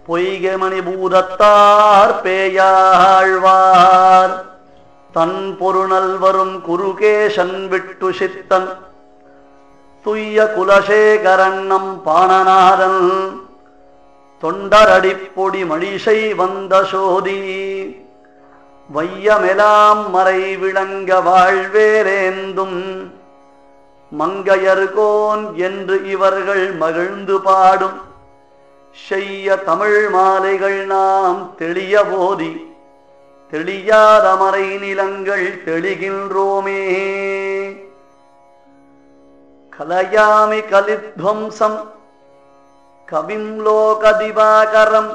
பொய்கமணி பூதத்தார் பேயாழ்வார் தன் பொருணல் வரும் குருகேசன் விட்டு சித்தன் துய்ய குலசேகரண்ணம் பாணநாதன் தொண்டரடிப்பொடி மணிசை வந்த சோதி வையமெலாம் மறை விளங்க வாழ்வேரேந்தும் மங்கையர்கோன் என்று இவர்கள் மகிழ்ந்து பாடும் செய்ய தமிழ் மாலைகள் நாம் தெளிய போதி தெளியாத மறை நிலங்கள் தெளிகின்றோமே. கலயாமி கலித்வம்சம் கவிம் லோக திவாகரம்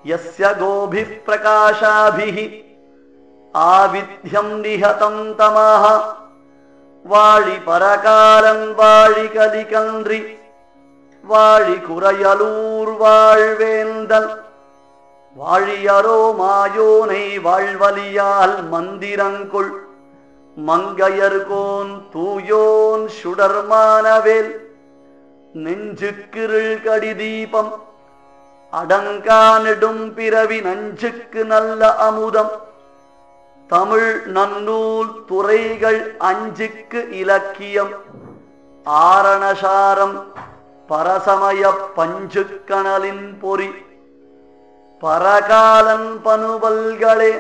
யஸ்ய கோபிः பிரகாசாபிः ஆவித்யம் நிஹதம் தமஹ வாழி பரகாலன் வாழி கலிகன்றி வாழி குறையலூர் வாழ்வேந்தல் வாழியரோ மாயோனை வாழ்வலியால் மந்திரங்குள் மங்கையர்கோன் தூயோன் சுடர்மானவேல் நெஞ்சுக்கிருள் கடி தீபம் அடங்கா நெடும் பிறவி நஞ்சுக்கு நல்ல அமுதம் தமிழ் நன்னூல் துறைகள் அஞ்சுக்கு இலக்கியம் ஆரணசாரம் பரசமய பஞ்சுக்கணலின் பொறி பரகாலன் பனுவல்களே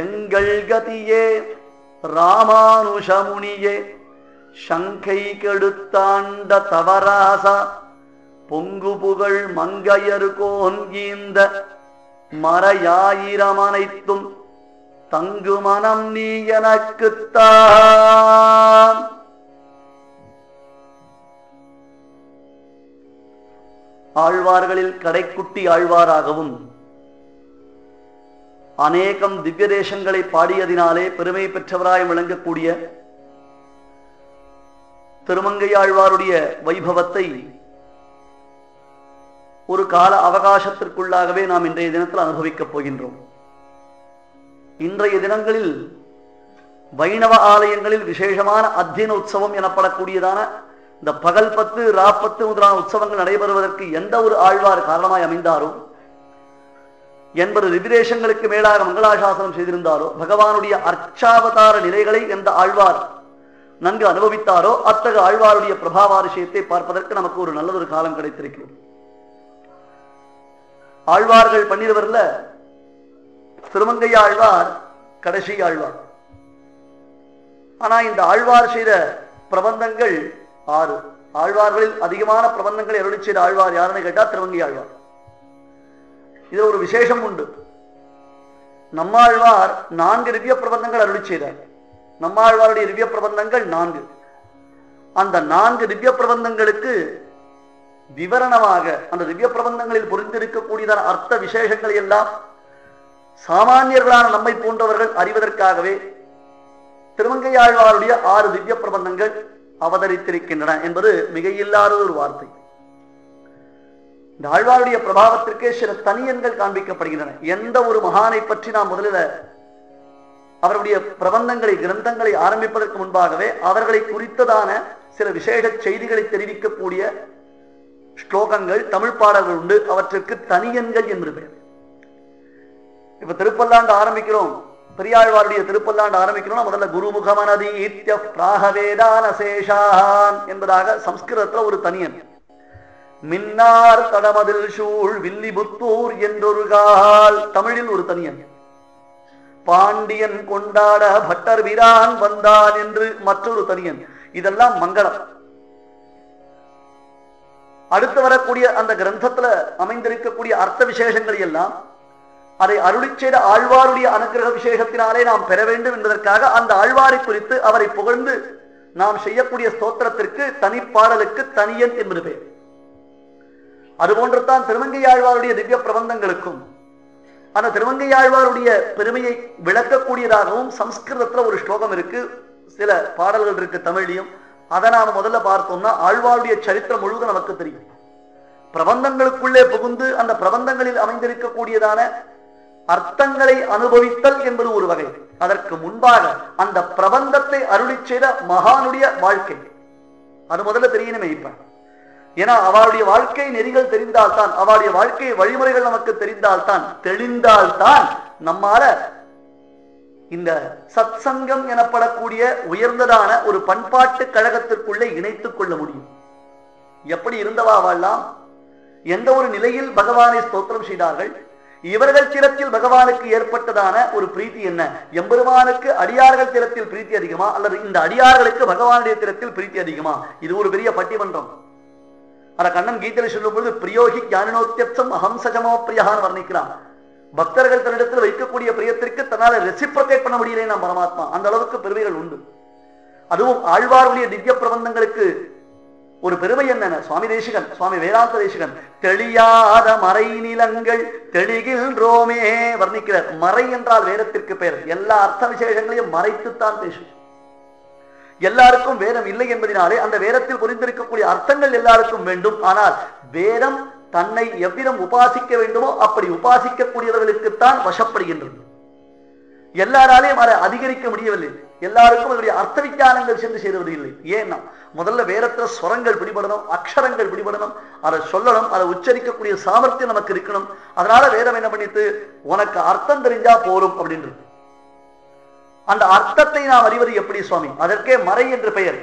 எங்கள் கதியே ராமானுஷமுனியே சங்கை கெடுத்தாண்ட தவராசா பொங்கு புகழ் மங்கையர்கோன் ஈந்த மறையாயிரம் அனைத்தும் தங்கு மனம் நீ எனக்குத்தான். ஆழ்வார்களில் கடைக்குட்டி ஆழ்வாராகவும் அநேகம் திவ்ய தேசங்களை பாடியதினாலே பெருமை பெற்றவராய் விளங்கக்கூடிய திருமங்கையாழ்வாருடைய வைபவத்தை ஒரு கால அவகாசத்திற்குள்ளாகவே நாம் இன்றைய தினத்தில் அனுபவிக்கப் போகின்றோம். இன்றைய தினங்களில் வைணவ ஆலயங்களில் விசேஷமான அத்தியன உற்சவம் எனப்படக்கூடியதான இந்த பகல் 10 ராப்பத்து முதலான உற்சவங்கள் நடைபெறுவதற்கு எந்த ஒரு ஆழ்வார் காரணமாய் அமைந்தாரோ, என்பது திவ்யதேசங்களுக்கு மேலாக மங்களாசாசனம் செய்திருந்தாரோ, பகவானுடைய அர்ச்சாவதார நிலைகளை எந்த ஆழ்வார் நன்கு அனுபவித்தாரோ அத்தகு ஆழ்வாருடைய பிரபாவாரிஷயத்தை பார்ப்பதற்கு நமக்கு ஒரு நல்லதொரு காலம் கிடைத்திருக்கிறது. ஆழ்வார்கள் 12 திருமங்கை ஆழ்வார் கடைசி ஆழ்வார். ஆனா இந்த ஆழ்வார் செய்த பிரபந்தங்கள் 6. ஆழ்வார்களில் அதிகமான பிரபந்தங்களை அருளி செய்த ஆழ்வார் யாருன்னு கேட்டா திருமங்கை ஆழ்வார். இது ஒரு விசேஷம் உண்டு. நம்மாழ்வார் 4 திவ்ய பிரபந்தங்கள் அருளி செய்தார். நம்மாழ்வாருடைய திவ்ய பிரபந்தங்கள் 4. அந்த 4 திவ்ய பிரபந்தங்களுக்கு விவரணமாக அந்த திவ்ய பிரபந்தங்களில் புரிந்திருக்கக்கூடியதான அர்த்த விசேஷங்களை எல்லாம் சாமானியர்களான நம்மை போன்றவர்கள் அறிவதற்காகவே திருமங்கையாழ்வாருடைய 6 திவ்ய பிரபந்தங்கள் அவதரித்திருக்கின்றன என்பது மிக இல்லாத ஒரு வார்த்தை. இந்த ஆழ்வாருடைய பிரபாவத்திற்கே சில தனியன்கள் காண்பிக்கப்படுகின்றன. எந்த ஒரு மகானை பற்றி நாம் முதலில் அவருடைய பிரபந்தங்களை கிரந்தங்களை ஆரம்பிப்பதற்கு முன்பாகவே அவர்களை குறித்ததான சில விசேஷ செய்திகளை தெரிவிக்கக்கூடிய ஸ்லோகங்கள் தமிழ் பாடல்கள் உண்டு. அவற்றிற்கு தனியன்கள் என்று பெயர். இப்ப திருப்பல்லாண்டு ஆரம்பிக்கிறோம், பெரியாழ்வாருடைய திருப்பல்லாண்டு ஆரம்பிக்கிறோம். முதல்ல குருமுகமனதி ஈத்ய பிராகவேதான சேஷான் என்பதாக சம்ஸ்கிருதத்துல ஒரு தனியன். மின்னார் தடமதில் சூழ் வில்லிபுத்தூர் என்றொரு கால் தமிழில் ஒரு தனியன். பாண்டியன் கொண்டாட பட்டர் வீரான் வந்தான் என்று மற்றொரு தனியன். இதெல்லாம் மங்களம். அடுத்து வரக்கூடிய அந்த கிரந்தத்துல அமைந்திருக்கக்கூடிய அர்த்த விசேஷங்கள் எல்லாம் அதை அருளி செய்த ஆழ்வாருடைய அனுகிரக விசேஷத்தினாலே நாம் பெற வேண்டும் என்பதற்காக அந்த ஆழ்வாரை குறித்து அவரை புகழ்ந்து நாம் செய்யக்கூடிய ஸ்தோத்திரத்திற்கு தனிப்பாடலுக்கு தனியன் என்பது பெயர். அதுபோன்றுதான் திருமங்கையாழ்வாருடைய திவ்ய பிரபந்தங்களுக்கும் அந்த திருமங்கையாழ்வாருடைய பெருமையை விளக்கக்கூடியதாகவும் சம்ஸ்கிருதத்துல ஒரு ஸ்லோகம் இருக்கு, சில பாடல்கள் இருக்கு தமிழையும். அதை நாம முதல்ல பார்த்தோம்னா ஆழ்வாருடைய சரித்திரம் முழுவதும் நமக்கு தெரியும். பிரபந்தங்களுக்குள்ளே புகுந்து அந்த பிரபந்தங்களில் அமைந்திருக்கக்கூடியதான அர்த்தங்களை அனுபவித்தல் என்பது ஒரு வகை. அதற்கு முன்பாக அந்த பிரபந்தத்தை அருளி செய்த மகானுடைய வாழ்க்கை அது முதல்ல தெரியணுமே. இப்ப ஏன்னா அவளுடைய வாழ்க்கை நெறிகள் தெரிந்தால்தான், அவளுடைய வாழ்க்கை வழிமுறைகள் நமக்கு தெரிந்தால்தான், தெளிந்தால்தான் நம்மால இந்த சத்சங்கம் எனப்படக்கூடிய உயர்ந்ததான ஒரு பண்பாட்டு கழகத்திற்குள்ளே இணைத்துக் கொள்ள முடியும். எப்படி இருந்தவா வாழலாம், எந்த ஒரு நிலையில் பகவானை ஸ்தோத்திரம் செய்தார்கள், இவர்கள் திறத்தில் பகவானுக்கு ஏற்பட்டதான ஒரு பிரீத்தி என்ன, எம்பெருமானுக்கு அடியார்கள் திறத்தில் பிரீத்தி அதிகமா அல்லது இந்த அடியார்களுக்கு பகவானுடைய திறத்தில் பிரீத்தி அதிகமா? இது ஒரு பெரிய பட்டிமன்றம். அத கண்ணன் கீதையில சொல்லும் பொழுது பிரியோகி ஞானோத்தியம் அஹம்சஜமோ பிரியான்னு வர்ணிக்கிறான். பக்தர்கள் தன்னிடத்தில் வைக்கக்கூடிய பிரியத்திற்கு தன்னால ரெசிப்ரோகேட் பண்ண முடியல நாம் பரமாத்மா, அந்த அளவுக்கு பெருமைகள் உண்டு. அதுவும் ஆழ்வாருடைய திவ்ய பிரபந்தங்களுக்கு ஒரு பெருமை என்னென்ன, சுவாமி தேசிகன், சுவாமி வேதாந்த தேசிகன் தெளியாத மறை நிலங்கள் தெளிகின்றோமே வர்ணிக்கிறார். மறை என்றால் வேதத்திற்கு பெயர். எல்லா அர்த்த விசேஷங்களையும் மறைத்துத்தான் பேசும். எல்லாருக்கும் வேதம் இல்லை என்பதனாலே அந்த வேதத்தில் புரிந்திருக்கக்கூடிய அர்த்தங்கள் எல்லாருக்கும் வேண்டும். ஆனால் வேதம் தன்னை எவ்விதம் உபாசிக்க வேண்டுமோ அப்படி உபாசிக்கக்கூடியவர்களுக்குத்தான் வசப்படுகின்றது. எல்லாராலையும் அதை அதிகரிக்க முடியவில்லை. எல்லாருக்கும் அதனுடைய அர்த்த விஞ்ஞானங்கள் சென்று சேருவது இல்லை. ஏன்னா முதல்ல வேதத்துல ஸ்வரங்கள் பிடிபடணும், அக்ஷரங்கள் பிடிபடணும், அதை சொல்லணும், அதை உச்சரிக்கக்கூடிய சாமர்த்தியம் நமக்கு இருக்கணும். அதனால வேதம் என்ன பண்ணிட்டு உனக்கு அர்த்தம் தெரிஞ்சா போரும் அப்படின்றது. அந்த அர்த்தத்தை நாம் அறிவது எப்படி சுவாமி? அதற்கே மறை என்று பெயர்.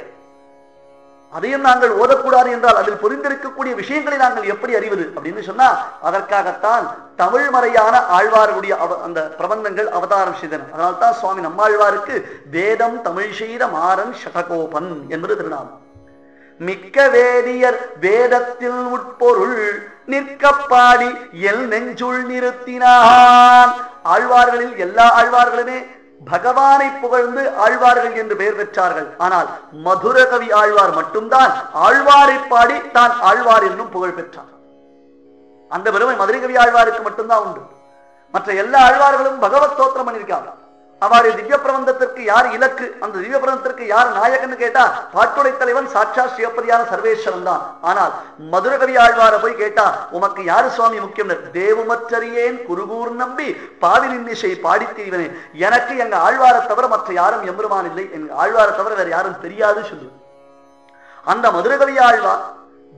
அதையும் நாங்கள் ஓதக்கூடாது என்றால் அதில் புரிந்திருக்கக்கூடிய விஷயங்களை நாங்கள் எப்படி அறிவது அப்படின்னு சொன்னா அதற்காகத்தான் தமிழ் மறையான ஆழ்வாருடைய அந்த பிரபந்தங்கள் அவதாரம் செய்தன. அதனால்தான் சுவாமி நம்மாழ்வாருக்கு வேதம் தமிழ் செய்த மாறன் சடகோபன் என்பது திருநாமம். மிக்க வேதியர் வேதத்தில் உட்பொருள் நிற்க பாடி எல் நெஞ்சுள் நிறுத்தினான். ஆழ்வார்களில் எல்லா ஆழ்வார்களுமே பகவானை புகழ்ந்து ஆழ்வார்கள் என்று பெயர் பெற்றார்கள். ஆனால் மதுரகவி ஆழ்வார் மட்டும்தான் ஆழ்வாரை பாடி தான் ஆழ்வார் என்னும் புகழ் பெற்றார். அந்த பெருமை மதுரகவி ஆழ்வாருக்கு மட்டும்தான் உண்டு. மற்ற எல்லா ஆழ்வார்களும் பகவத் ஸ்தோத்திரம் பண்ணியிருக்காங்க. அவருடைய திவ்ய பிரபந்தத்திற்கு யார் இலக்கு, அந்த திவ்ய பிரபந்தத்திற்கு யார் நாயகன்னு கேட்டா பாட்டுடை தலைவன் சாட்சா சிவப்பதியான சர்வேஸ்வரன் தான். ஆனால் மதுரகவி ஆழ்வார போய் கேட்டா உமக்கு யாரு சுவாமி முக்கியம்? தேவுமற்றறியேன் குருகூர் நம்பி பாவினின்னிசை பாடித்தீவனே, எனக்கு எங்க ஆழ்வாரை தவிர மற்ற யாரும் எம்பெருமான் இல்லை, எங்க ஆழ்வாரை தவிர வேற யாரும் தெரியாது சொல்லு. அந்த மதுரகவி ஆழ்வார்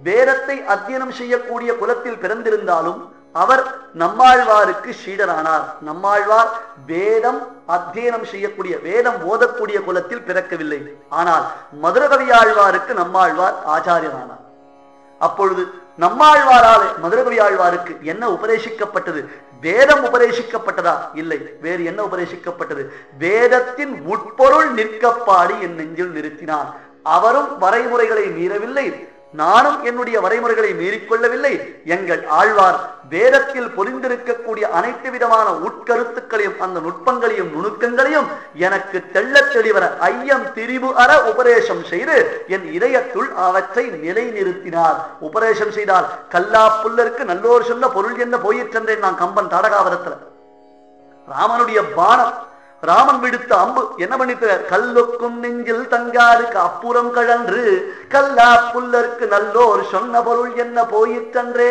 வேதத்தை அத்தியனம் செய்யக்கூடிய குலத்தில் பிறந்திருந்தாலும் அவர் நம்மாழ்வாருக்கு சீடரானார். நம்மாழ்வார் வேதம் அத்தியனம் செய்யக்கூடிய வேதம் ஓதக்கூடிய குலத்தில் பிறக்கவில்லை. ஆனால் மதுரகவி ஆழ்வாருக்கு நம்மாழ்வார் ஆச்சாரியரானார். அப்பொழுது நம்மாழ்வாரால் மதுரகவி ஆழ்வாருக்கு என்ன உபதேசிக்கப்பட்டது? வேதம் உபதேசிக்கப்பட்டதா? இல்லை. வேறு என்ன உபதேசிக்கப்பட்டது? வேதத்தின் உட்பொருள் நிற்கப்பாடி என் நெஞ்சில் நிறுத்தினார். அவரும் வரைமுறைகளை மீறவில்லை, நானும் என்னுடைய வரைமுறைகளை மீறிக்கொள்ளவில்லை. எங்கள் ஆழ்வார் வேதத்தில் பொறிந்திருக்கக்கூடிய அனைத்து விதமான உட்கருத்துக்களையும் அந்த நுட்பங்களையும் நுணுக்கங்களையும் எனக்கு தெள்ள தெளிவர ஐயம் திரிபு அற உபதேசம் செய்து என் இதயத்துள் அவற்றை நிலை நிறுத்தினார். உபதேசம் செய்தால் கல்லா புல்லருக்கு நல்லோர் சொன்ன பொருள் என்ன போயிற்றென்றேன் நான் கம்பன் தாடகாவரத்துல. ராமனுடைய பானம், ராமன் விடுத்த அம்பு என்ன பண்ணிட்டார்? கல்லுக்கும் நெஞ்சில் தங்காருக்கு அப்புறம் கழன்று கல்லா புல்லருக்கு நல்லோர் சொன்ன பொருள் என்ன போயிற்றன்றே.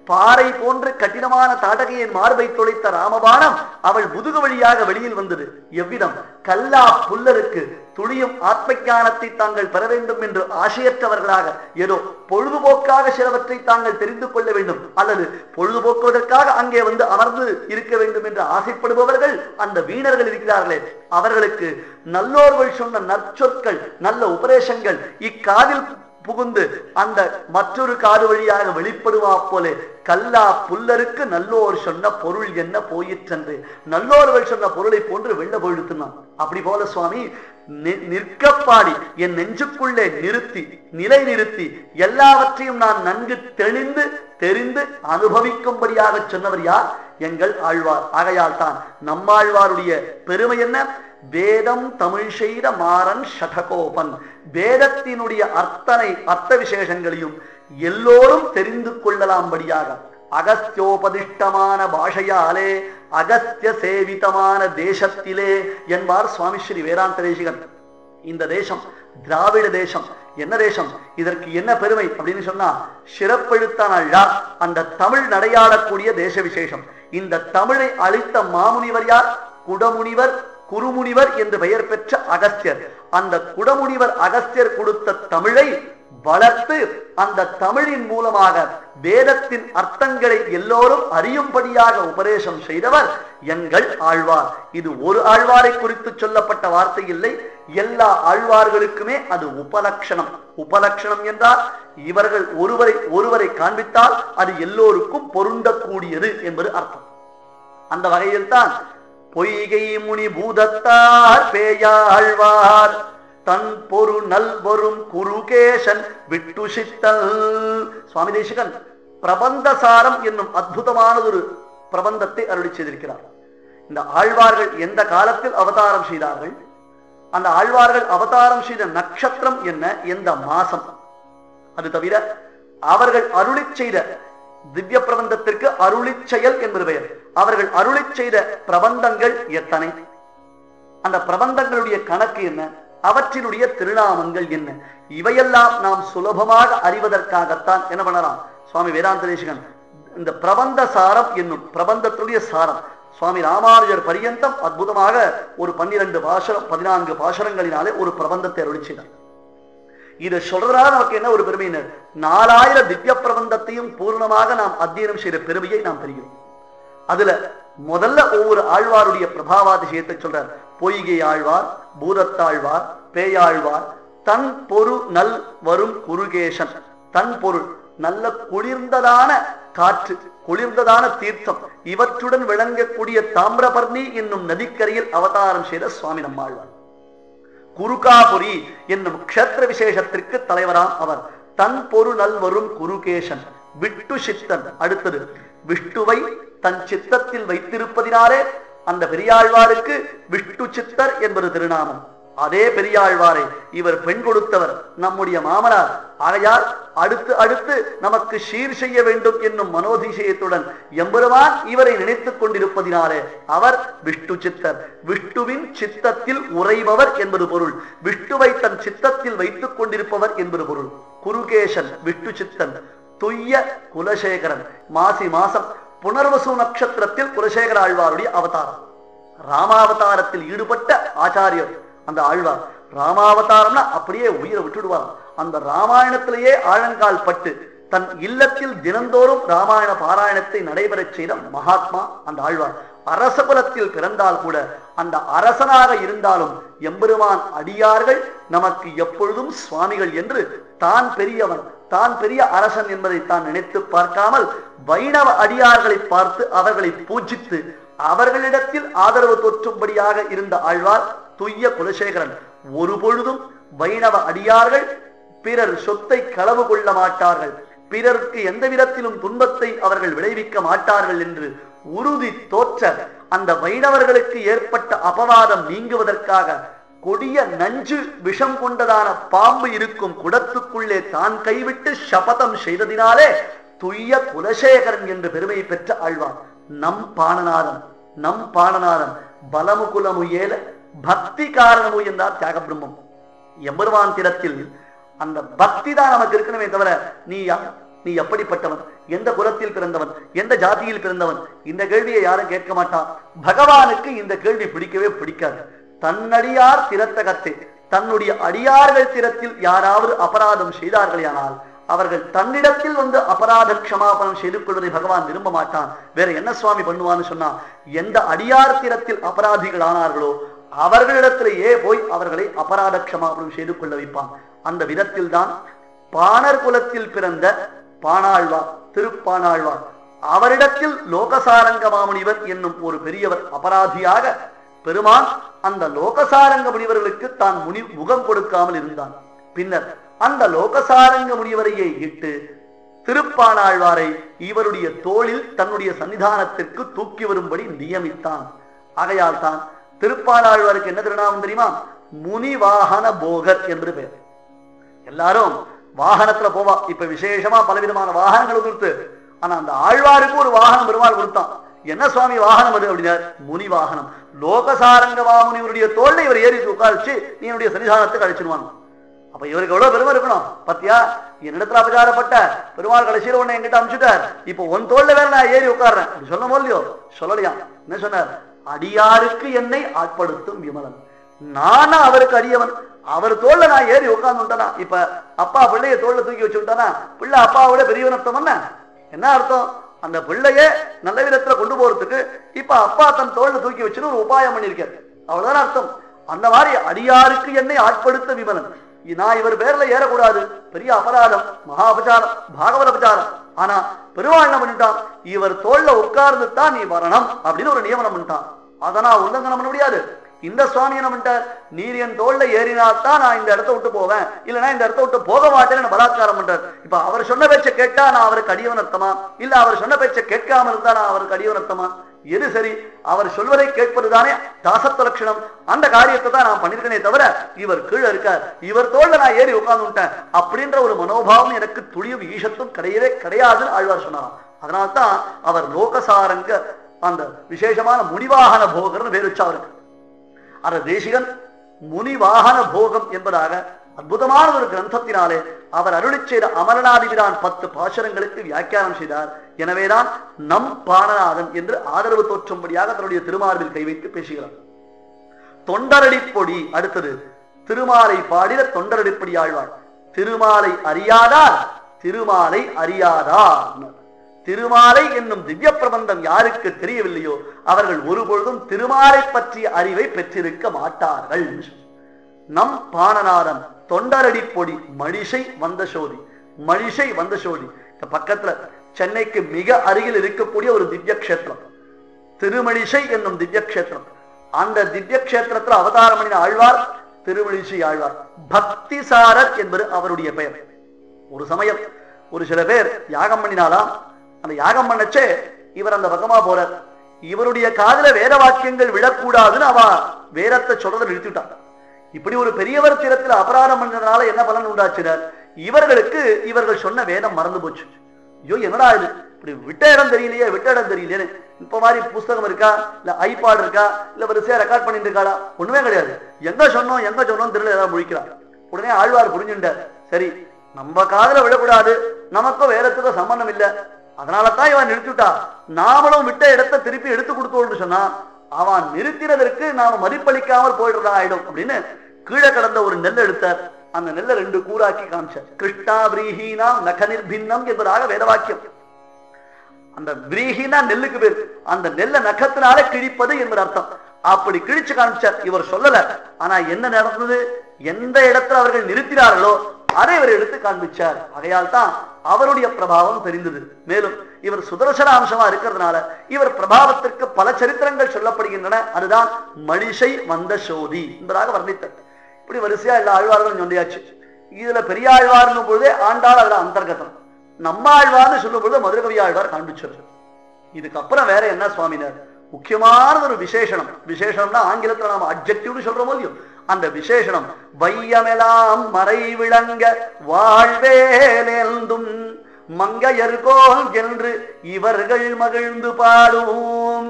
பாறை போன்று கடினமான தாடகையின் மார்பை தொலைத்த ராமபானம் அவள் முதுகு வழியாக வெளியில் வந்தது. எவ்விதம்? கல்லா புல்லருக்கு துளியும் ஆத்ம ஞானத்தை தாங்கள் பெற வேண்டும் என்று ஆசையற்றவர்களாக, ஏதோ பொழுதுபோக்காக சிலவற்றை தாங்கள் தெரிந்து கொள்ள வேண்டும் அல்லது பொழுதுபோக்குவதற்காக அங்கே வந்து அமர்ந்து இருக்க வேண்டும் என்று ஆசைப்படுபவர்கள் அந்த வீணர்கள் இருக்கிறார்களே, அவர்களுக்கு நல்லோர்கள் சொன்ன நற்சொற்கள் நல்ல உபதேசங்கள் இக்காதில் புகுந்து அந்த மற்றொரு காது வழியாக வெளிப்படுவா போலே கல்லா புல்லருக்கு நல்லோர் சொன்ன பொருள் என்ன போயிற்றென்று நல்லோர்கள் சொன்ன பொருளை போன்று வெள்ள பொழுத்தினான். அப்படி போல சுவாமி நிற்கப்பாடி என் நெஞ்சுக்குள்ளே நிறுத்தி நிலை நிறுத்தி எல்லாவற்றையும் நான் நன்கு தெளிந்து தெரிந்து அனுபவிக்கும்படியாக சொன்னவர் யார்? எங்கள் ஆழ்வார். ஆகையால் தான் நம்மாழ்வாருடைய பெருமை என்ன? வேதம் தமிழ் செய்த மாறன் சடகோபன். வேதத்தினுடைய அர்த்த விசேஷங்களையும் எல்லோரும் தெரிந்து கொள்ளலாம்படியாக அகஸ்தியோபதிஷ்டமான பாஷையாலே அகஸ்திய சேவிதமான தேசத்திலே என்பார் சுவாமி ஸ்ரீ வேதாந்த தேசிகன். இந்த தேசம் திராவிட தேசம். என்ன தேசம்? இதற்கு என்ன பெருமை அப்படின்னு சொன்னா சிறப்பெழுத்தான ழ, அந்த தமிழ் நடையாடக்கூடிய தேச விசேஷம். இந்த தமிழை அளித்த மாமுனிவர் யார்? குடமுனிவர் குருமுனிவர் என்று பெயர் பெற்ற அகஸ்தியர். அந்த குடமுனிவர் அகஸ்தியர் கொடுத்த தமிழை வளர்த்து அந்த தமிழின் மூலமாக வேதத்தின் அர்த்தங்களை எல்லோரும் அறியும்படியாக உபதேசம் செய்தவர் எங்கள் ஆழ்வார். இது ஒரு ஆழ்வாரை குறித்து சொல்லப்பட்ட வார்த்தை இல்லை, எல்லா ஆழ்வார்களுக்குமே அது உபலட்சணம். உபலட்சணம் என்றால் இவர்கள் ஒருவரை காண்பித்தால் அது எல்லோருக்கும் பொருந்தக்கூடியது என்பது அர்த்தம். அந்த வகையில் தான் பொய்கை முனி பூதத்தார் பேயாழ்வார் தன் பொரு நல்வரும் குருகேசன் விட்டு சித்தல். சுவாமி தேசிகன் பிரபந்தசாரம் என்னும் அற்புதமானதொரு பிரபந்தத்தை அருளி செய்திருக்கிறார். இந்த ஆழ்வார்கள் எந்த காலத்தில் அவதாரம் செய்தார்கள், அந்த ஆழ்வார்கள் அவதாரம் செய்த நட்சத்திரம் என்ன, எந்த மாசம், அது தவிர அவர்கள் அருளி செய்த திவ்ய பிரபந்தத்திற்கு அருளி செயல் என்பது பெயர். அவர்கள் அருளி செய்த பிரபந்தங்கள் எத்தனை, அந்த பிரபந்தங்களுடைய கணக்கு என்ன, அவற்றினுடைய திருநாமங்கள் என்ன, இவையெல்லாம் நாம் சுலபமாக அறிவதற்காகத்தான் என்ன பண்ணலாம், சுவாமி வேதாந்த தேசிகன் இந்த பிரபந்த சாரம் என்னும் பிரபந்தத்துடைய சாரம் சுவாமி ராமானுஜர் பரியந்தம் அற்புதமாக ஒரு 14 பாசுரங்களினாலே ஒரு பிரபந்தத்தை அருளி செய்தார். இது சொல்றதா நமக்கு என்ன ஒரு பெருமையினர், 4000 திவ்ய பிரபந்தத்தையும் பூர்ணமாக நாம் அத்தியனம் செய்த பெருமையை நாம் பெறுகிறோம். அதுல முதல்ல ஒவ்வொரு ஆழ்வாருடைய பிரபாவாதிசயத்தை சொல்றார். பொய்கை ஆழ்வார், பூதத்தாழ்வார், பேயாழ்வார், தன் பொரு நல் வரும் குருகேசன். தன் பொருள் நல்ல குளிர்ந்ததான காற்று, குளிர்ந்ததான தீர்த்தம், இவற்றுடன் விளங்கக்கூடிய தாமிரபர்ணி என்னும் நதிக்கரையில் அவதாரம் செய்த சுவாமி நம்மாழ்வார். குருகாபுரி என்னும் க்ஷேத்திர விசேஷத்திற்கு தலைவராம் அவர். தன் பொரு நல் வரும் குருகேசன் விட்டு சித்தன். அடுத்தது விஷ்ணுவை தன் சித்தத்தில் வைத்திருப்பதினாலே அந்த பெரியாழ்வாருக்கு விஷ்ணு சித்தர் என்பது திருநாமம். அதே பெரியாழ்வாரை இவர் பெண் கொடுத்தவர் நம்முடைய மாமனார். ஆகையால் அடுத்து அடுத்து நமக்கு சீர் செய்ய வேண்டும் என்னும் மனோதிசயத்துடன் எம்பெருமான் இவரை நினைத்துக் கொண்டிருப்பதினாலே அவர் விஷ்ணு சித்தர். விஷ்ணுவின் சித்தத்தில் உறைபவர் என்பது பொருள். விஷ்ணுவை தன் சித்தத்தில் வைத்துக் கொண்டிருப்பவர் என்பது பொருள். குருகேசன் விஷ்ணு சித்தன். துய்ய குலசேகரன். மாசி மாசம் புனர்வசு நட்சத்திரத்தில் குலசேகர ஆழ்வாருடைய அவதாரம். ராமாவதாரத்தில் ஈடுபட்ட ஆச்சாரியர் அந்த ஆழ்வார். ராமாவதாரம்னா அப்படியே உயிரை விட்டுடுவார். அந்த ராமாயணத்திலேயே ஆழங்கால் பட்டு தன் இல்லத்தில் தினந்தோறும் ராமாயண பாராயணத்தை நடைபெறச் செய்த மகாத்மா அந்த ஆழ்வார். அரச குலத்தில் பிறந்தால் கூட அந்த அரசனாக இருந்தாலும் எம்பெருமான் அடியார்கள் நமக்கு எப்பொழுதும் சுவாமிகள் என்று தான் பெரியவன், தான் பெரிய அரசன் என்பதை தான் நினைத்து பார்க்காமல் வைணவ அடியார்களை பார்த்து அவர்களை பூஜித்து அவர்களிடத்தில் ஆதரவு தோற்றும்படியாக இருந்த ஆழ்வார் துய்ய குலசேகரன். ஒரு பொழுதும் வைணவ அடியார்கள் பிறர் சொத்தை களவு கொள்ள மாட்டார்கள், பிறருக்கு எந்த விதத்திலும் துன்பத்தை அவர்கள் விளைவிக்க மாட்டார்கள் என்று உறுதி தோற்ற அந்த வைணவர்களுக்கு ஏற்பட்ட அபவாதம் நீங்குவதற்காக கொடிய நஞ்சு விஷம் கொண்டதான பாம்பு இருக்கும் குடத்துக்குள்ளே தான் கைவிட்டு சபதம் செய்ததினாலே துய்ய குலசேகரன் என்று பெருமை பெற்ற ஆழ்வார். நம் பாணநாதன் பலமு குலமு ஏல பக்தி காரணமு என்றார் தியாக பிரம்மம். எம்பெருமான் திறத்தில் அந்த பக்தி தான் நமக்கு இருக்கணுமே தவிர நீ எப்படிப்பட்டவன், எந்த குலத்தில் பிறந்தவன், எந்த ஜாதியில் பிறந்தவன், இந்த கேள்வியை யாரும் கேட்க மாட்டான். பகவானுக்கு இந்த கேள்வி பிடிக்கவே பிடிக்காது. தன்னடியார் திறத்தகத்தை, தன்னுடைய அடியார்கள் திறத்தில் யாராவது அபராதம் செய்தார்களானால் அவர்கள் தன்னிடத்தில் வந்து அபராத க்ஷமாபனம் செய்து கொள்வதை பகவான் விரும்ப மாட்டான். வேற என்ன சுவாமி பண்ணுவான்னு சொன்னா, எந்த அடியார் திறத்தில் அபராதிகள் ஆனார்களோ அவர்களிடத்திலேயே போய் அவர்களை அபராத க்ஷமாபனம் செய்து கொள்ள வைப்பான். அந்த விதத்தில் தான் பாணர் குலத்தில் பிறந்த பாணாழ்வார், திருப்பாணாழ்வார், அவரிடத்தில் லோகசாரங்க மாமுனிவர் என்னும் ஒரு பெரியவர் அபராதியாக பெருமான் அந்த லோகசாரங்க முனிவர்களுக்கு தான் முகம் கொடுக்காமல் இருந்தான். பின்னர் அந்த லோகசாரங்க முனிவரையே இட்டு திருப்பாணாழ்வாரை இவருடைய தோளில் தன்னுடைய சன்னிதானத்திற்கு தூக்கி வரும்படி நியமித்தான். ஆகையால் தான் திருப்பாணாழ்வாருக்கு என்ன திருநாமம் தெரியுமா? முனிவாகன போகர் என்று பெயர். எல்லாரும் வாகனத்துல போவா. இப்ப விசேஷமா பலவிதமான வாகனங்கள் கொடுத்து, ஆனா அந்த ஆழ்வாருக்கு ஒரு வாகனம் பெருமாள் கொடுத்தான். என்ன சுவாமி வாகனம் அது அப்படின்னார்? முனி வாகனம். லோகசாரங்க மாமுனிவருடைய தோல்ல இவர் ஏறி உட்காரிச்சு நீ என்னுடைய சன்னிதானத்துக்கு அழைச்சிடுவாங்க. அப்ப இவருக்கு எவ்வளவு பெருமை இருக்கணும் பத்தியா? என்னிடத்துல அபச்சாரப்பட்ட பெருமாள் கடைசியில ஒண்ணு என்கிட்ட அனுப்பிச்சுட்டார், இப்ப உன் தோல்ல வேற நான் ஏறி உட்கார்றேன் அப்படி சொல்ல இல்லையோ? சொல்லலையா? என்ன சொன்னார்? அடியாருக்கு என்னை ஆட்படுத்தும் விமலன். நானும் அவருக்கு அடியவன், அவர் தோல்ல நான் ஏறி உட்கார்ந்துட்டானா, இப்ப அப்பா பிள்ளைய தோல்ல தூக்கி வச்சு விட்டானா பிள்ளை அப்பாவோட பெரியவன் அர்த்தம் என்ன அர்த்தம்? அந்த பிள்ளைய நல்ல விதத்துல கொண்டு போறதுக்கு இப்ப அப்பா தன் தோல்ல தூக்கி வச்சுன்னு ஒரு உபாயம் பண்ணிருக்காரு, அவ்வளவுதான் அர்த்தம். அந்த மாதிரி அடியாருக்கு என்னை ஆட்படுத்த விமலன், நான் இவர் பேர்ல ஏறக்கூடாது, பெரிய அபராதம், மகா அபச்சாரம், பாகவத அபச்சாரம். ஆனா பெருமாள் என்ன பண்ணிட்டான், இவர் தோல்ல உட்கார்ந்து தான் நீ வரணும் அப்படின்னு ஒரு நியமனம் பண்ணிட்டான். அதை நான் உல்லங்கனம் பண்ண முடியாது. இந்த சுவாமி என்ன பண்ணிட்டார், நீர் என் தோல்ல ஏறினாத்தான் நான் இந்த இடத்த விட்டு போவேன், இல்லைன்னா இந்த இடத்த விட்டு போக மாட்டேன்னு பலாத்காரம் பண்றார். இப்ப அவர் சொன்ன பேச்ச கேட்டா நான் அவருக்கு அடியவன் அர்த்தமா, இல்ல அவர் சொன்ன பேச்ச கேட்காம இருந்தா நான் அவருக்கு அடியவன் அர்த்தமா? எது சரி? அவர் சொல்வதை கேட்பதுதானே தாசத்துவ லட்சணம். அந்த காரியத்தை தான் நான் பண்ணிருக்கனே தவிர இவர் கீழே இருக்கார், இவர் தோல்ல நான் ஏறி உட்கார்ந்துட்டேன் அப்படின்ற ஒரு மனோபாவம் எனக்கு துளியும் ஈஷத்தும் கிடையவே கிடையாதுன்னு ஆழ்வார் சொன்னாராம். அதனால்தான் அவர் லோகசாரங்க அந்த விசேஷமான முனிவாகன போகர்னு பேர் வச்சா அவருக்கு. அந்த தேசிகன் முனிவாகன போகம் என்பதாக அற்புதமான ஒரு கிரந்தத்தினாலே அவர் அருளி செய்த அமரநாதிபிரான் 10 பாசுரங்களுக்கு வியாக்கியானம் செய்தார். எனவேதான் நம் பாணநாதன் என்று ஆதரவு தோற்றும்படியாக தன்னுடைய திருமார்பில் கை வைத்து பேசுகிறார். தொண்டரடிப்பொடி அடுத்தது திருமாலை பாடின தொண்டரடிப்பொடி ஆழ்வார். திருமாலை அறியாதார் திருமாலை அறியாதார். திருமாலை என்னும் திவ்ய பிரபந்தம் யாருக்கு தெரியவில்லையோ அவர்கள் ஒருபொழுதும் திருமாலை பற்றிய அறிவை பெற்றிருக்க மாட்டார்கள். நம் பாணநாதன் தொண்டரடி பொடி மழிசை வந்த சோதி. மழிசை வந்த சோதி இந்த பக்கத்துல சென்னைக்கு மிக அருகில் இருக்கக்கூடிய ஒரு திவ்ய கஷேத்திரம் திருமழிசை என்னும் திவ்ய கஷேத்திரம். அந்த திவ்ய கஷேத்திரத்தில் அவதாரம் பண்ணின ஆழ்வார் திருமழிசை ஆழ்வார். பக்திசாரர் என்பது அவருடைய பெயர். ஒரு சமயம் ஒரு சில பேர் யாகம் பண்ணினாலாம். அந்த யாகம் பண்ணச்சே இவர் அந்த பக்கமா போறார். இவருடைய காதுல வேத வாக்கியங்கள் விழக்கூடாதுன்னு அவ வேதத்தை சொல்றதை நிறுத்திவிட்டார். இப்படி ஒரு பெரியவர் திறத்தில் அபராதம் பண்ணதுனால என்ன பலன் உண்டாச்சினார், இவர்களுக்கு இவர்கள் சொன்ன வேதம் மறந்து போச்சு. ஐயோ என்னடா இது, இப்படி விட்ட இடம் தெரியலையே விட்ட இடம் தெரியலையே. இப்ப மாதிரி புஸ்தகம் இருக்கா, இல்ல ஐபாட் இருக்கா, இல்ல வரிசையா ரெக்கார்ட் பண்ணிட்டு இருக்காளா? ஒண்ணுமே கிடையாது. எங்க சொன்னோம் தெரியல, ஏதாவது முழிக்கிறார். உடனே ஆழ்வார் புரிஞ்சுட்டார், சரி நம்ம காதுல விழக்கூடாது, நமக்கும் வேதத்துக்கும் சம்பந்தம் இல்லை, அதனாலதான் இவன் நிறுத்திவிட்டா. நாமளும் விட்ட இடத்தை திருப்பி எடுத்து கொடுத்தோம்னு சொன்னா அவன் நிறுத்தினதற்கு நாம மதிப்பளிக்காமல் போயிடுறதா ஆயிடும் அப்படின்னு கீழே கடந்த ஒரு நெல் எடுத்தார். அந்த நெல்லை 2 கூறாக்கி காமிச்சார். கிருஷ்ணா விரீஹீனாம் நக நிர்பின்னம் என்பதாக வேதவாக்கியம். அந்த விரீஹினா நெல்லுக்கு பேர். அந்த நெல்லை நகத்தினால கிழிப்பது என்பது அர்த்தம். அப்படி கிழிச்சு காமிச்சார். இவர் சொல்லல, ஆனா என்ன நடந்தது, எந்த இடத்துல அவர்கள் நிறுத்தினார்களோ அதை இவர் எடுத்து காண்பிச்சார். ஆகையால் தான் அவருடைய பிரபாவம் தெரிந்தது. மேலும் இவர் சுதர்சன அம்சமா இருக்கிறதுனால இவர் பிரபாவத்திற்கு பல சரித்திரங்கள் சொல்லப்படுகின்றன. அதுதான் மழிசை வந்த சோதி என்பதாக வர்ணித்தார். இப்படி வரிசையா எல்லா ஆழ்வார்களும் சொல்லியாச்சு. இதுல பெரிய ஆழ்வார்னும் பொழுதே ஆண்டாள் அதுல அந்தர்கதம். நம்ம ஆழ்வார்னு சொல்லும் பொழுது மதுரகவி ஆழ்வார் காண்பிச்சார். இதுக்கப்புறம் வேற என்ன சுவாமினார், முக்கியமான ஒரு விசேஷனம். விசேஷம்னா ஆங்கிலத்துல நாம அட்ஜெக்டிவ்னு சொல்றோமோ இல்லையோ, அந்த விசேஷனம் வையமெல்லாம் மறை விளங்க வாழ்வேலேந்தும் மங்கையர்கோல் என்று இவர்கள் மகிழ்ந்து பாடுவோம்.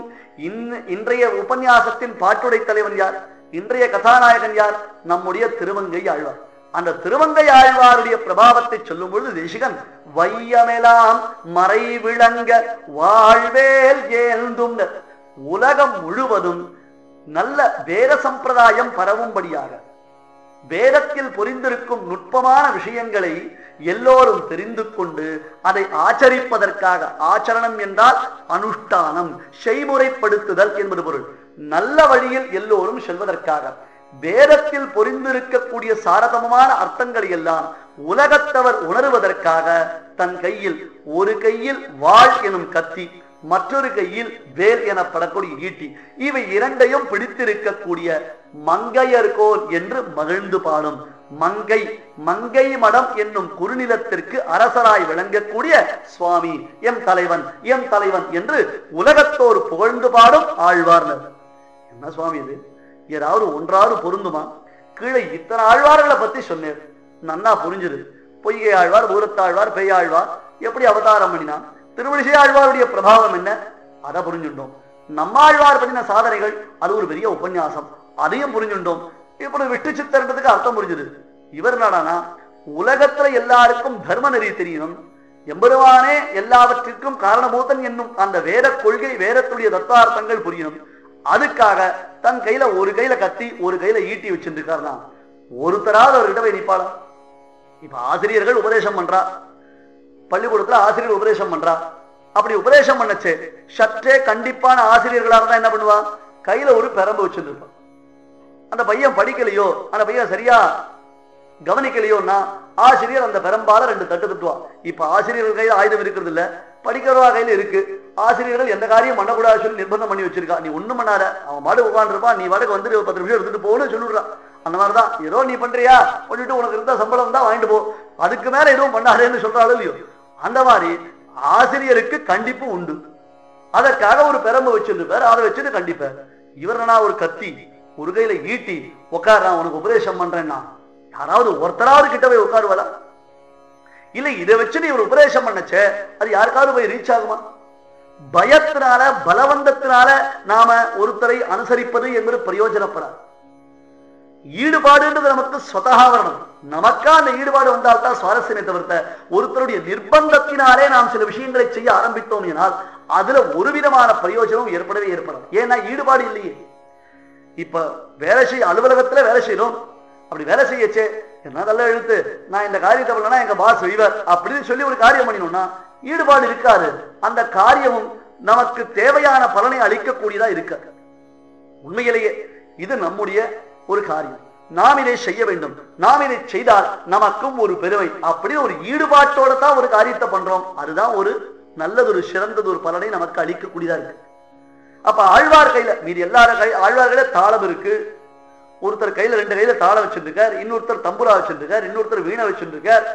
இன்றைய உபன்யாசத்தின் பாட்டுடை தலைவன் யார், இன்றைய கதாநாயகன் யார், நம்முடைய திருமங்கை ஆழ்வார். அந்த திருமங்கை ஆழ்வாருடைய பிரபாவத்தை சொல்லும் பொழுது தேசிகன் வையமெல்லாம் மறை விளங்க வாழ்வேல் ஏந்தும், உலகம் முழுவதும் நல்ல வேத சம்பிரதாயம் பரவும்படியாக வேதத்தில் பொறிந்திருக்கும் நுட்பமான விஷயங்களை எல்லோரும் தெரிந்து கொண்டு அதை ஆச்சரிப்பதற்காக, ஆச்சரணம் என்றால் அனுஷ்டானம், செய்முறைப்படுத்துதல் என்பது பொருள், நல்ல வழியில் எல்லோரும் செல்வதற்காக வேதத்தில் பொறிந்திருக்கக்கூடிய சாரதமான அர்த்தங்களை எல்லாம் உலகத்தவர் உணர்வதற்காக தன் கையில் ஒரு கையில் வாள் எனும் கத்தி, மற்றொரு கையில் வேல் எனப்படக்கூடிய ஈட்டி, இவை இரண்டையும் பிடித்திருக்கக்கூடிய மங்கையர்கோல் என்று மகிழ்ந்து பாடும் மங்கை, மங்கை மடம் என்னும் குறுநிலத்திற்கு அரசராய் விளங்கக்கூடிய சுவாமி எம் தலைவன் எம் தலைவன் என்று உலகத்தோர் புகழ்ந்து பாடும் ஆழ்வார்னர். என்ன சுவாமி இது, ஏதாவது ஒன்றாவது பொருந்துமா? கீழே இத்தனை ஆழ்வார்களை பத்தி சொன்னேன், நன்னா புரிஞ்சுது. பொய்கை ஆழ்வார், பூரத்தாழ்வார், பெய்யாழ்வார் எப்படி அவதாரம் பண்ணினான், திருமழிசை ஆழ்வாருடைய பிரபாவம் என்ன, அதை புரிஞ்சுட்டோம். நம்மாழ்வார் பற்றின சாதனைகள் அது ஒரு பெரிய உபன்யாசம், அதையும் புரிஞ்சுட்டோம். இப்படி விட்டு சித்தர்ன்றதுக்கு அர்த்தம் புரிஞ்சுது. இவர் நாடானா உலகத்துல எல்லாருக்கும் தர்ம நெறி தெரியணும், எம்பெருமானே எல்லாவற்றிற்கும் காரணபூதன் என்னும் அந்த வேத கொள்கை, வேதத்துடைய தத்துவார்த்தங்கள் புரியணும். அதுக்காக தன் கையில ஒரு கையில கத்தி ஒரு கையில ஈட்டி வச்சிருக்காருனா ஒருத்தராவது அவர்கிட்ட போய் நிப்பாளா? இப்ப ஆசிரியர்கள் உபதேசம் பண்றா, பள்ளிக்கூடத்துல ஆசிரியர் உபதேசம் பண்றா. அப்படி உபதேசம் பண்ணச்சு சற்றே கண்டிப்பான ஆசிரியர்களா இருந்தா என்ன பண்ணுவா? கையில ஒரு பெரம்பு வச்சிருப்பான். அந்த பையன் படிக்கலையோ, அந்த பையன் சரியா கவனிக்கலையோன்னா ஆசிரியர் அந்த பெரம்பால 2 தட்டு தட்டுவான். இப்ப ஆசிரியர்கள் கையில ஆயுதம் இருக்கிறது இல்ல, படிக்கிறவா கையில இருக்கு. ஆசிரியர்கள் எந்த காரியம் பண்ணக்கூடாது சொல்லி நிர்பந்தம் பண்ணி வச்சிருக்கா. நீ ஒண்ணும் பண்ணாத, அவன் மாடு உட்காந்துருப்பான், நீ வாடகை வந்து 10 நிமிஷம் எடுத்துட்டு போன்னு சொல்லிடுறான். அந்த மாதிரிதான் ஏதோ நீ பண்றியா பண்ணிட்டு உனக்கு இருந்தா சம்பளம் தான் வாங்கிட்டு போ, அதுக்கு மேல எதுவும் பண்ணாதேன்னு சொல்றாள் இல்லையோ. அந்த மாதிரி ஆசிரியருக்கு கண்டிப்பு உண்டு. அதற்காக ஒரு பெரம்பு வச்சிருப்பார், அதை வச்சுட்டு கண்டிப்பார். இவரனா ஒரு கத்தி ஒரு கையில ஈட்டி உட்கார், நான் உனக்கு உபதேசம் பண்றேன்னா யாராவது ஒருத்தராவது கிட்ட போய் உட்காருவாளா? இல்ல இதை வச்சு நீ ஒரு உபதேசம் பண்ணச்சே அது யாருக்காவது போய் ரீச் ஆகுமா? பயத்தினால பலவந்தத்தினால நாம ஒருத்தரை அனுசரிப்பது என்பது பிரயோஜனப்படாது. ஈடுபாடுன்றது நமக்கு சொதகா வரணும். நமக்கா அந்த ஈடுபாடு வந்தால்தான் சுவாரஸ்யமே தவிர்த்த ஒருத்தருடைய நிர்பந்தத்தினாலே நாம் சில விஷயங்களை செய்ய ஆரம்பித்தோம் என்றால் அதுல ஒரு விதமான பிரயோஜனம் ஏற்படவே ஏற்படாது. ஏன்னா ஈடுபாடு இல்லையே. இப்ப வேலை செய்ய அலுவலகத்துல வேலை செய்யணும், அப்படி வேலை செய்யச்சே என்ன நல்ல எழுத்து, நான் இந்த காரியத்தை பண்ணலன்னா எங்க பாஸ் செய்வார் அப்படின்னு சொல்லி ஒரு காரியம் பண்ணினோம்னா ஈடுபாடு இருக்காது. அந்த காரியமும் நமக்கு தேவையான பலனை அளிக்கக்கூடியதா இருக்காது. உண்மையிலேயே இது நம்முடைய ஒரு காரியம், நாம் இதை செய்ய வேண்டும், நாம் இதை செய்தால் நமக்கும் ஒரு பெருமை அப்படின்னு ஒரு ஈடுபாட்டோட தான் ஒரு காரியத்தை பண்றோம். அதுதான் ஒரு நல்லது, ஒரு சிறந்தது, ஒரு பலனை நமக்கு அளிக்கக்கூடியதா இருக்கு. அப்ப ஆழ்வார் கையில மீது எல்லாரும் ஆழ்வார் கையில தாளம் இருக்கு. ஒருத்தர் கையில 2 கையில தாளம் வச்சிருக்கார், இன்னொருத்தர் தம்புரா வச்சிருக்கார், இன்னொருத்தர் வீணை வச்சிருக்கார்.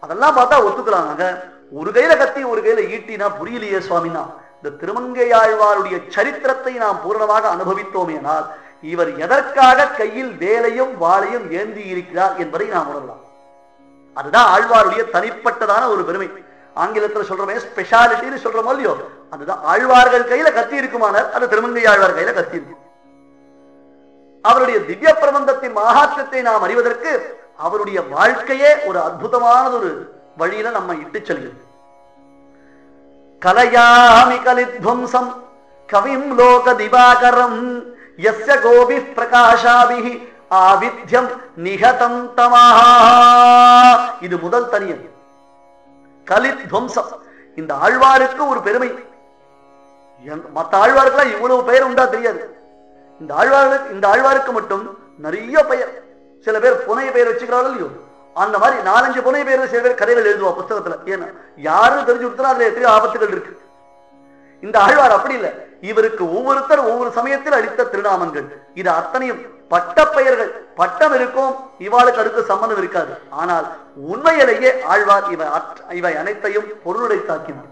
அதெல்லாம் பார்த்தா ஒத்துக்கலாங்க. ஒரு கையில கத்தி ஒரு கையில ஈட்டினா புரியலையே சுவாமினா. இந்த திருமங்கையாழ்வாருடைய சரித்திரத்தை நாம் பூரணமாக அனுபவித்தோமேனால் இவர் எதற்காக கையில் வேலையும் வாளையும் ஏந்தி இருக்கிறார் என்பதை நாம் உணரலாம். அதுதான் ஆழ்வாருடைய தனிப்பட்டதான ஒரு பெருமை. ஆங்கிலத்தில் சொல்றோமே ஸ்பெஷாலிட்டின்னு சொல்றோமோ இல்லையோ, அதுதான் ஆழ்வார்கள் கையில கத்தி இருக்குமானால் அது திருமங்கையாழ்வார் கையில கத்தி இருக்கும். அவருடைய திவ்ய பிரபந்தத்தின் மகாத்மியத்தை நாம் அறிவதற்கு அவருடைய வாழ்க்கையே ஒரு அற்புதமான ஒரு வழியில நம்ம இட்டு செல்கிறது. கலயாமி கலித்வம்சம் கவிம் லோக திவாகரம் யஸ்ய கோபி பிரகாஷாபிஹி ஆவித்யம் நிகதம் தமஹா. இது முதல் தனியன் கலித்வம்சம். இந்த ஆழ்வாருக்கு ஒரு பெருமை. மற்ற ஆழ்வாருக்கெல்லாம் இவ்வளவு பெயர் உண்டா தெரியாது. இந்த ஆழ்வாருக்கு மட்டும் நிறைய பெயர். சில பேர் புனைய பெயர் வச்சுக்கிறார்கள் இல்லையோ, அந்த மாதிரி 4-5 புனைய பெயர் சில பேர் கதைகள் எழுதுவா புத்தகத்துல. ஏன்னா யாரும் தெரிஞ்சு கொடுத்தா அதுல எத்தனையோ ஆபத்துகள் இருக்கு. இந்த ஆழ்வார் அப்படி இல்லை. இவருக்கு ஒவ்வொருத்தர் ஒவ்வொரு சமயத்தில் அளித்த திருநாமங்கள் இது அத்தனையும் பட்ட பெயர்கள். பட்டம் இருக்கும், இவாளுக்கு அடுத்த சம்பந்தம் இருக்காது. ஆனால் உண்மையிலேயே ஆழ்வார் இவை அனைத்தையும் பொருளுடைத்தாக்கினார்.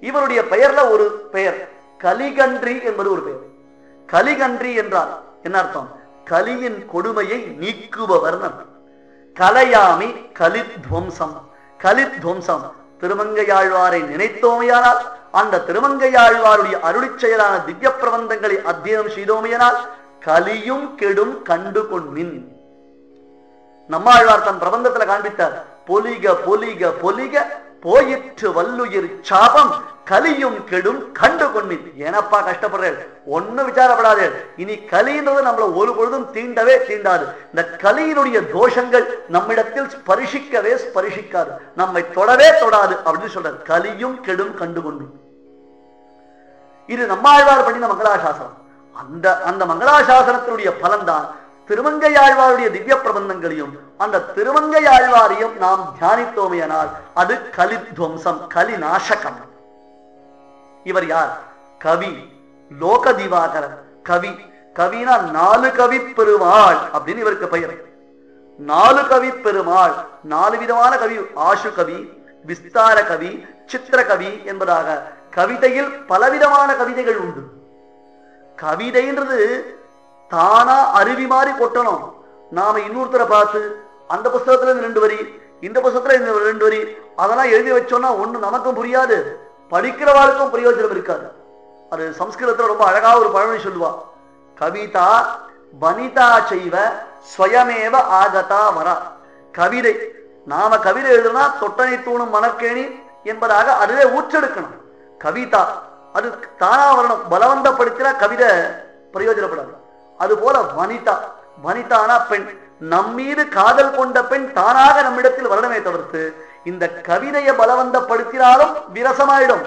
இவருடைய பெயர்ல ஒரு பெயர் கலிகன்றி என்பது ஒரு பெயர். கலிகன்றி என்றால் என்ன அர்த்தம்? கலியின் கொடுமையை நீக்குபவர். கலையாமி கலித்வம்சம். கலித்வம்சம் திருமங்கையாழ்வாரை நினைத்தோமையானால், அந்த திருமங்கையாழ்வாருடைய அருளிச் செயலான திவ்ய பிரபந்தங்களை அத்தியனம் செய்தோமையானால் கலியும் கெடும் கண்டு கொண்மின். நம்மாழ்வார் தன் பிரபந்தத்துல காண்பித்தார். பொலிக பொலிக பொலிக போயிற்று வல்லுயிர் சாபம் கலியும் கெடும் கண்டு கொண்மின். ஏனப்பா கஷ்டப்படுறேன், ஒன்னும் விசாரப்படாதே. இனி கலின்றது நம்மள ஒரு பொழுதும் தீண்டவே தீண்டாது. இந்த கலியினுடைய தோஷங்கள் நம்மிடத்தில் ஸ்பரிசிக்கவே ஸ்பரிசிக்காது, நம்மை தொடவே தொடாது அப்படின்னு சொல்றார். கலியும் கெடும் கண்டு கொண்மின். இது நம்மாழ்வார் பண்ணின மங்களாசாசனம். அந்த மங்களாசாசனத்தினுடைய பலன்தான் திருமங்கையாழ்வாருடைய திவ்ய பிரபந்தங்களையும் அந்த திருமங்கையாழ்வாரையும் நாம் தியானித்தோமையானால் அது கலித்வம்சம், கலி நாசகம். இவர் யார்? கவி, லோக திவாகரர். கவி, கவினா 4 கவி பெருமாள் அப்படின்னு இவருக்கு பெயர். 4 கவி பெருமாள், 4 விதமான கவி. ஆசு கவி, விஸ்தார கவி, சித்திர கவி என்பதாக கவிதையில் பலவிதமான கவிதைகள் உண்டு. கவிதைன்றது தானா அருவி மாதிரி கொட்டணும். நாம இன்னொருத்தரை பார்த்து அந்த புஸ்தகத்துல 2 வரி, இந்த புஸ்தகத்துல 2 வரி அதெல்லாம் எழுதி வச்சோம்னா ஒண்ணு நமக்கும் புரியாது, படிக்கிறவாளுக்கும் பிரயோஜனம் இருக்காது. அது சம்ஸ்கிருதத்துல ரொம்ப அழகா ஒரு பழமொழி சொல்லுவா. கவிதா வனிதா செய்வ ஸ்வயமேவ ஆகதா வரா. கவிதை நாம கவிதை எழுதுனா தொட்டனை தூணும் மணக்கேணி என்பதாக அதுவே ஊற்றெடுக்கணும். கவிதா அது தானா வரணும், பலவந்தப்படுத்தினா கவிதை பிரயோஜனப்படாது. அது போல வனிதா, வனிதானா பெண். நம்மீது காதல் கொண்ட பெண் தானாக நம்மிடத்தில் வரணுமே தவிர்த்து இந்த கவிதையை பலவந்தப்படுத்தினாலும் விரசமாயிடும்,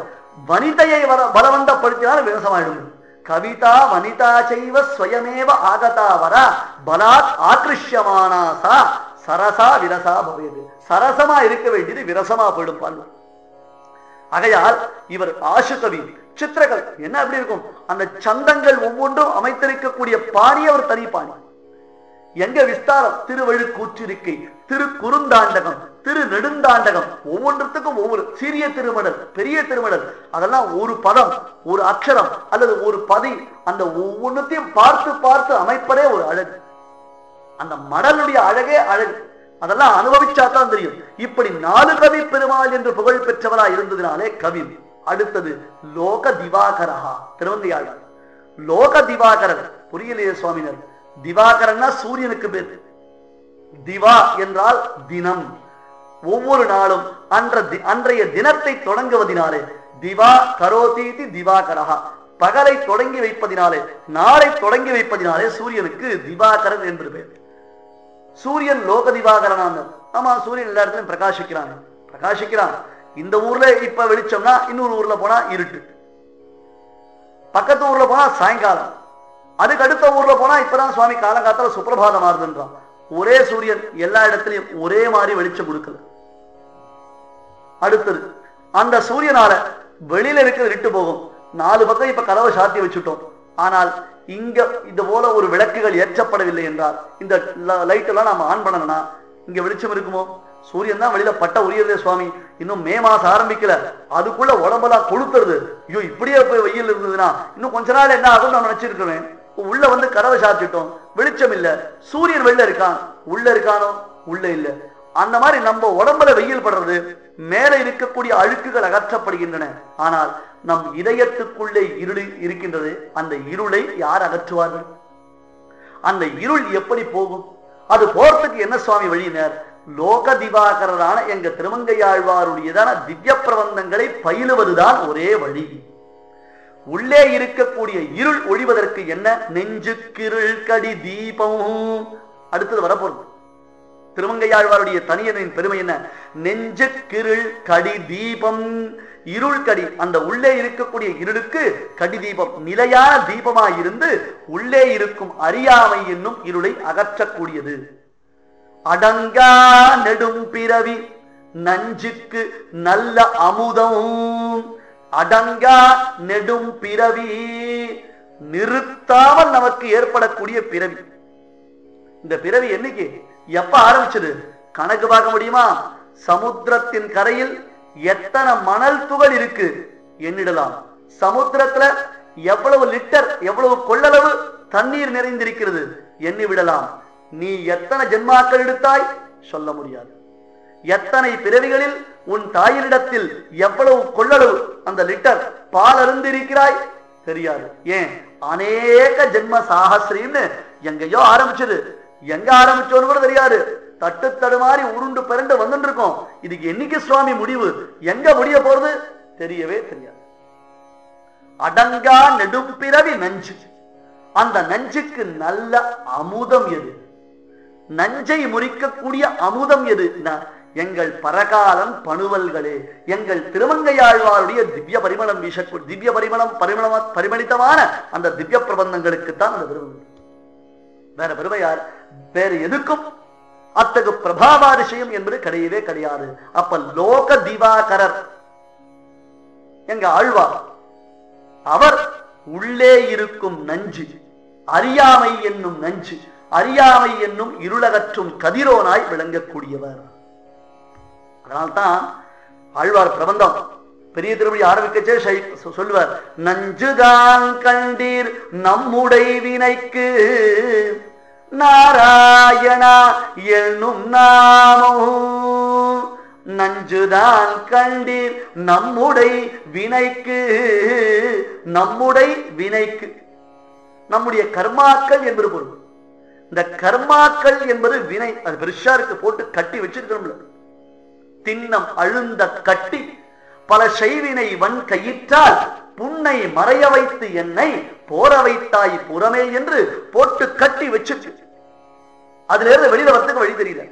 வனிதையை பலவந்தப்படுத்தினாலும் விரசமாயிடும். கவிதா வனிதா செய்வ ஸ்வயமேவ ஆகதா வர பலாத் ஆக்ரிஷ்யமானாசா சரசா விரசா பவேது. சரசமா இருக்க வேண்டியது விரசமா போயிடும் பால்வர். ஆகையால் இவர் ஆசுகவி. சித்திரங்கள் என்ன எப்படி இருக்கும், அந்த சந்தங்கள் ஒவ்வொன்றும் அமைத்திருக்கக்கூடிய பாணி அவர் தனி பாணி. எங்க விஸ்தாரம், திருவழுக்கூற்றிருக்கை, திரு குறுந்தாண்டகம், திரு நெடுந்தாண்டகம், ஒவ்வொன்றுத்துக்கும் ஒவ்வொரு சிறிய திருமடல், பெரிய திருமடல், அதெல்லாம் ஒரு பதம், ஒரு அக்ஷரம் அல்லது ஒரு பதி, அந்த ஒவ்வொன்றத்தையும் பார்த்து பார்த்து அமைப்பதே ஒரு அழகு. அந்த மடலுடைய அழகே அழகு. அதெல்லாம் அனுபவிச்சாதான் தெரியும். இப்படி 4 கவி பெருமாள் என்று புகழ் பெற்றவரா இருந்ததினாலே கவி. அடுத்தது லோக திவாகரஹா, திருவந்தையாளர். லோக திவாகரர் புரியலையே சுவாமினர். திவாகரன்னா சூரியனுக்கு பேர். திவா என்றால் தினம், ஒவ்வொரு நாளும் அன்றைய தினத்தை தொடங்குவதினாலே திவா கரோதீதி திவாகரஹா, பகலை தொடங்கி வைப்பதினாலே, நாளை தொடங்கி வைப்பதினாலே சூரியனுக்கு திவாகரன் என்று பெயர். சூரியன் லோக திவாகரனான. ஆமா, சூரியன் எல்லா இடத்துலையும் பிரகாசிக்கிறான். இந்த ஊர்ல இப்ப வெளிச்சம்னா இன்னொரு ஊர்ல போனா இருட்டு, பக்கத்து ஊர்ல போனா சாயங்காலம், அதுக்கு அடுத்த ஊர்ல போனா இப்பதான் சுவாமி காலங்காத்தால சுப்பிரபாதம் ஆறுதுன்றான். ஒரே சூரியன் எல்லா இடத்துலையும் ஒரே மாதிரி வெளிச்சம் கொடுக்கல. அடுத்தது அந்த சூரியனால வெளியில இருக்கிற இருட்டு போகும். 4 பக்கம் இப்ப கதவை சாத்தி வச்சுட்டோம். ஆனால் இங்க இது போல ஒரு விளக்குகள் ஏற்றப்படவில்லை என்றால், இந்த லைட் எல்லாம் நாம ஆன் பண்ணணும்னா இங்க வெளிச்சம் இருக்குமோ? சூரியன் தான் வெளியில பட்ட உரியதே சுவாமி. இன்னும் மே மாசம் ஆரம்பிக்கல, அதுக்குள்ள உடம்பெல்லாம் கொளுத்துறது. ஐயோ, இப்படியே போய் வெயில் இருந்ததுன்னா இன்னும் கொஞ்ச நாள் என்ன ஆகும் நான் நினைச்சிருக்கிறேன். உள்ள வந்து கதவை சாத்திட்டோம், வெளிச்சம் இல்ல, சூரியன் வெளில இருக்கான், உள்ள இருக்கானோ? உள்ள இல்ல. அந்த மாதிரி நம்ம உடம்புல வெயில் படுறது, மேல இருக்கக்கூடிய அழுக்குகள் அகற்றப்படுகின்றன. ஆனால் நம் இதயத்துக்குள்ளே இருள் இருக்கின்றது. அந்த இருளை யார் அகற்றுவார்கள்? அந்த இருள் எப்படி போகும்? அது போறதுக்கு என்ன சுவாமி வழியினர்? லோக திவாகரரான எங்க திருமங்கையாழ்வாருடையதான திவ்ய பிரபந்தங்களை பயிலுவதுதான் ஒரே வழி. உள்ளே இருக்கக்கூடிய இருள் ஒழிவதற்கு என்ன? நெஞ்சுக்கிருள் கடி தீபம். அடுத்தது வரப்போறது திருமங்கையாழ்வாருடைய தனியனின் பெருமை என்ன? நெஞ்சுக்கிருள் கடி தீபம். இருள் கடி, அந்த உள்ளே இருக்கக்கூடிய இருளுக்கு கடி தீபம், நிலையான தீபமாயிருந்து உள்ளே இருக்கும் அறியாமை என்னும் இருளை அகற்றக்கூடியது. அடங்கா நெடும் பிறவி நஞ்சுக்கு நல்ல அமுதம். அடங்கா நெடும் பிறவி, நிறுத்தாமல் நமக்கு ஏற்படக்கூடிய பிறவி. இந்த பிறவி என்னைக்கு எப்ப ஆரம்பிச்சது? கணக்கு பார்க்க முடியுமா? சமுத்திரத்தின் கரையில் எத்தனை மணல் துகள் இருக்கு எண்ணிடலாம். சமுத்திரத்துல எவ்வளவு லிட்டர், எவ்வளவு கொள்ளளவு தண்ணீர் நிறைந்திருக்கிறது எண்ணி விடலாம். நீ எத்தனை ஜென்மாக்கள் எடுத்தாய் சொல்ல முடியாது. எத்தனை பிறவிகளில் உன் தாயினிடத்தில் எவ்வளவு கொள்ளளவு அந்த லிட்டர் பால் அருந்திருக்கிறாய் தெரியாது. ஏன்? அநேக ஜென்ம சாகசிரின்னு எங்கேயோ ஆரம்பிச்சது, எங்க ஆரம்பிச்சோன்னு கூட தெரியாது. தட்டு தடுமாறி உருண்டு பிறண்டு வந்துட்டு இருக்கோம். இதுக்கு என்னைக்கு சுவாமி முடிவு, எங்க முடிய போறது தெரியவே தெரியாது. அடங்கா நெடும் பிறவி நஞ்சு. அந்த நஞ்சுக்கு நல்ல அமுதம் எது? நஞ்சை முறிக்கக்கூடிய அமுதம் எது? எங்கள் பரகாலம் பணுவல்களே, எங்கள் திருமங்கையாழ்வாருடைய திவ்ய பரிமளம் வீசக்கூடிய திவ்ய பரிமளித்தமான அந்த திவ்ய பிரபந்தங்களுக்குத்தான் அந்த பெருமை. வேற பெருமை யார்? வேற எதுக்கும் அத்தகு பிரபாவாதிசயம் என்பது கிடையவே கிடையாது. அப்ப லோக திவாகரர் எங்க ஆழ்வார், அவர் உள்ளே இருக்கும் நஞ்சு, அறியாமை என்னும் நஞ்சு, அறியாமை என்னும் இருளகற்றும் கதிரோனாய் விளங்கக்கூடியவர். அதனால்தான் ஆழ்வார் பிரபந்தம் பெரிய திருமொழி ஆரம்பிக்கச்சே சொல்லுவார், நஞ்சுதான் கண்டீர் நம்முடை வினைக்கு நாராயணா என்னும் நாமம். நஞ்சுதான் கண்டீர் நம்முடை வினைக்கு. நம்முடை வினைக்கு நம்முடைய கர்மாக்கள் என்பது பொருள். இந்த கர்மாக்கள் என்பது வினை. அது பெருசா இருக்கு, போட்டு கட்டி வச்சிருக்கிறோம்ல. திண்ணம் அழுந்த கட்டி பல செய்வினை வன் கையிற்றால் புன்னை மறைய வைத்து என்னை போர வைத்தாய் புறமே என்று போட்டு கட்டி வச்சு அதுல இருந்து வெளியில வரதுக்கு வழி தெரியல.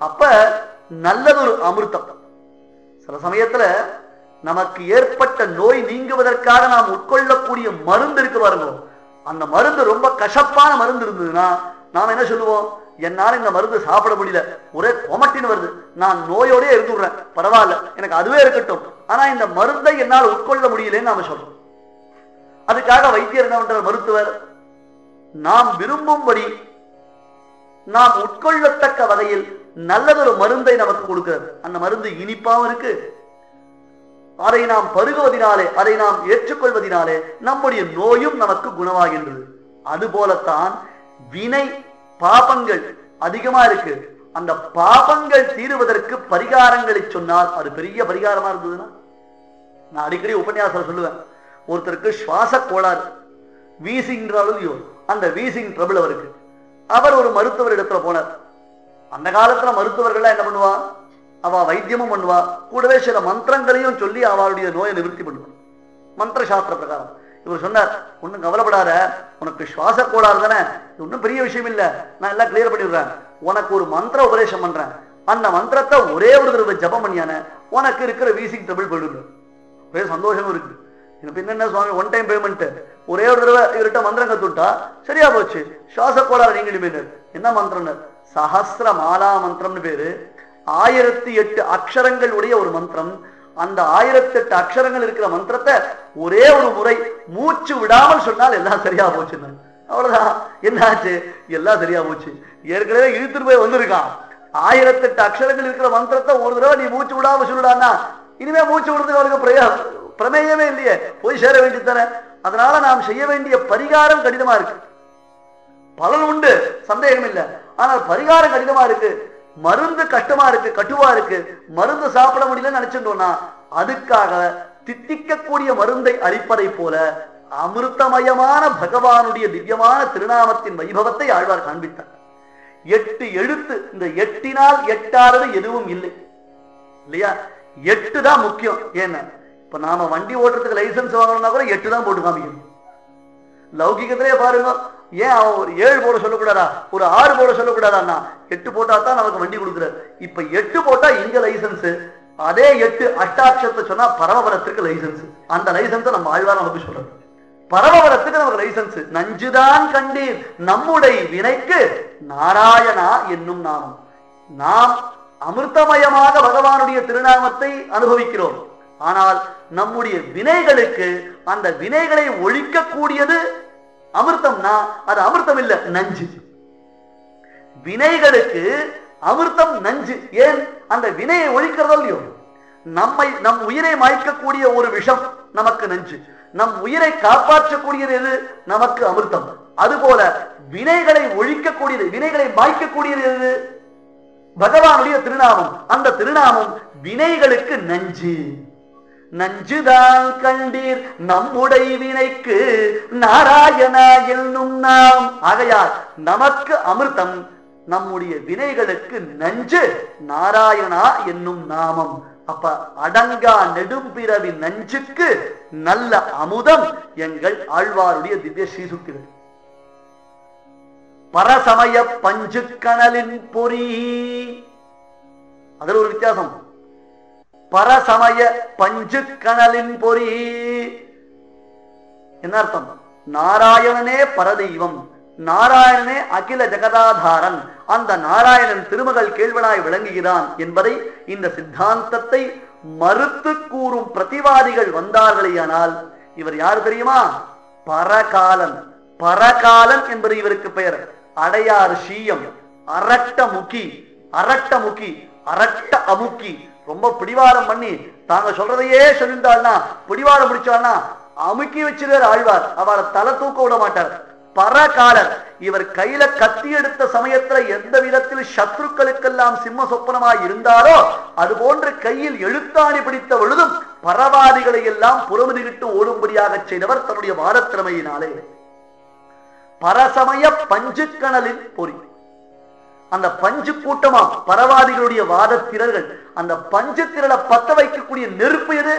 அப்ப நல்லது ஒரு அமிர்தம். சில சமயத்துல நமக்கு ஏற்பட்ட நோய் நீங்குவதற்காக நாம் உட்கொள்ளக்கூடிய மருந்து இருக்கு பாருங்க, அந்த மருந்து ரொம்ப கசப்பான மருந்து இருந்ததுன்னா நாம் என்ன சொல்லுவோம், என்னால இந்த மருந்து சாப்பிட முடியல, ஒரே கொமட்டின்னு வருது, நான் நோயோட இருந்துடுறேன், பரவாயில்ல எனக்கு அதுவே இருக்கட்டும், ஆனா இந்த மருந்தை என்னால் உட்கொள்ள முடியலன்னு நாம சொல்றோம். அதுக்காக வைத்தியர் என்ன பண்ற, மருத்துவர் நாம் விரும்பும்படி நாம் உட்கொள்ளத்தக்க வகையில் நல்லதொரு மருந்தை நமக்கு கொடுக்கிறது. அந்த மருந்து இனிப்பாவும் இருக்கு, அதை நாம் பருகுவதினாலே, அதை நாம் ஏற்றுக்கொள்வதினாலே நம்முடைய நோயும் நமக்கு குணமாகின்றது. அதுபோலத்தான் வினை பாபங்கள் அதிகமா இருக்கு, அந்த பாபங்கள் தீருவதற்கு பரிகாரங்களை சொன்னால் அது பெரிய பரிகாரமா இருந்ததுன்னா, நான் அடிக்கடி உபன்யாசம் சொல்லுவேன், ஒருத்தருக்கு சுவாச கோளாறு, வீசிங்கிறாலும் அந்த வீசிங் ட்ரபிள் அவருக்கு, அவர் ஒரு மருத்துவர் இடத்துல போனார். அந்த காலத்துல மருத்துவர்கள் என்ன பண்ணுவா, அவ வைத்தியமும் பண்ணுவா, கூடவே சில மந்திரங்களையும் சொல்லி அவளுடைய நோயை நிவர்த்தி பண்ணுவார் மந்திர சாஸ்திர பிரகாரம். இவர் சொன்னார், ஒன்னும் கவலைப்படாத, உனக்கு சுவாச கோளாறு தானே, ஒன்னும் பெரிய விஷயம் இல்ல, நான் எல்லாம் கிளியர் பண்ணிடுறேன், உனக்கு ஒரு மந்திர உபதேசம் பண்றேன், அந்த மந்திரத்தை ஒரே ஒரு தடவை ஜபம் பண்ணியான உனக்கு இருக்கிற வீசிங் ட்ரபிள் போயிடுது. ஒரே சந்தோஷமும் இருக்கு. பின்ன சுவாமி ஒன் டைம் பேமெண்ட், ஒரே ஒரு தடவை இவர்கிட்ட மந்திரம் கத்துட்டா சரியா போச்சு, சுவாச கோளாறு நீங்களுமே. என்ன மந்திரம், சஹஸ்ர மாலா மந்திரம்னு பேரு, 1008 அக்ஷரங்கள் உடைய ஒரு மந்திரம். அந்த 1008 அக்ஷரங்கள் இருக்கிற மந்திரத்தை ஒரே ஒரு முறை மூச்சு விடாமல் சொன்னால் எல்லாம் சரியா போச்சு. அவ்வளவுதான், என்னாச்சு, எல்லாம் சரியா போச்சு. ஏற்கனவே இழுத்துட்டு போய் வந்திருக்கான், 1008 அக்ஷரங்கள் இருக்கிற மந்திரத்தை ஒரு தடவை நீ மூச்சு விடாம சொல்லுடான்னா இனிமே மூச்சு விடுறதுக்கு அவருக்கு பிரமேயமே இல்லையே, போய் சேர வேண்டியதானே. அதனால நாம் செய்ய வேண்டிய பரிகாரம் கடினமா இருக்கு, பலன் உண்டு சந்தேகம் இல்லை, ஆனால் பரிகாரம் கடினமா இருக்கு, மருந்து கஷ்டமா இருக்கு, கட்டுவா இருக்கு, மருந்து சாப்பிட முடியலன்னு நினைச்சுட்டோம்னா அதுக்காக தித்திக்கக்கூடிய மருந்தை அளிப்பதை போல அமிர்தமயமான பகவானுடைய திவ்யமான திருநாமத்தின் வைபவத்தை ஆழ்வார் காண்பித்தார். 8 எழுத்து, இந்த 8னால் எட்டாவது எதுவும் இல்லை இல்லையா, 8 தான் முக்கியம். ஏன்னா இப்ப நாம வண்டி ஓட்டுறதுக்கு லைசன்ஸ் வாங்கணும்னா கூட 8 தான் போட்டு காமிக்கணும். லௌகிகத்திலே பாருங்க, ஏன் அவன் ஒரு 7 போட சொல்லக்கூடாதா, ஒரு 6 போட சொல்லக்கூடாதா, 8 போட்டா தான் நமக்கு வண்டி கொடுக்குறாரு. இப்ப 8 போட்டா இங்க லைசன்ஸ், அதே 8 அஷ்டாட்சரத்தை சொன்னா பரமபரத்துக்கு லைசன்ஸ். அந்த லைசன்ஸை நம்ம ஆழ்வார் நமக்கு சொல்றது, பரமபரத்துக்கு நமக்கு லைசன்ஸ். நஞ்சுதான் கண்டீர் நம்முடைய வினைக்கு நாராயணா என்னும் நாமம். நாம் அமிர்தமயமாக பகவானுடைய திருநாமத்தை அனுபவிக்கிறோம், ஆனால் நம்முடைய வினைகளுக்கு அந்த வினைகளை ஒழிக்கக்கூடியது அமிர்தம்னா அது அமிர்தம் இல்ல, நஞ்சு. வினைகளுக்கு அமிர்தம் நஞ்சு. ஏன், அந்த வினையை ஒழிக்கிறதோ இல்லையோ, நம் உயிரை மாய்க்கக்கூடிய ஒரு விஷம் நமக்கு நஞ்சு, நம் உயிரை காப்பாற்றக்கூடியது எது, நமக்கு அமிர்தம். அதுபோல வினைகளை ஒழிக்கக்கூடியது, வினைகளை மாய்க்கக்கூடியது எது, பகவானுடைய திருநாமம். அந்த திருநாமம் வினைகளுக்கு நஞ்சு. நஞ்சுதான் கண்டீர் நம்முடைய வினைக்கு நாராயணா என்னும் நாம். ஆகையால் நமக்கு அமிர்தம், நம்முடைய வினைகளுக்கு நஞ்சு நாராயணா என்னும் நாமம். அப்ப அடங்கா நெடும்பிறவி நஞ்சுக்கு நல்ல அமுதம் எங்கள் ஆழ்வாருடைய திவ்ய ஸ்ரீசுக்திகள். பரசமய பஞ்சு கணலின் பொறி, அதில் ஒரு வித்தியாசம். பரசமய பஞ்சு கணலின் பொறி என்ன அர்த்தம், நாராயணனே பரதெய்வம், நாராயணனே அகில ஜெகதாதாரன், அந்த நாராயணன் திருமகள் கேள்வனாய் விளங்குகிறான் என்பதை, இந்த சித்தாந்தத்தை மறுத்து கூறும் பிரதிவாதிகள் வந்தார்களேயானால் இவர் யார் தெரியுமா, பரகாலன். பரகாலன் என்பது இவருக்கு பெயர். அடையாறு ஷீயம், அரட்ட முக்கி, அரட்ட முக்கி, அரட்ட அமுக்கி, ரொம்ப பிடிவாரம் பண்ணி தாங்க சொல்றதையே சொல்லிட்டாள்னா, பிடிவாரம் பிடிச்சாள்னா அமுக்கி வச்சிருவார் ஆழ்வார், அவளை தலை தூக்க விட மாட்டார். பரகாலர். இவர் கையில கத்தி எடுத்த சமயத்துல எந்த விதத்தில் சத்ருக்களுக்கெல்லாம் சிம்ம சொப்பனமாய் இருந்தாரோ அது போன்று கையில் எழுத்தாணி பிடித்த பொழுதும் பரவாதிகளை எல்லாம் புறமுதுகிட்டு ஓடும்படியாக செய்தவர் தன்னுடைய வாரத்திறமையினாலே. பரசமய பஞ்சு கணலின் பொறி, அந்த பஞ்சு கூட்டமா பரவாதிகளுடைய வாதத்திரர்கள், அந்த பஞ்சு திரளை பத்த வைக்கக்கூடிய நெருப்பு எது,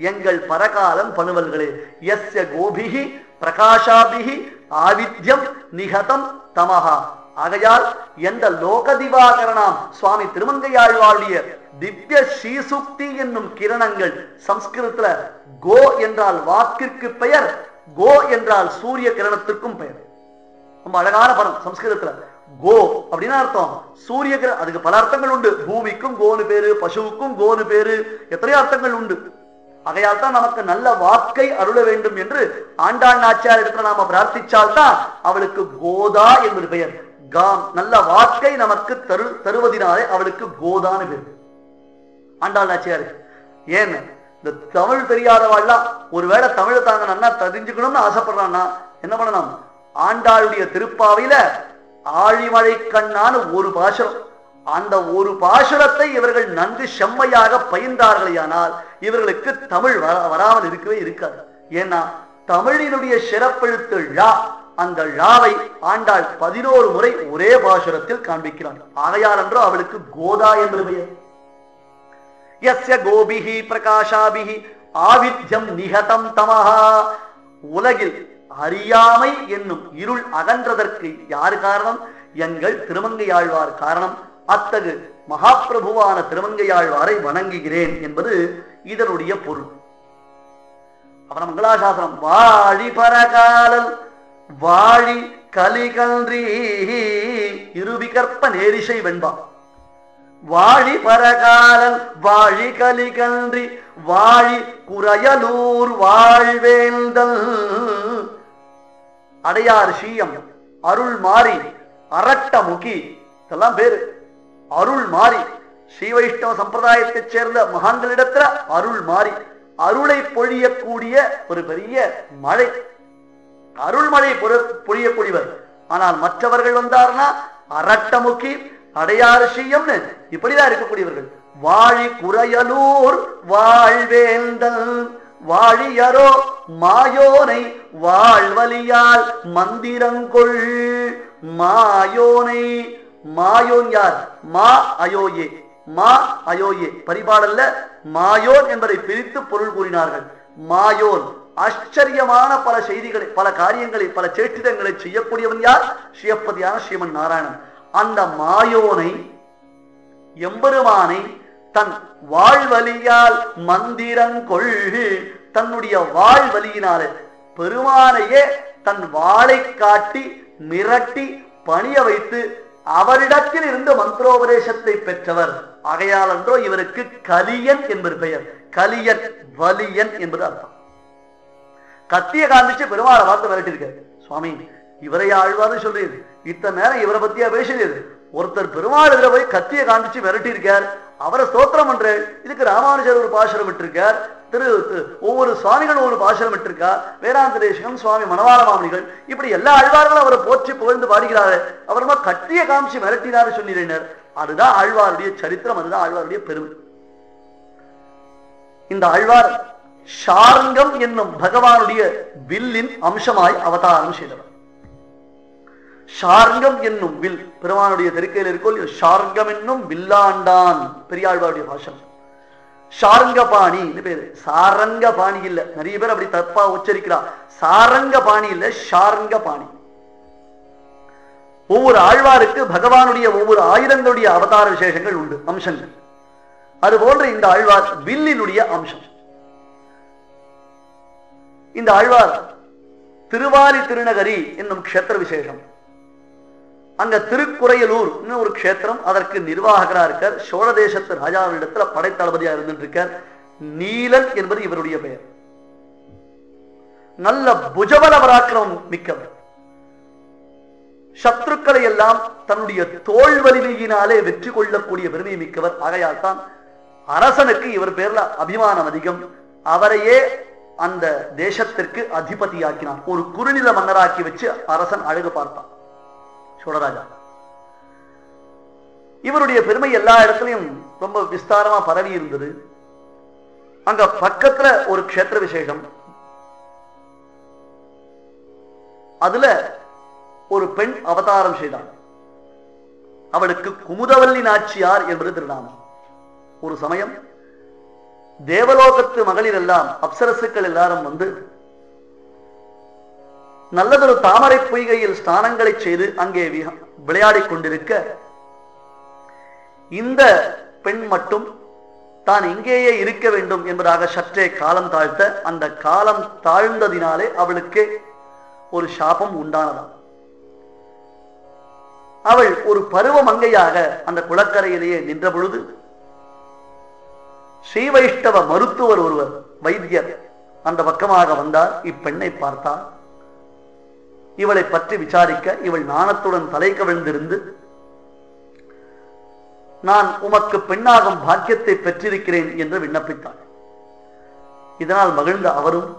எங்கள் பரகாலம் பனுவல்களே. எஸ்ய கோபிகி பிரகாஷாபிகி ஆவித்யம் நிகதம் தமஹா ஆகையால் எந்த லோகதிவாகரணாம் சுவாமி திருமங்கையாழ்வாருடைய திவ்ய ஸ்ரீசுக்தி என்னும் கிரணங்கள் சம்ஸ்கிருதத்துல கோ என்றால் வாக்கிற்கு பெயர், கோ என்றால் சூரிய கிரணத்திற்கும் பெயர். ரொம்ப அழகான பதம் சம்ஸ்கிருதத்துல. கோ அப்படின்னா அர்த்தம் சூரிய கிரணம். அதுக்கு பல அர்த்தங்கள் உண்டு. பூமிக்கும் கோனு பேரு, பசுவுக்கும் கோனு பேரு, எத்தனையோ அர்த்தங்கள் உண்டு. ஆகையால் தான் நமக்கு நல்ல வாக்கை அருள வேண்டும் என்று ஆண்டாள் நாச்சியார் இடத்துல நாம பிரார்த்திச்சால்தான் அவளுக்கு கோதா என்பது பெயர். நல்ல வாக்கை நமக்கு தருவதினாலே அவளுக்கு கோதான்னு பேர் ஆண்டாள் நாச்சியாரு. ஏன் இந்த தமிழ் தெரியாதவாள்லாம் ஒருவேளை தமிழை தாங்க நன்னா தெரிஞ்சுக்கணும்னு ஆசைப்படுறான்னா என்ன பண்ணணும்? ஆண்டாளுடைய திருப்பாவையில ஆழிமழை கண்ணான்னு ஒரு பாசுரம், அந்த ஒரு பாசுரத்தை இவர்கள் நன்கு செம்மையாக பயின்றார்களேயானால் இவர்களுக்கு தமிழ் வராமல் இருக்கவே இருக்காது. ஏன்னா தமிழினுடைய சிறப்பெழுத்து ழா, அந்த ழாவை ஆண்டாள் 11 முறை ஒரே பாசுரத்தில் காண்பிக்கிறார். ஆகையால் என்றோ அவளுக்கு கோதா என்று பெயர். யஸ்ய கோபிஹி பிரகாஷாபிஹி ஆவித்யம் நிகதம் தமஹா. உலகில் அறியாமை என்னும் இருள் அகன்றதற்கு யாரு காரணம்? எங்கள் திருமங்கையாழ்வார் காரணம். அத்தகு மகாபிரபுவான திருமங்கையாழ்வாரை வணங்குகிறேன் என்பது இதனுடைய பொருள். அப்புறம் மங்களாசாசனம். வாழி பரகாலல் வாழி கலிகன்றி இருவிகற்ப நேரிசை வெண்பா. வாழி பரகாலல் வாழி கலிகன்றி வாழி குறையலூர் வாழ்வேந்தல். அடையார் சீயம் அருள் மாறி அரட்டமுகி இதெல்லாம் பேரு. அருள் மாறி ஸ்ரீ வைஷ்ணவ சம்பிரதாயத்தைச் சேர்ந்த மகான்களிடத்துல அருள் மாறி அருளை பொழியக்கூடிய ஒரு பெரிய மழை, அருள்மழை பொழியக்கூடியவர். ஆனால் மற்றவர்கள் வந்தார்னா அரட்டமுக்கி அடையாறு சீயம்னு இப்படிதான் இருக்கக்கூடியவர்கள். வாழி குறையலூர் வாழ்வேந்தல் வாழியரோ மாயோனை வாழ்வலியால் மந்திரங்கொள். மாயோனை, மாயோன் யார்? மா அயோயே, மா அயோயே பரிபாடல்ல மாயோன் என்பதை பிரித்து பொருள் கூறினார்கள். மாயோன் ஆச்சரியமான பல செய்திகளை, பல காரியங்களை, பல சேட்டிதங்களை செய்யக்கூடியவன் யார்? ஸ்ரீயப்பதியான ஸ்ரீமன் நாராயணன். அந்த மாயோனை எம்பெருமானை தன் வாழ்வலியால் மந்திரங்கொள். தன்னுடைய வாழ்வலியினாலே பெருமானையே தன் வாளை காட்டி மிரட்டி பணிய வைத்து அவரிடத்தில் இருந்து மந்திரோபதேசத்தை பெற்றவர். ஆகையால் என்றோ இவருக்கு கலியன் என்பது பெயர். கலியன் வலியன் என்பது அர்த்தம். கத்திய காந்திச்சு பெருமாளை பார்த்து மிரட்டிருக்காரு. சுவாமி இவரை ஆழ்வாரு சொல்றீர், இத்தனை நேரம் இவரை பத்தியா பேசுறீர். ஒருத்தர் பெருமாள் இவரை போய் கத்திய காந்திச்சு மிரட்டி இருக்கார், அவரை ஸ்தோத்திரம் பண்ற. இதுக்கு ராமானுஜர் ஒரு பாசுரம் விட்டிருக்கார், ஒவ்வொரு சுவாமிகளும் ஒரு பாசுரம் விட்டிருக்கார், வேதாந்த தேசிகன், சுவாமி மணவாள மாமணிகள், இப்படி எல்லா ஆழ்வார்களும் அவரை போற்றி புகழ்ந்து பாடுகிறாரு. அவருமா கத்திய காமிச்சு மிரட்டினாரு சொன்னீர். அதுதான் ஆழ்வாருடைய சரித்திரம், அதுதான் ஆழ்வாருடைய பெருமை. இந்த ஆழ்வார் ஷார்ங்கம் என்னும் பகவானுடைய வில்லின் அம்சமாய் அவதாரம் செய்தவர். ஷார்ங்கம் என்னும் வில் பெருமானுடைய திருக்கையில் இருக்கோல். ஷார்ங்கம் என்னும் வில்லாண்டான் பெரியாழ்வாருடைய பாஷம். ஷார்ங்கபாணி பேரு. சாரங்க பாணி இல்ல, நிறைய பேர் அப்படி தப்பா உச்சரிக்கிறார். சாரங்க பாணி இல்ல, ஷார்ங்க பாணி. ஒவ்வொரு ஆழ்வாருக்கு பகவானுடைய ஒவ்வொரு ஆயுதங்களுடைய அவதார விசேஷங்கள் உண்டு, அம்சங்கள். அதுபோன்று இந்த ஆழ்வார் வில்லினுடைய அம்சம். இந்த ஆழ்வார் திருவாலி திருநகரி என்னும் க்ஷேத்திர விசேஷம். அங்க திருக்குறையலூர் ஒரு க்ஷேத்திரம், அதற்கு நிர்வாகரா இருக்கார். சோழ தேசத்து ராஜாவினிடத்துல படைத்தளபதியா இருந்துட்டு இருக்கார். நீலன் என்பது இவருடைய பெயர். நல்ல புஜபல பராக்கிரமம் மிக்கவர். சத்ருக்களை எல்லாம் தன்னுடைய தோல் வலிமையினாலே வெற்றி கொள்ளக்கூடிய பெருமை மிக்கவர். ஆகையால் தான் அரசனுக்கு இவர் பேர்ல அபிமானம் அதிகம். அவரையே அந்த தேசத்திற்கு அதிபதியாக்கினான். ஒரு குறுநில மன்னராக்கி வச்சு அரசன் அழகு பார்த்தான் சோழராஜா. இவருடைய பெருமை எல்லா இடத்துலையும் ரொம்ப விஸ்தாரமா பரவி இருந்தது. அங்க பக்கத்துல ஒரு க்ஷேத்திர விசேஷம். அதுல ஒரு பெண் அவதாரம் செய்தாள். அவளுக்கு குமுதவல்லி நாச்சியார் என்பது திருநாமம். ஒரு சமயம் தேவலோகத்து மகளிர் எல்லாம், அப்சரசுக்கள் எல்லாரும் வந்து நல்லதொரு தாமரை பொய்கையில் ஸ்நானங்களை செய்து அங்கே விளையாடி கொண்டிருக்க இந்த பெண் மட்டும் தான் இங்கேயே இருக்க வேண்டும் என்பதாக சற்றே காலம் தாழ்த்த அந்த காலம் தாழ்ந்ததினாலே அவளுக்கு ஒரு சாபம் உண்டானதாம். அவள் ஒரு பருவ மங்கையாக அந்த குளக்கரையிலேயே நின்ற பொழுது ஸ்ரீ வைஷ்ணவ மருத்துவர் ஒருவர், வைத்தியர், அந்த பக்கமாக வந்தார். இப்பெண்ணை பார்த்தார். இவளை பற்றி விசாரிக்க இவள் நாணத்துடன் தலை கவிழ்ந்திருந்து, நான் உமக்கு பெண்ணாகும் பாக்கியத்தை பெற்றிருக்கிறேன் என்று விண்ணப்பித்தார். இதனால் மகிழ்ந்த அவரும்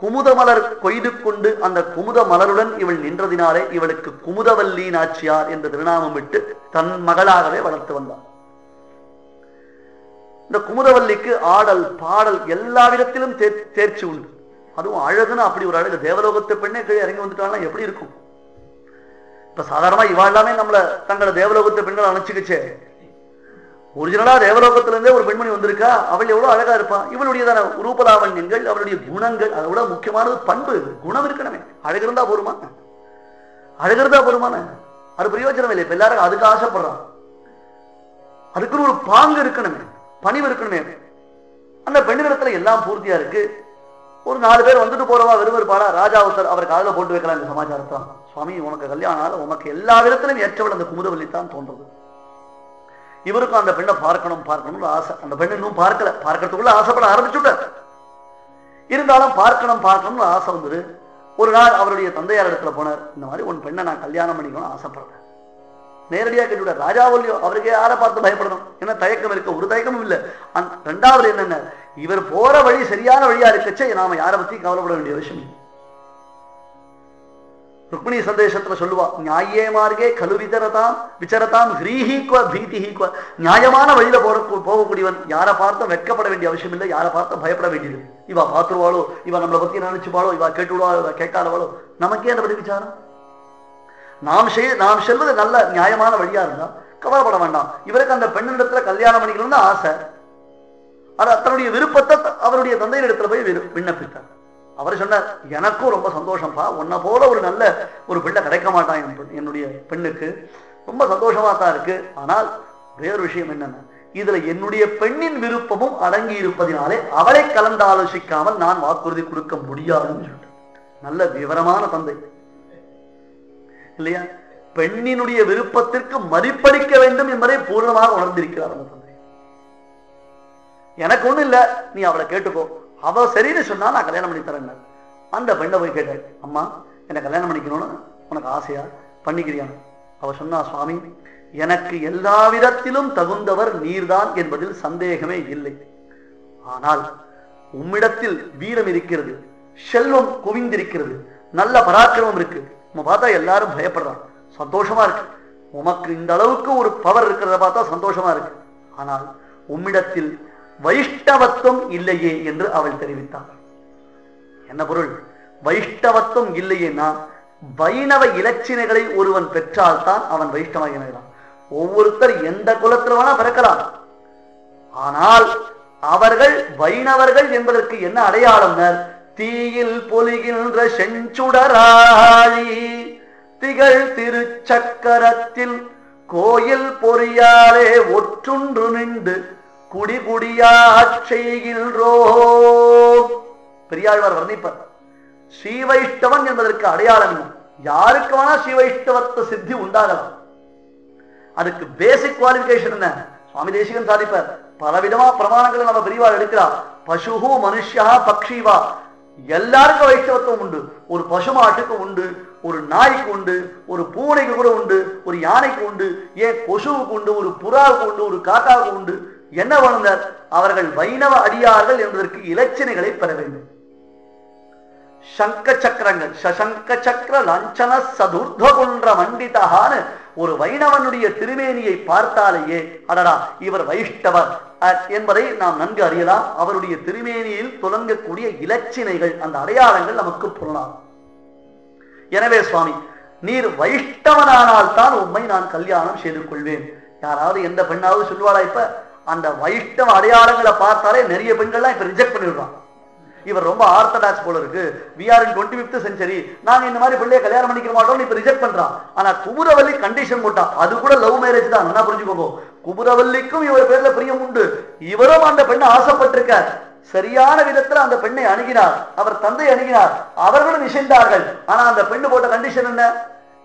குமுத மலர் கொய்து கொண்டு அந்த குமுத மலருடன் இவள் நின்றதினாலே இவளுக்கு குமுதவல்லி நாச்சியார் என்று திருநாமம் விட்டு தன் மகளாகவே வளர்த்து வந்தார். இந்த குமுதவல்லிக்கு ஆடல் பாடல் எல்லா விதத்திலும் தேர்ச்சி உண்டு. அதுவும் அழகுன்னு அப்படி ஒரு அழகு. தேவலோகத்து பெண்ணே கீழே இறங்கி வந்துட்டாங்கன்னா எப்படி இருக்கும்? இப்ப சாதாரணமா இவா எல்லாமே நம்மள தங்களை தேவலோகத்து பெண்கள் அணைச்சிக்கிச்சே. ஒரிஜினலா தேவலோகத்திலிருந்தே ஒரு பெண்மணி வந்திருக்கா. அவள் எவ்வளவு அழகா இருப்பா. இவளுடையதான ரூபலாவண்யங்கள், அவளுடைய குணங்கள், அதை விட முக்கியமானது பண்பு, குணம் இருக்கணுமே. அழகு இருந்தா போருமா? அழகு இருந்தா போருமான? அது பிரயோஜனம் இல்லை. இப்ப எல்லாரும் அதுக்கு ஆசைப்படுறான். அதுக்குன்னு ஒரு பாங்கு இருக்கணுமே, பணிவு இருக்கணுமே. அந்த பெண்ணிடத்துல எல்லாம் பூர்த்தியா இருக்கு. ஒரு 4 பேர் வந்துட்டு போறவா விறுவிறுப்பாளா ராஜா ஒருத்தர் அவர் காதல போட்டு வைக்கலாம் இந்த சமாச்சாரத்தான். சுவாமி, உனக்கு கல்யாணம், உனக்கு எல்லா விதத்திலும் ஏற்றவள் அந்த குமுதவல்லி தான் தோன்றது. இவருக்கும் அந்த பெண்ணை பார்க்கணும் பார்க்கணும்னு ஆசை. அந்த பெண்ணை இன்னும் பார்க்கல, பார்க்கறதுக்குள்ள ஆசைப்பட ஆரம்பிச்சுட்டார். இருந்தாலும் பார்க்கணும் பார்க்கணும்னு ஆசை வந்தது. ஒரு நாள் அவருடைய தந்தையார் இடத்துல போனார். இந்த மாதிரி உன் பெண்ணை நான் கல்யாணம் பண்ணிக்கணும் ஆசைப்படுறேன். நேரடியாக கேட்டுவிட்டார். ராஜாவல்லியோ அவருக்கு யாரை பார்த்து பயப்படணும்? என்ன தயக்கம் இருக்க? ஒரு தயக்கமும் இல்லை. ரெண்டாவது என்னென்ன, இவர் போற வழி சரியான வழியா இருக்கச்சே நாம யாரை பத்தி கவலைப்பட வேண்டிய அவசியம் இல்லை. ருக்மிணி சந்தேசத்துல சொல்லுவா, நியாயே மார்கே கலு விசரதாம் ஹ்ரீஹீக்வ பீதிஹீக்வ. நியாயமான வழியில போகக்கூடியவன் யாரை பார்த்தும் வெட்கப்பட வேண்டிய அவசியம் இல்லை, யாரை பார்த்தும் பயப்பட வேண்டியது. இவா பார்த்துருவாளோ, இவா நம்மளை பத்தி நினைச்சுப்பாளோ, இவா கேட்டுவிடுவாளோ, இவா கேட்காதவாளோ, நமக்கே அதை பத்தி விசாரம். நாம் செல்வது நல்ல நியாயமான வழியா இருந்தா கவலைப்பட வேண்டாம். இவருக்கு அந்த பெண்ணிடத்துல கல்யாணம் பண்ணிக்கணும்னு ஆசை. தன்னுடைய விருப்பத்தை அவருடைய தந்தையிடத்துல போய் விண்ணப்பித்தார். அவர் சொன்னார், எனக்கும் ரொம்ப சந்தோஷம்ப்பா, உன்னை போல ஒரு நல்ல ஒரு பெண்ணை கிடைக்க மாட்டான் என்னுடைய பெண்ணுக்கு. ரொம்ப சந்தோஷமா தான் இருக்கு. ஆனால் வேறு விஷயம் என்னன்னா, இதுல என்னுடைய பெண்ணின் விருப்பமும் அடங்கி இருப்பதினாலே அவளை கலந்து ஆலோசிக்காமல் நான் வாக்குறுதி கொடுக்க முடியாதுன்னு சொல்லிட்டேன். நல்ல விவரமான தந்தை இல்லையா? பெண்ணினுடைய விருப்பத்திற்கு மதிப்பளிக்க வேண்டும் என்பதை பூர்ணமாக உணர்ந்திருக்கிறார் அந்த தந்தை. எனக்கு ஒண்ணும் இல்ல, நீ அவளை கேட்டுக்கோ, அவ சரின்னு சொன்னா நான் கல்யாணம் பண்ணி தரேன். அந்த பெண்ணை போய் கேட்டார், அம்மா என்னை கல்யாணம் பண்ணிக்கணும்னு உனக்கு ஆசையா, பண்ணிக்கிறியான்னு. அவ சொன்னா, சுவாமி, எனக்கு எல்லா விதத்திலும் தகுந்தவர் நீர்தான் என்பதில் சந்தேகமே இல்லை. ஆனால் உம்மிடத்தில் வீரம் இருக்கிறது, செல்வம் குவிந்திருக்கிறது, நல்ல பராக்கிரமம் இருக்கு. உங்க பார்த்தா எல்லாரும் பயப்படுறான், சந்தோஷமா இருக்கு. உமக்கு இந்த அளவுக்கு ஒரு பவர் இருக்கிறத பார்த்தா சந்தோஷமா இருக்கு. ஆனால் உம்மிடத்தில் வைஷ்ணவத்துவம் இல்லையே என்று அவள் தெரிவித்தாள். என்ன பொருள்? வைஷ்ணவத்துவம் இல்லையேனா வைணவ இலட்சினைகளை ஒருவன் பெற்றால் தான் அவன் வைஷ்ணவ இணைகிறான். ஒவ்வொருத்தர் எந்த குலத்தில் வேணா பிறக்கலாம். ஆனால் அவர்கள் வைணவர்கள் என்பதற்கு என்ன அடையாளம்? தீயில் பொலிகின்ற செஞ்சுடராழி திகழ் திருச்சக்கரத்தில் கோயில் பொறியாலே ஒற்றுன்று நின்று குடிகுடியாச் செய்கின்றோம். பெரியாழ்வார் வர்ணிப்பார். ஸ்ரீ வைஷ்ணவன் என்பதற்கு அடையாளம் என்ன? யாருக்கு வேணா ஸ்ரீ வைஷ்ணவத்துவ சித்தி உண்டாகலாம். அதுக்கு பேசிக் குவாலிபிகேஷன் என்ன? சுவாமி தேசிகன் சாதிப்பார். பலவிதமா பிரமாணங்களை நம்ம பெரியவாள் எடுக்கிறார். பசுஹு மனுஷ்யா பக்ஷிவா, எல்லாருக்கும் வைஷ்ணவத்துவம் உண்டு. ஒரு பசுமாட்டுக்கு உண்டு, ஒரு நாய்க்கு உண்டு, ஒரு பூனைக்கு கூட உண்டு, ஒரு யானைக்கு உண்டு, ஏன் கொசுவுக்கு உண்டு, ஒரு புறாவுக்கு உண்டு, ஒரு காக்காவுக்கு உண்டு. என்ன வந்தார்? அவர்கள் வைணவ அடியார்கள் என்பதற்கு இலட்சணைகளை பெற வேண்டும். சங்க சக்கரங்கள், சசங்க சக்கர லஞ்சன சதுர்துவகுன்ற மண்டிதஹான்னு ஒரு வைணவனுடைய திருமேனியை பார்த்தாலேயே அடடா இவர் வைஷ்ணவர் என்பதை நாம் நன்கு அறியலாம். அவருடைய திருமேனியில் துலங்கக்கூடிய இலட்சினைகள், அந்த அடையாளங்கள் நமக்கு புலனாகும். எனவே சுவாமி, நீர் வைஷ்ணவனானால் தான் உண்மை நான் கல்யாணம் செய்து கொள்வேன். யாராவது எந்த பெண்ணாவது சொல்லுவாளா? இப்ப அந்த வைஷ்ணவ அடையாளங்களை பார்த்தாலே நிறைய பெண்கள்லாம் இப்ப ரிஜெக்ட் பண்ணிடுறாங்க. இவர் ரொம்ப ஆர்த்தடாக்ஸ் போல இருக்கு, we are in 25th century, நாங்க இந்த மாதிரி பிள்ளைய கல்யாணம் பண்ணிக்க மாட்டோம் இப்ப ரிஜெக்ட் பண்றான். ஆனா குமுரவல்லி கண்டிஷன் போட்டா, அது கூட லவ் மேரேஜ் தான், என்ன புரிஞ்சுக்கோங்க. குமுரவல்லிக்கும் இவர் பேர்ல பிரியம் உண்டு, இவரும் அந்த பெண்ணை ஆசைப்பட்டிருக்கார், சரியான விதத்துல அந்த பெண்ணை அணுகினார், அவர் தந்தை அணுகினார், அவர்களும் இசைந்தார்கள். ஆனா அந்த பெண்ணு போட்ட கண்டிஷன் என்ன?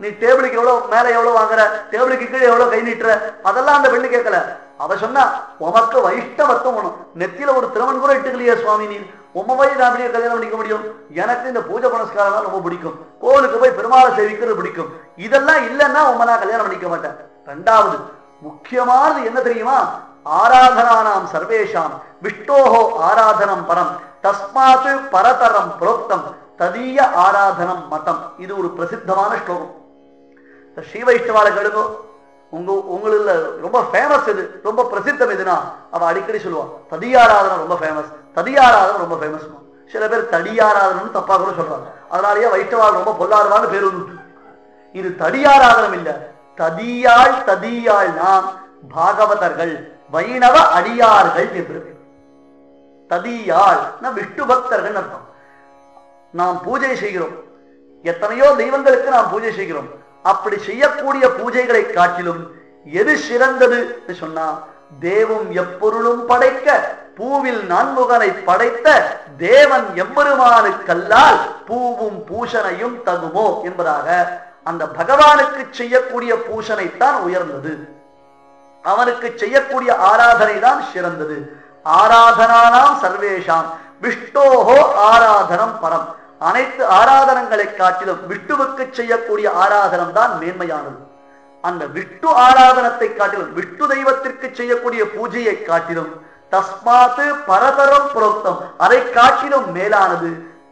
நீ டேபிளுக்கு எவ்வளவு மேல எவ்வளவு வாங்குற, டேபிளுக்கு கீழே எவ்வளவு கை நீட்டுற, அதெல்லாம் அந்த பெண்ணு கேட்கல. அவ சொன்னா, உமக்கு வைஷ்ணவத்துவம் வேணும், நெத்தியில ஒரு திருமண் கூட இட்டுக்கலையே சுவாமி, நீ உண்மை நான் அப்படியே கல்யாணம் பண்ணிக்க முடியும், எனக்கு இந்த பூஜை புனஸ்காரம் ரொம்ப பிடிக்கும், கோவிலுக்கு போய் பெருமாளை சேவிக்கிறது பிடிக்கும், இதெல்லாம் இல்லைன்னா உண்மை நான் கல்யாணம் பண்ணிக்க மாட்டேன். ரெண்டாவது முக்கியமானது என்ன தெரியுமா? ஆராதனானாம் சர்வேஷாம் விஷ்ணோஹோ ஆராதனம் பரம் தஸ்மாத் பரதரம் புரோக்தம் ததீய ஆராதனம் மதம். இது ஒரு பிரசித்தமான ஸ்லோகம். ஸ்ரீ வைஷ்ணவால கேளுங்க, உங்கள ரொம்ப ஃபேமஸ் எது, ரொம்ப பிரசித்தம் எதுனா அவ அடிக்கடி சொல்லுவான் ததியாராதனம் ரொம்ப ஃபேமஸ், ததியாராதனம் ரொம்ப ஃபேமஸ். சில பேர் தடியாராதனம் தப்பா கூட சொல்றாங்க, அதனாலேயே வைஷ்ணவால் ரொம்ப பொல்லாதவான்னு பேர் வந்து. இது தடியாராதனம் இல்ல, ததியாள் ததியாள் நாம் பாகவதர்கள் வைணவ அடியார்கள் என்று. ததியாள் விஷ்ணு பக்தர்கள் அர்த்தம். நாம் பூஜை செய்கிறோம், எத்தனையோ தெய்வங்களுக்கு நாம் பூஜை செய்கிறோம், அப்படி செய்யக்கூடிய பூஜைகளை காட்டிலும் எது சிறந்தது சொன்னா, தேவும் எப்பொருளும் படைக்க பூவில் நான்முகனை படைத்த தேவன் எம்பெருமானுக்கல்லால் பூவும் பூஷணையும் தகுமோ என்பதாக அந்த பகவானுக்கு செய்யக்கூடிய பூஷணைத்தான் உயர்ந்தது, அவனுக்கு செய்யக்கூடிய ஆராதனை தான் சிறந்தது. ஆராதனானாம் சர்வேஷாம் விஷ்ணோஹோ ஆராதனம் பரம். அனைத்து ஆராதனங்களை காட்டிலும் விஷ்ணுவுக்கு செய்யக்கூடிய ஆராதனம் தான் மேன்மையானது. அந்த விஷ்ணு ஆராதனத்தை காட்டிலும், விஷ்ணு தெய்வத்திற்கு செய்யக்கூடிய பூஜையை காட்டிலும் தஸ்மாத் பரதரம் புரோக்தம், அதை காட்டிலும் மேலானது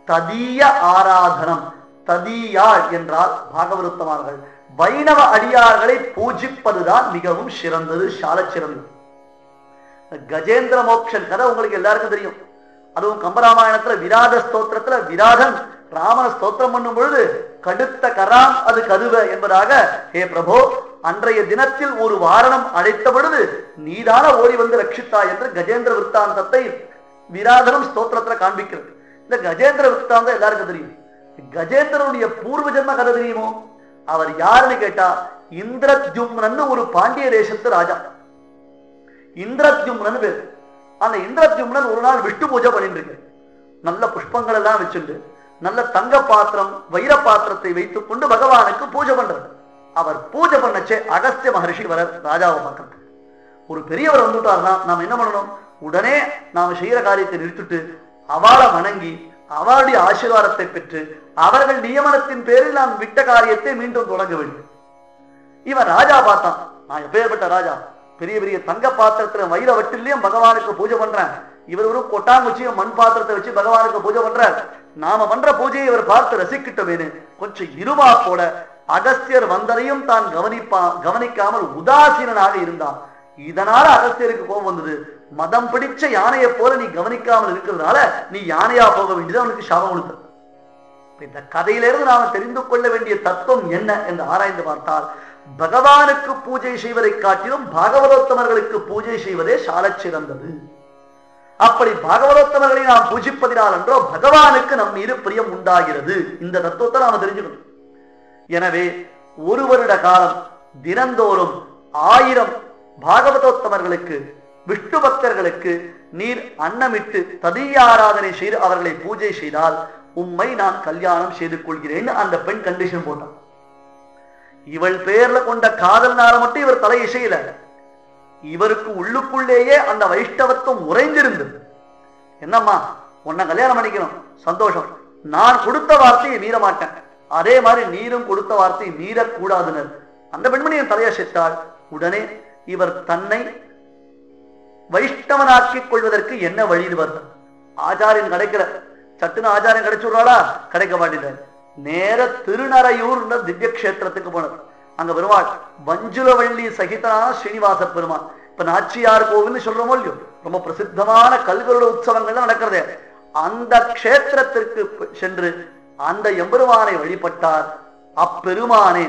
ததீய ஆராதனம். ததீயாள் என்றால் பாகவருத்தமார்கள் வைணவ அடியார்களை பூஜிப்பதுதான் மிகவும் சிறந்தது, சால சிறந்தது. கஜேந்திர மோக்ஷன் கதை உங்களுக்கு எல்லாருக்கும் தெரியும். அதுவும் கம்பராமாயணத்துல விராத ஸ்தோத்திரத்துல விராதன் ராமன ஸ்தோத்திரம் பண்ணும் பொழுது கடுத்த கராம் அது கதுவ என்பதாக, ஹே பிரபோ, அன்றைய தினத்தில் ஒரு வாரணம் அழைத்த பொழுது நீதான ஓடி வந்து ரட்சித்தாய் என்று கஜேந்திர விற்த்தாந்தத்தை விராதனம் ஸ்தோத்திரத்துல காண்பிக்கிறது. இந்த கஜேந்திர விற்த்தாந்தம் எல்லாருக்கும் தெரியும். கஜேந்திரனுடைய பூர்வ ஜென்ம கதை தெரியுமோ? அவர் யாருன்னு கேட்டா இந்திரத்யும்னு ஒரு பாண்டிய தேசத்து ராஜா, இந்திரத்யும்னு பேர். அந்த இந்திரத்யும்னன் ஒரு நாள் விஷ்ணு பூஜை பண்ணிட்டு இருக்கு, நல்ல புஷ்பங்கள் எல்லாம் வச்சுட்டு நல்ல தங்க பாத்திரம் வைர பாத்திரத்தை வைத்துக் கொண்டு பகவானுக்கு பூஜை பண்றது. அவர் பூஜை பண்ணச்சே அகஸ்திய மகர்ஷி வர ராஜாவை பார்க்கறது. ஒரு பெரியவர் வந்துட்டார்னா நாம் என்ன பண்ணணும்? உடனே நாம செய்யற காரியத்தை நிறுத்திட்டு அவளை வணங்கி அவருடைய ஆசீர்வாதத்தை பெற்று அவர்கள் நியமனத்தின் பேரில் நாம் விட்ட காரியத்தை மீண்டும் தொடங்க வேண்டும். இவன் ராஜா பார்த்தான், நான் எப்பேற்பட்ட ராஜா, பெரிய பெரிய தங்க பாத்திரத்துல வைர வட்டிலையும் பகவானுக்கு பூஜை பண்றேன், இவர் ஒரு கொட்டாங்குச்சியும் மண் பாத்திரத்தை வச்சு பகவானுக்கு பூஜை பண்றார், நாம பண்ற பூஜையை இவர் பார்த்து ரசிக்கிட்டவேன்னு கொஞ்சம் இருமாப்போட அகஸ்தியர் வந்ததையும் தான் கவனிக்காமல் உதாசீனாக இருந்தான். இதனால அகஸ்தியருக்கு கோபம் வந்தது. மதம் பிடிச்ச யானையை போல நீ கவனிக்காமல் இருக்கிறதுனால நீ யானையா போக வேண்டியது அவனுக்கு சாபம் கொடுத்தது. இந்த கதையிலிருந்து நாம தெரிந்து கொள்ள வேண்டிய தத்துவம் என்ன என்று ஆராய்ந்து பார்த்தால், பகவானுக்கு பூஜை செய்வதை காட்டிலும் பாகவதோத்தமர்களுக்கு பூஜை செய்வதே சாலச் சிறந்தது. அப்படி பாகவதோத்தமர்களை நாம் பூஜிப்பதினால் என்றோ பகவானுக்கு நம் மீது பிரியம் உண்டாகிறது. இந்த தத்துவத்தை நாம தெரிஞ்சுக்கணும். எனவே ஒரு வருட காலம் தினந்தோறும் 1000 பாகவதோத்தமர்களுக்கு விஷ்ணு பக்தர்களுக்கு நீர் அன்னமிட்டு ததீய ஆராதனை செய்து அவர்களை பூஜை செய்தால் உம்மை நான் கல்யாணம் செய்து கொள்கிறேன் அந்த பெண் கண்டிஷன் போட்டான். இவள் பேர்ல கொண்ட காதல்னால மட்டும் இவர் தலை இசையில, இவருக்கு உள்ளுக்குள்ளேயே அந்த வைஷ்ணவத்துவம் உறைந்திருந்தது. என்னம்மா, உன்னை கல்யாணம் பண்ணிக்கணும், சந்தோஷம், நான் கொடுத்த வார்த்தையை மீற மாட்டேன், அதே மாதிரி நீரும் கொடுத்த வார்த்தையை மீறக்கூடாதுனர் அந்த பெண்மணியின் தலையசைத்தாள். உடனே இவர் தன்னை வைஷ்ணவனாக்கிக் கொள்வதற்கு என்ன வழி வருது? ஆச்சாரியன் கிடைக்கல, சட்டுன்னு ஆச்சாரியன் கிடைச்சுடுறாளா? கிடைக்க மாட்டேன். நேர திருநறையூர் திவ்ய கஷேத்திரத்துக்கு போனது. அங்க பெருமாள் வஞ்சுலவள்ளி சகிதனான ஸ்ரீனிவாச பெருமாள். இப்ப நாச்சியார் கோவில் சொல்றோமோ இல்லையோ, ரொம்ப பிரசித்தமான கல்கருட உற்சவங்கள்லாம் நடக்கிறதே, அந்த கஷேத்திரத்திற்கு சென்று அந்த எம்பெருமானை வழிபட்டார். அப்பெருமானே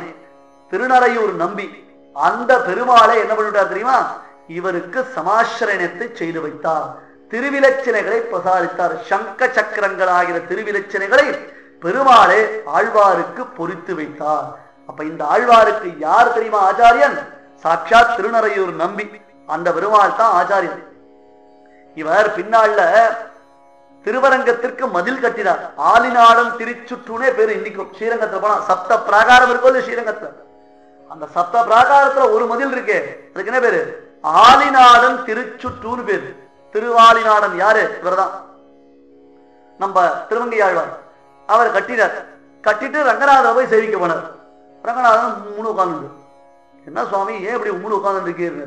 திருநறையூர் நம்பி அந்த பெருமாளை என்ன பண்ணிட்டார் தெரியுமா? இவருக்கு சமாசிரயணத்தை செய்து வைத்தார். திருவிலச்சினைகளை பிரசாரித்தார். சங்க சக்கரங்களாகிற திருவிலச்சினைகளை பெருமாளே ஆழ்வாருக்கு பொறித்து வைத்தார். அப்ப இந்த ஆழ்வாருக்கு யார் தெரியுமா ஆச்சாரியன்? சாட்சாத் திருநறையூர் நம்பி, அந்த பெருமாள் தான் ஆச்சாரியன். இவர் பின்னால திருவரங்கத்திற்கு மதில் கட்டினார். ஆலிநாடம் திருச்சுற்றுனே பேரு. இன்னைக்கும் ஸ்ரீரங்கத்துல போனா சப்த பிராகாரம் இருக்கும் ஸ்ரீரங்கத்துல. அந்த சப்த பிராகாரத்துல ஒரு மதில் இருக்கே, அதுக்கு என்ன பேரு? ஆலிநாடன் திருச்சுற்றுன்னு பேரு. திருவாலிநாடன் யாரு? இவர்தான் நம்ம திருவங்கையாழ்வார். அவர் கட்டினார். கட்டிட்டு ரங்கநாதர் போய் சேவிக்க போனார். ரங்கநாதன் முன்னு உட்கார்ந்து, என்ன சுவாமி ஏன் இப்படி உம்முன்னு உட்கார்ந்து இருக்கீங்க?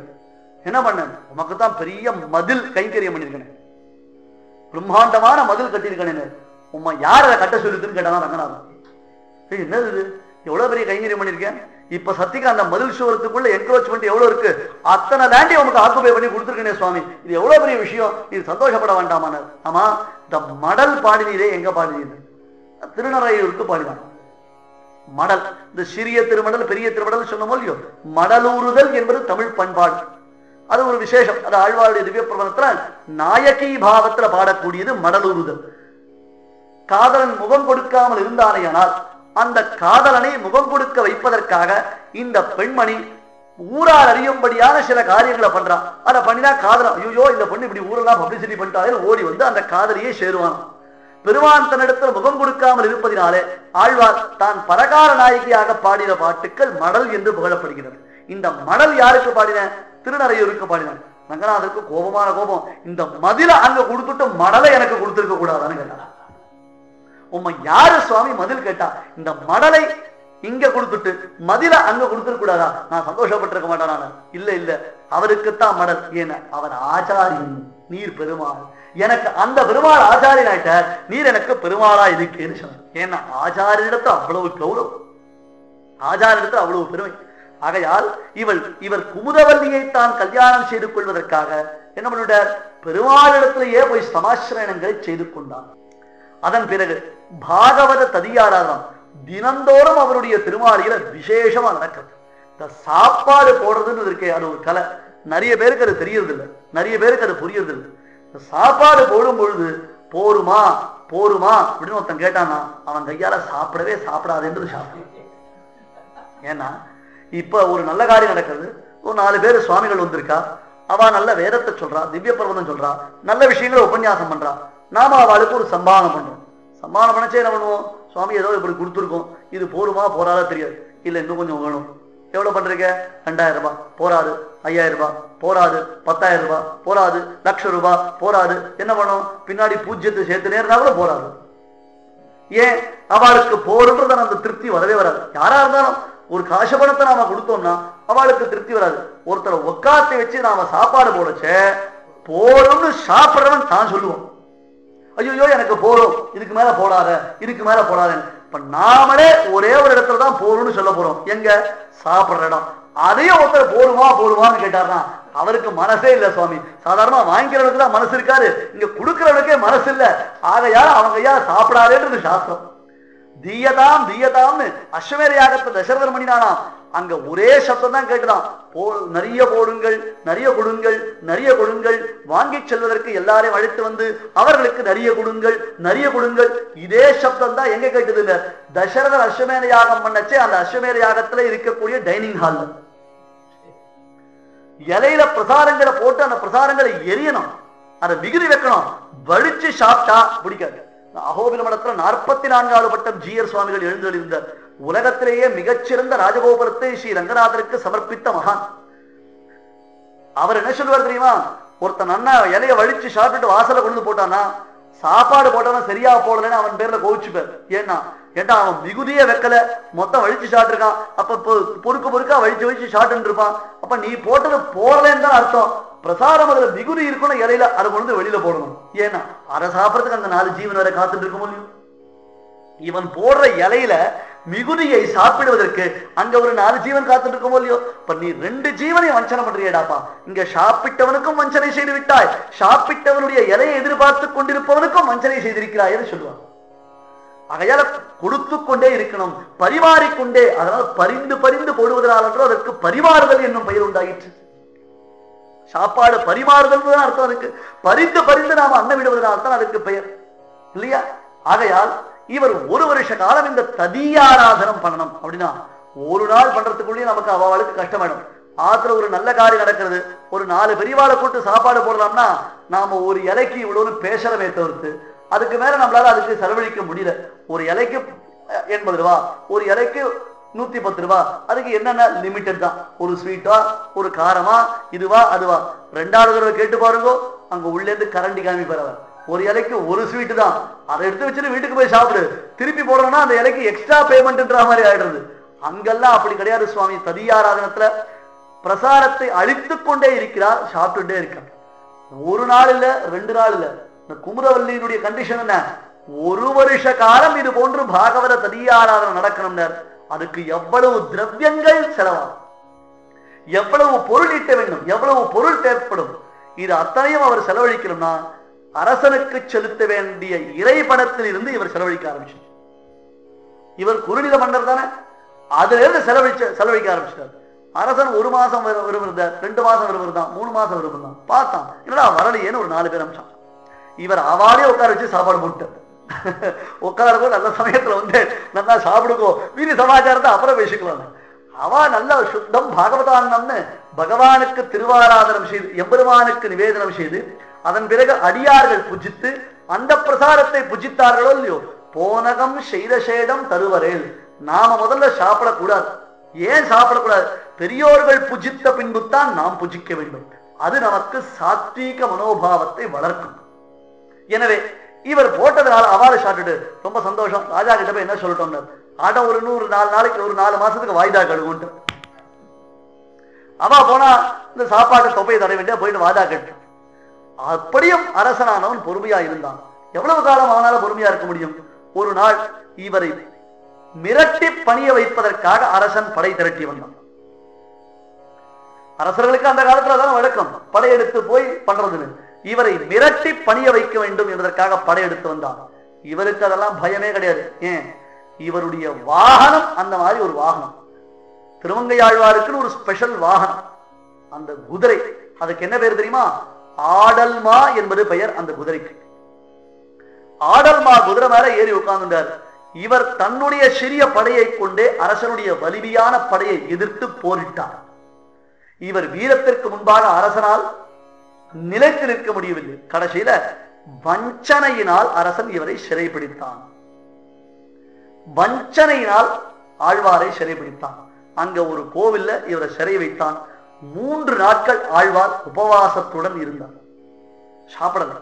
என்ன பண்ண? உமக்கு தான் பெரிய மதில் கைங்கரியம் பண்ணிருக்கேன், பிரம்மாண்டமான மதில் கட்டியிருக்கேன், உம்மா யார் அதை கட்ட சொல்லுதுன்னு கேட்டானா ரங்கநாதன். என்னது இது, எவ்வளவு பெரிய கைங்கரியம் பண்ணிருக்கேன், இப்ப சத்திக்கு அந்த மதில் சுவரத்துக்குள்ள என்க்ரோச்மெண்ட் எவ்வளவு இருக்கு, அத்தனை லேண்டி உனக்கு ஆக்குபை பண்ணி கொடுத்துருக்கேன் சுவாமி, இது எவ்வளவு பெரிய விஷயம், இது சந்தோஷப்பட வேண்டாமான. ஆமா, இந்த மடல் பாடினீரே எங்க பாடினீர்? திருநறையூருக்கு பாடினான். மடல், இந்த சிறிய திருமடல் பெரிய திருமடல் சொன்னோமோ இல்லையோ, மடலூறுதல் என்பது தமிழ் பண்பாடு. அது ஒரு விசேஷம். அது ஆழ்வாருடைய திவ்ய பிரபந்தத்துல நாயகி பாவத்துல பாடக்கூடியது மடலூறுதல். காதலன் முகம் கொடுக்காமல் இருந்தானேயானால் அந்த காதலனை முகம் கொடுக்க வைப்பதற்காக இந்த பெண்மணி ஊரால் அறியும்படியான சில காரியங்களை பண்றான். அதை பண்ணினா காதலன் ஐயோ இந்த பொண்ணு இப்படி ஊரெல்லாம் பப்ளிசிட்டி பண்ணிட்டாலே ஓடி வந்து அந்த காதலியை சேருவான். பெருமான் தன்னிடத்தில் முகம் கொடுக்காமல் இருப்பதினாலே ஆழ்வார் தான் பரகார நாயகியாக பாடின பாட்டுக்கள் மடல் என்று புகழப்படுகிறது. இந்த மடல் யாருக்கு பாடின? திருநறையூருக்கு பாடினான். ரங்கநாதருக்கு கோபமான கோபம், இந்த மதில அங்க கொடுத்துட்டு மடலை எனக்கு கொடுத்திருக்க கூடாதான்னு கேட்டான். உம்மை யாரு சுவாமி மதில் கேட்டா? இந்த மடலை இங்க கொடுத்துட்டு மதில அங்க கொடுத்துருக்க கூடாதா? நான் சந்தோஷப்பட்டிருக்க மாட்டான். இல்ல இல்ல, அவருக்குத்தான் மடல். ஏன்னா அவர் ஆச்சாரியன், நீர் பெருமாள், எனக்கு அந்த பெருமாள் ஆச்சாரியன் ஆயிட்டார், நீர் எனக்கு பெருமாளா இருக்குன்னு சொன்னார். ஏன்னா ஆச்சாரியனிடத்துல அவ்வளவு கௌரவம், ஆச்சாரியனிடத்துல அவ்வளவு பெருமை. ஆகையால் இவர் குமுதவல்லியை தான் கல்யாணம் செய்து கொள்வதற்காக என்ன பண்ணிட்டார்? பெருமாளிடத்திலேயே போய் சமாசிரயணங்களை செய்து கொண்டார். அதன் பிறகு பாகவத ததியாராதம் தினந்தோறும் அவருடைய திருமாளியில விசேஷமா நடக்கிறது. இந்த சாப்பாடு போடுறதுன்னு இருக்கே, அது ஒரு கலை. நிறைய பேருக்கு அது தெரியறது இல்லை, நிறைய பேருக்கு அது புரியறது இல்லை. இந்த சாப்பாடு போடும் பொழுது போருமா போருமா அப்படின்னு ஒருத்தன் கேட்டானா அவன் கையால சாப்பிடவே சாப்பிடாதுன்றது சாப்பிடும். ஏன்னா இப்ப ஒரு நல்ல காரியம் நடக்கிறது, ஒரு 4 பேர் சுவாமிகள் வந்திருக்கா, அவ நல்ல வேதத்தை சொல்றா, திவ்ய பிரபந்தம் சொல்றா, நல்ல விஷயங்களை உபன்யாசம் பண்றா, நாம அவளுக்கு ஒரு சம்பாவனை பண்றோம். சம்பாவனை பண்ணச்சே என்ன பண்ணுவோம்? சுவாமி ஏதோ இப்படி கொடுத்துருக்கோம், இது போருமா போராத தெரியாது, இல்ல இன்னும் கொஞ்சம் வேணும். எவ்வளவு பண்றீங்க? 2000 ரூபாய் போராது, 5000 ரூபாய் போராது, 10,000 ரூபாய் போராது, 1,00,000 ரூபாய் போராது. என்ன பண்ணும்? பின்னாடி பூஜ்யத்தை சேர்த்து நேர்னா கூட போராது. ஏன்? அவளுக்கு போருன்றது அந்த திருப்தி வரவே வராது. யாரா இருந்தாலும் ஒரு காசு பணத்தை நாம கொடுத்தோம்னா அவளுக்கு திருப்தி வராது. ஒருத்தரை உட்காத்தி வச்சு நாம சாப்பாடு போடச்ச போறோம்னு சாப்பிடுறவன் தான் சொல்லுவோம், ஐயோ எனக்கு போறோம், இதுக்கு மேல போடாத, இதுக்கு மேல போடாத. இப்ப நாமளே ஒரே ஒரு இடத்துல தான் போறோம்னு சொல்ல போறோம், எங்க? சாப்பிடுற இடம். அதையும் ஒருத்தர் போடுமா போடுவான்னு கேட்டார்னா அவருக்கு மனசே இல்ல சுவாமி. சாதாரணமா வாங்கிக்கிறவனுக்கு தான் மனசு இருக்காரு, இங்க கொடுக்கிறவனுக்கே மனசு இல்ல. ஆகையால் அவங்க ஐயா சாப்பிடாதேன்றது சாஸ்திரம். தீயதாம் தீயதாம்னு அஸ்வமேத யாகத்தை தசரதர் பண்ணினானா அங்க ஒரே சப்தம் தான் கேட்டுதான், நிறைய போடுங்கள், நிறைய கொடுங்கள், நிறைய கொடுங்கள், வாங்கி செல்வதற்கு எல்லாரையும் அழைத்து வந்து அவர்களுக்கு நிறைய கொடுங்கள், நிறைய கொடுங்கள். இதே சப்தம் தான் எங்க கேட்டது இல்ல, தசரதர் அஸ்வமேத யாகம் பண்ணச்சே அந்த அஸ்வமேத யாகத்துல இருக்கக்கூடிய டைனிங் ஹால்ல இலையில பிரசாரங்களை போட்டு அந்த பிரசாரங்களை எரியணும், அதை மிகுதி வைக்கணும். வலிச்சு சாப்பிட்டா பிடிக்காது. அகோபில மடத்துல 44வது பட்டம் ஜீயர் சுவாமிகள் எழுந்தெழுந்த உலகத்திலேயே மிகச்சிறந்த ராஜகோபுரத்தை ஸ்ரீ ரங்கநாதருக்கு சமர்ப்பித்த மகான். அவர் என்ன சொல்லுவார் தெரியுமா? ஒருத்தன் அண்ணா இலைய வலிச்சு சாப்பிட்டு வாசல கொண்டு போட்டானா, சாப்பாடு போட்டானா சரியா போடலன்னு அவன் பேர்ல கோவிச்சுப்பார். ஏன்னா அவன் மிகுதியே வைக்கல, மொத்தம் வலிச்சு சாப்பிட்டுருக்கான். அப்ப பொறுக்கா வலிச்சு சாப்பிட்டு இருப்பான். அப்ப நீ போட்டது போடலன்னு தான் அர்த்தம். பிரசாரம் அதுல மிகுதி இருக்கணும், இலையில அதை கொண்டு வெளியில போடணும். ஏன்னா அதை சாப்பிடறதுக்கு அந்த 4 ஜீவன் வரை காத்துட்டு இருக்க முடியும். இவன் போடுற இலையில மிகுதியை சாப்பிடுவதற்கு அங்க ஒரு 4 ஜீவன் காத்துட்டு இருக்கோமோ இல்லையோ. இப்ப நீ 2 ஜீவனை வஞ்சனை பண்றியடாப்பா. இங்க சாப்பிட்டவனுக்கும் வஞ்சனை செய்து விட்டாய், சாப்பிட்டவனுடைய இலையை எதிர்பார்த்து கொண்டிருப்பவனுக்கும் வஞ்சனை செய்திருக்கிறாய் என்று சொல்லுவான். ஆகையால கொடுத்து கொண்டே இருக்கணும், பரிமாறிக்கொண்டே. அதனால பரிந்து பரிந்து போடுவதனால அதற்கு பரிமாறுதல் என்னும் பெயர் உண்டாயிற்று. சாப்பாடு பரிமாறுதல் தான் அர்த்தம். அதுக்கு பரிந்து பரிந்து நாம அன்னம் விடுவதனால் தான் அதுக்கு பெயர் இல்லையா? ஆகையால் இவர் ஒரு வருஷ காலம் இந்த ததியாராதனம் பண்ணணும். அப்படின்னா ஒரு நாள் பண்றதுக்குள்ளேயே நமக்கு அவளுக்கு கஷ்டமாயிடும். ஆத்துல ஒரு நல்ல காரியம் நடக்கிறது, ஒரு 4 பெரியவாளை கூட்டு சாப்பாடு போடலாம்னா நாம ஒரு இலைக்கு இவ்வளவு பேசறமே தவிர்த்து அதுக்கு மேல நம்மளால அதுக்கு செலவழிக்க முடியல. ஒரு இலைக்கு 80 ரூபா, ஒரு இலைக்கு 110 ரூபா. அதுக்கு என்னென்ன லிமிட்டட் தான். ஒரு ஸ்வீட்டா, ஒரு காரமா, இதுவா அதுவா. 2வது தடவை கேட்டு பாருங்க, அங்க உள்ளே இருந்து கரண்டி காமிப்பார் அவர். ஒரு இலைக்கு ஒரு ஸ்வீட்டு தான், அதை எடுத்து வச்சுட்டு வீட்டுக்கு போய் சாப்பிடு, திருப்பி போடணும்னா அந்த இலைக்கு எக்ஸ்ட்ரா பேமெண்ட்ன்ற மாதிரி ஆயிடுறது. அங்கெல்லாம் அப்படி கிடையாது சுவாமி. ததியாராதனத்துல பிரசாரத்தை அழித்துக் கொண்டே இருக்கிறார், சாப்பிட்டுட்டே இருக்கார். ஒரு நாள் இல்ல, 2 நாள் இல்ல. இந்த குமுதவல்லியினுடைய கண்டிஷன் என்ன? ஒரு வருஷ காலம் இது போன்று பாகவத ததியாராதனை நடக்கணும். அதுக்கு எவ்வளவு திரவியங்கள் செலவாகும், எவ்வளவு பொருள் ஈட்ட வேண்டும், எவ்வளவு பொருள் தேவைப்படும். இது அத்தனையும் அவர் செலவழிக்கணும்னா அரசனுக்கு செலுத்த வேண்டிய இறை பணத்தில் இருந்து இவர் செலவழிக்க ஆரம்பிச்சார். இவர் குறுநில மன்னர் தானே, அதுல இருந்து செலவழிக்க ஆரம்பிச்சார். அரசன் 1 மாசம் விரும்புறார், 2 மாசம் விரும்புறான், 3 மாசம் விரும்புறான். பார்த்தான், என்னடா வரலையேன்னு ஒரு 4 பேர் அமிச்சான். இவர் அவாலே உட்கார வச்சு சாப்பாடு போட்டார். உட்காரக்கோ, நல்ல சமயத்துல வந்து நல்லா சாப்பிடுக்கோ, மீதி சமாச்சாரத்தை அப்புறம் பேசிக்கலாம். அவா நல்ல சுத்தம் பாகவதான்னம்னு பகவானுக்கு திருவாராதனம் செய்து எம்பெருமானுக்கு நிவேதனம் செய்து அதன் பிறகு அடியார்கள் புஜித்து அந்த பிரசாரத்தை புஜித்தார்களோ இல்லையோ, போனகம் செய்தசேடம் தருவரேல். நாம முதல்ல சாப்பிடக்கூடாது. ஏன் சாப்பிடக்கூடாது? பெரியோர்கள் புஜித்த பின்புத்தான் நாம் புஜிக்க வேண்டும். அது நமக்கு சாத்வீக மனோபாவத்தை வளர்க்கும். எனவே இவர் போட்டதுனால அவாறு சாப்பிட்டுட்டு ரொம்ப சந்தோஷம். ராஜா கிட்ட போய் என்ன சொல்லிட்டோம், ஆட்டம் ஒரு 104 நாளைக்கு, ஒரு 4 மாசத்துக்கு வாய்தா கழுவுன்ட்டு. அவா போனா இந்த சாப்பாட்டு தொப்பையை தடை வேண்டிய போயிட்டு வாய்தா கட்டு. அப்படியும் அரசனானவன் பொறுமையா இருந்தான். எவ்வளவு காலம் அவனால பொறுமையா இருக்க முடியும்? ஒரு நாள் இவரை மிரட்டி பணிய வைப்பதற்காக அரசன் படை திரட்டி வந்தான். அரசர்களுக்கு அந்த காலத்துல தான் வழக்கம் படையெடுத்து போய் பண்றதுன்னு. இவரை மிரட்டி பணிய வைக்க வேண்டும் என்பதற்காக படையெடுத்து வந்தான். இவருக்கு அதெல்லாம் பயமே கிடையாது. ஏன்? இவருடைய வாகனம் அந்த மாதிரி ஒரு வாகனம். திருமங்கையாழ்வாருக்கு ஒரு ஸ்பெஷல் வாகனம், அந்த குதிரை. அதுக்கு என்ன பேர் தெரியுமா? ஆடல்மா என்பது பெயர் அந்த குதிரைக்கு. ஆடல்மா குதிரை மேல ஏறி உட்கார்ந்துட்டார். இவர் தன்னுடைய சிறிய படையை கொண்டே அரசனுடைய வலிமையான படையை எதிர்த்து போரிட்டார். இவர் வீரத்திற்கு முன்பாக அரசனால் நிலைத்து நிற்க முடியவில்லை. கடைசியில வஞ்சனையினால் அரசன் இவரை சிறைபிடித்தான். வஞ்சனையினால் ஆழ்வாரை சிறைபிடித்தான். அங்க ஒரு கோவில்ல இவரை சிறை வைத்தான். 3 நாட்கள் ஆழ்வார் உபவாசத்துடன் இருந்தார். சாப்பிடல.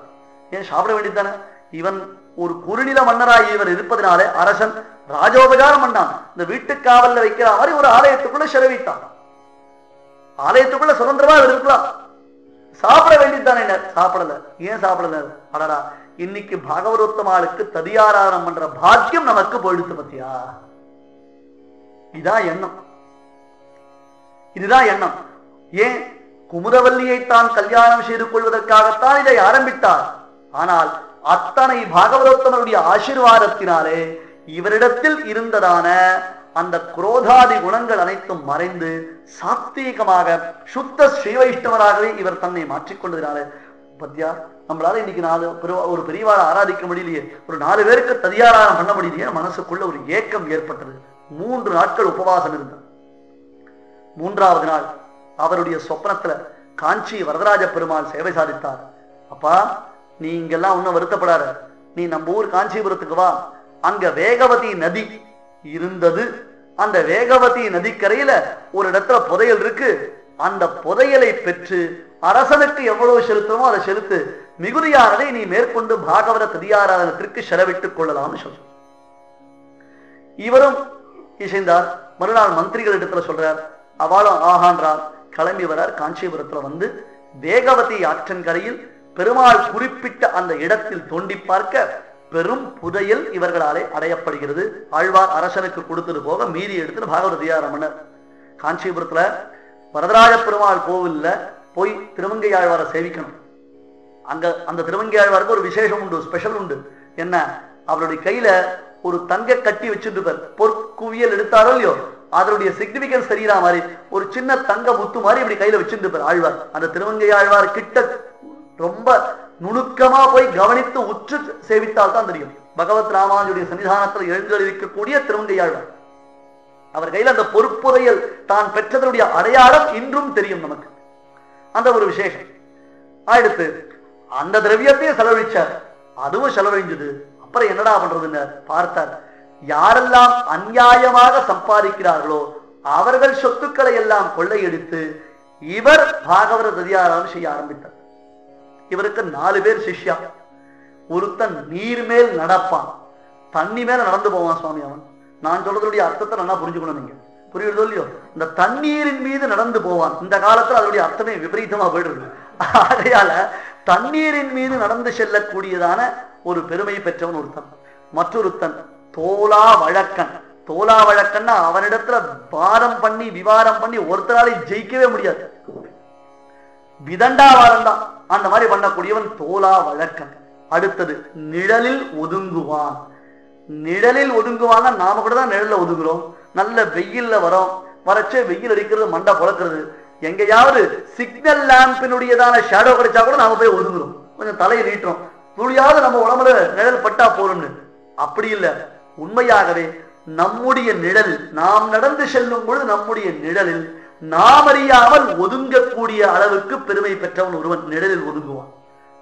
ஏன் சாப்பிட வேண்டியதானே? இவன் ஒரு குறுநில மன்னராய் இவர் இருப்பதனாலே அரசன் ராஜோபகாரம் பண்ணான். இந்த வீட்டுக்காவல்ல வைக்கிற மாதிரி ஒரு ஆலயத்துக்குள்ள சிறை வைத்தான். ஆலயத்துக்குள்ள சுதந்திரமா இருக்கலாம். சாப்பிட வேண்டியதுதானே? சாப்பிடல. ஏன் சாப்பிடல? அடடா, இன்னைக்கு பாகவதோத்தமாளுக்கு ததியாராதனம் பண்ற பாக்கியம் நமக்கு போயிடுத்து பத்தியா. இதான் எண்ணம், இதுதான் எண்ணம். ஏன்? குமுதவல்லியை தான் கல்யாணம் செய்து கொள்வதற்காகத்தான் இதை ஆரம்பித்தார். ஆனால் அத்தனை பாகவதோத்தமருடைய ஆசீர்வாதத்தினாலே இவரிடத்தில் இருந்ததான அந்த குரோதாதி குணங்கள் அனைத்தும் மறைந்து சாத்வீகமாக சுத்த ஸ்ரீ வைஷ்ணவராகவே இவர் தன்னை மாற்றிக்கொண்டதினால பத்தியா நம்மளால இன்னைக்கு ஒரு பெரியவாளை ஆராதிக்க முடியலையே, ஒரு 4 பேருக்கு ததியாராதனம் பண்ண முடியலையே, மனசுக்குள்ள ஒரு ஏக்கம் ஏற்பட்டது. 3 நாட்கள் உபவாசம் இருந்தார். 3வது நாள் அவருடைய சொப்னத்துல காஞ்சி வரதராஜ பெருமாள் சேவை சாதித்தார். அப்பா, நீ இங்கெல்லாம் ஒன்னும் வருத்தப்படாத, நீ நம்ம ஊர் காஞ்சிபுரத்துக்கு வா. அங்க வேகவதி நதி இருந்தது. அந்த வேகவதி நதிக்கரையில ஒரு இடத்துல புதையல் இருக்கு. அந்த புதையலை பெற்று அரசனுக்கு எவ்வளவு செலுத்தமோ அதை செலுத்து, மிகுதியானதை நீ மேற்கொண்டு பாகவத ததியாராதனத்திற்கு செலவிட்டுக் கொள்ளலாம்னு சொல்ற. இவரும் இசைந்தார். மறுநாள் மந்திரிகள் இடத்துல சொல்றார். அவளும் ஆகான்றார். கிளம்பி வரார். காஞ்சிபுரத்துல வந்து வேகவதி ஆற்றங்கரையில் பெருமாள் குறிப்பிட்ட அந்த இடத்தில் தோண்டி பார்க்க பெரும் புதையல் இவர்களாலே அடையப்படுகிறது. ஆழ்வார் அரசனுக்கு கொடுத்தது போக மீதி எடுத்து பாகவத ததியாராதனம். காஞ்சிபுரத்துல வரதராஜ பெருமாள் கோவில்ல போய் திருமங்கை ஆழ்வாரை சேவிக்கணும். அங்க அந்த திருமங்கை ஆழ்வாருக்கு ஒரு விசேஷம் உண்டு, ஸ்பெஷல் உண்டு. என்ன? அவருடைய கையில ஒரு தங்க கட்டி வச்சிருப்பார். பொற்குவியல் எடுத்தாரோ இல்லையோ, அதனுடைய சிக்னிபிகன்ஸ் தெரியற மாதிரி ஒரு சின்ன தங்க முத்து மாதிரி இப்படி கையில வச்சிருந்துப்பார் ஆழ்வார். அந்த திருமங்கை ஆழ்வார் கிட்ட ரொம்ப நுணுக்கமா போய் கவனித்து உற்று சேவித்தால் தான் தெரியும். பகவத் ராமானுடைய சன்னிதானத்தில் எழுந்தருளிக்கக்கூடிய திருமங்கை ஆழ்வார், அவர் கையில அந்த பொறுப்புரையில் தான் பெற்றதனுடைய அடையாளம் இன்றும் தெரியும் நமக்கு. அந்த ஒரு விசேஷம். அடுத்து அந்த திரவியத்தையும் செலவழிச்சார், அதுவும் செலவழிஞ்சது. அப்புறம் என்னடா பண்றதுன்னு பார்த்தார். யாரெல்லாம் அநியாயமாக சம்பாதிக்கிறார்களோ அவர்கள் சொத்துக்களை எல்லாம் கொள்ளையடித்து இவர் பாகவத ததியாராதனை செய்ய ஆரம்பித்தார். இவருக்கு 4 பேர் சிஷ்யா. ஒருத்தன் நீர் மேல் நடப்பான், தண்ணி மேல நடந்து போவான் சுவாமி. அவன் நான் சொல்றதுடைய அர்த்தத்தை நல்லா புரிஞ்சுக்கணும். நீங்க புரியுறதோ இல்லையோ, இந்த தண்ணீரின் மீது நடந்து போவான். இந்த காலத்துல அதனுடைய அர்த்தமே விபரீதமா போயிடுது. ஆகையால தண்ணீரின் மீது நடந்து செல்லக்கூடியதான ஒரு பெருமை பெற்றவன் ஒருத்தன். மற்றொருத்தன் தோலா வழக்கன். தோலா வழக்கன்னா அவனிடத்துல வாரம் பண்ணி விவாரம் பண்ணி ஒருத்தராலே ஜெயிக்கவே முடியாது, விதண்டாவாரம் தான். அந்த மாதிரி பண்ணக்கூடியவன் தோலா வழக்கன். அடுத்தது நிழலில் ஒதுங்குவான். நிழலில் ஒதுங்குவான்னா நாம கூட தான் நிழல்ல ஒதுங்குறோம். நல்ல வெயில்ல வரோம், வரச்சே வெயில் அடிக்கிறது, மண்டை புழக்கிறது. எங்கேயாவது சிக்னல் லேம்பினுடையதான ஷேடோ கிடைச்சா கூட நாம போய் ஒதுங்குறோம், கொஞ்சம் தலையை நீட்டுறோம், துளியாவது நம்ம உடம்புல நிழல் பட்டா போறோம்னு. அப்படி இல்லை, உண்மையாகவே நம்முடைய நிழல், நாம் நடந்து செல்லும் பொழுது நம்முடைய நிழலில் நாம் அறியாமல் ஒதுங்கக்கூடிய அளவுக்கு பெருமை பெற்றவன் ஒருவன் நிழலில் ஒதுங்குவான்.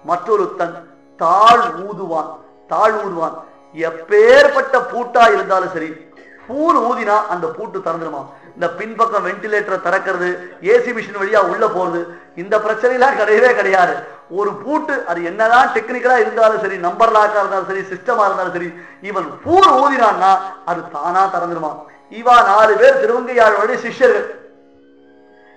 மற்றொருத்தன் தாழ் ஊதுவான். தாழ் ஊதுவான் எப்பேற்பட்ட பூட்டா இருந்தாலும் சரி, பூல் ஊதினா அந்த பூட்டு திறந்துருமா. இந்த பின்பக்கம் வென்டிலேட்டரை திறக்கிறது, ஏசி மிஷின் வழியா உள்ள போறது, இந்த பிரச்சனைலாம் கிடையவே கிடையாது. ஒரு பூட்டு அது என்னதான் டெக்னிக்கலா இருந்தாலும் சரி, நம்பர் லாக்கா இருந்தாலும் சரி, சிஸ்டமா இருந்தாலும் சரி, இவன் பூல் ஊதினான்னா அது தானா திறந்துருமா. இவா 4 பேர் திருவங்கையாழ்வாருடைய சிஷ்யர்கள்.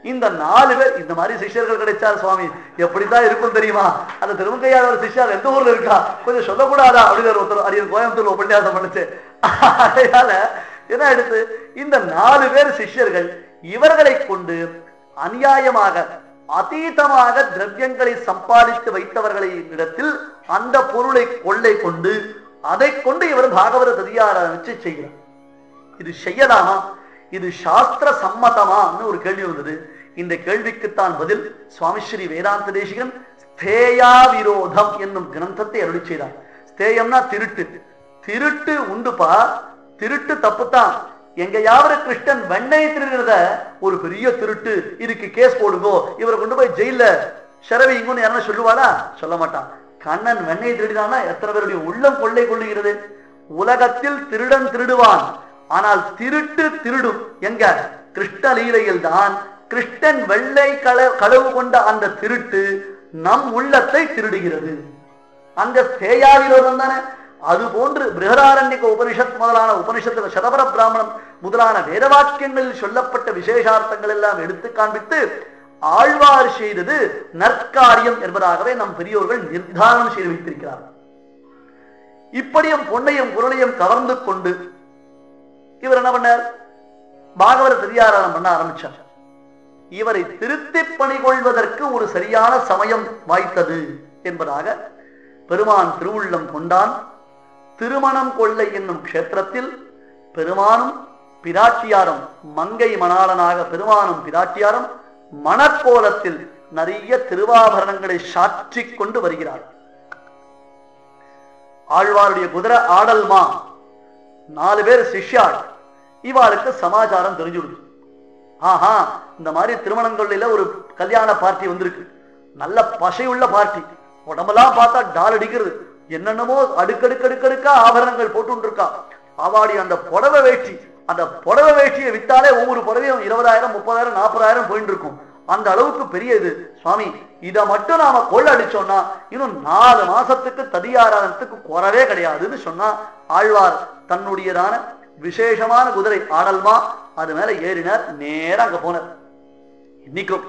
இந்த 4 பேர் இந்த மாதிரி சிஷ்யர்கள் கிடைச்சார் சுவாமி எப்படிதான் இருக்கும் தெரியுமா. அந்த திருவங்கையாழ்வார் சிஷ்யர் எந்த ஊர்ல இருக்கா கொஞ்சம் சொல்லக்கூடாதா அப்படின்னு ஒருத்தர் அரியன் கோயம்புத்தூர்ல உபன்யாசம் பண்ணுச்சு. அதனால என்ன எடுத்து இந்த 4 பேர் சிஷ்யர்கள் இவர்களை கொண்டு அநியாயமாக அதீதமாக திரவியங்களை சம்பாதித்து வைத்தவர்களை இடத்தில் அந்த பொருளை கொள்ளை கொண்டு அதை கொண்டு இவர் பாகவத ததியாராதனை செய்கிறார். இது செய்யலாமா, இது சாஸ்திர சம்மதமான்னு ஒரு கேள்வி வந்தது. இந்த கேள்விக்குத்தான் பதில் சுவாமி ஸ்ரீ வேதாந்த தேசிகன் ஸ்தேயா விரோதம் என்னும் கிரந்தத்தை அருளி செய்தார். ஸ்தேயம்னா திருட்டு. திருட்டு உண்டுப்பா, திருட்டு தப்புத்தான். எங்கயாவது கிருஷ்ணன் வெண்ணெய் திருடுறத ஒரு பெரிய திருட்டு, இதுக்கு கேஸ் போடுங்கோ, இவரை கொண்டு போய் ஜெயில சிறவைங்கன்னு யாரா சொல்லுவாரா? சொல்ல மாட்டான். கண்ணன் வெண்ணெய் திருடினான்னா எத்தனை பேருடைய உள்ளம் கொள்ளை கொள்ளுகிறது. உலகத்தில் திருடன் திருடுவான், ஆனால் திருட்டு திருடும் எங்க? கிருஷ்ண லீலையில் தான். கிருஷ்ணன் வெள்ளை களவு கொண்ட அந்த திருட்டு நம் உள்ளத்தை திருடுகிறது. அந்த ஸ்தேயா விரோதம் தானே. அது போன்று பிருஹதாரண்யக உபனிஷத் முதலான உபனிஷத்துல சதபர பிராமணம் முதலான வேதவாக்கியங்களில் சொல்லப்பட்ட விசேஷார்த்தங்கள் எல்லாம் எடுத்து காண்பித்து ஆழ்வார் செய்தது நற்காரியம் என்பதாகவே நம் பெரியோர்கள் நிர்தாரணம் செய்து வைத்திருக்கிறார்கள். இப்படியும் பொன்னையும் குரலையும் கவர்ந்து கொண்டு இவர் என்ன பண்ணார்? பாகவத ததியாராதனம் பண்ண ஆரம்பிச்சார். இவரை திருத்தி பணிகொள்வதற்கு ஒரு சரியான சமயம் வாய்த்தது என்பதாக பெருமான் திருவுள்ளம் கொண்டான். திருமணம் கொள்ளை என்னும் க்ஷேத்திரத்தில் பெருமானும் பிராட்டியாரும், மங்கை மணாளனாக பெருமானும் பிராட்டியாரும் மணக்கோலத்தில் நிறைய திருவாபரணங்களை சாற்றிக் கொண்டு வருகிறார். ஆழ்வாருடைய குதிரை ஆடல்மா 4 பேர் சிஷ்யாள். இவாளுக்கு சமாச்சாரம் தெரிஞ்சுடுது. ஆஹா, இந்த மாதிரி திருமணங்கள்ல ஒரு கல்யாண பார்ட்டி வந்திருக்கு, நல்ல பசையுள்ள பார்ட்டி, உடம்பெல்லாம் பார்த்தா டால் அடிக்கிறது, என்னென்னமோ அடுக்கடுக்கடுக்கடுக்கா ஆபரணங்கள் போட்டு இருக்கா. அவாடி அந்த புடவை வேஷ்டி, அந்த புடவை வேஷ்டியை வித்தாலே ஒவ்வொரு புடவையும் 20,000 30,000 40,000 போயிட்டு இருக்கும். அந்த அளவுக்கு பெரிய இது சுவாமி. இதை மட்டும் நாம கொள்ள அடிச்சோம்னா இன்னும் 4 மாசத்துக்கு ததியாராதனத்துக்கு குறவே கிடையாதுன்னு சொன்னா ஆழ்வார் தன்னுடையதான விசேஷமான குதிரை ஆடல்மா அது மேல ஏறினார். நேரம் அங்க போனார். இன்னைக்கும்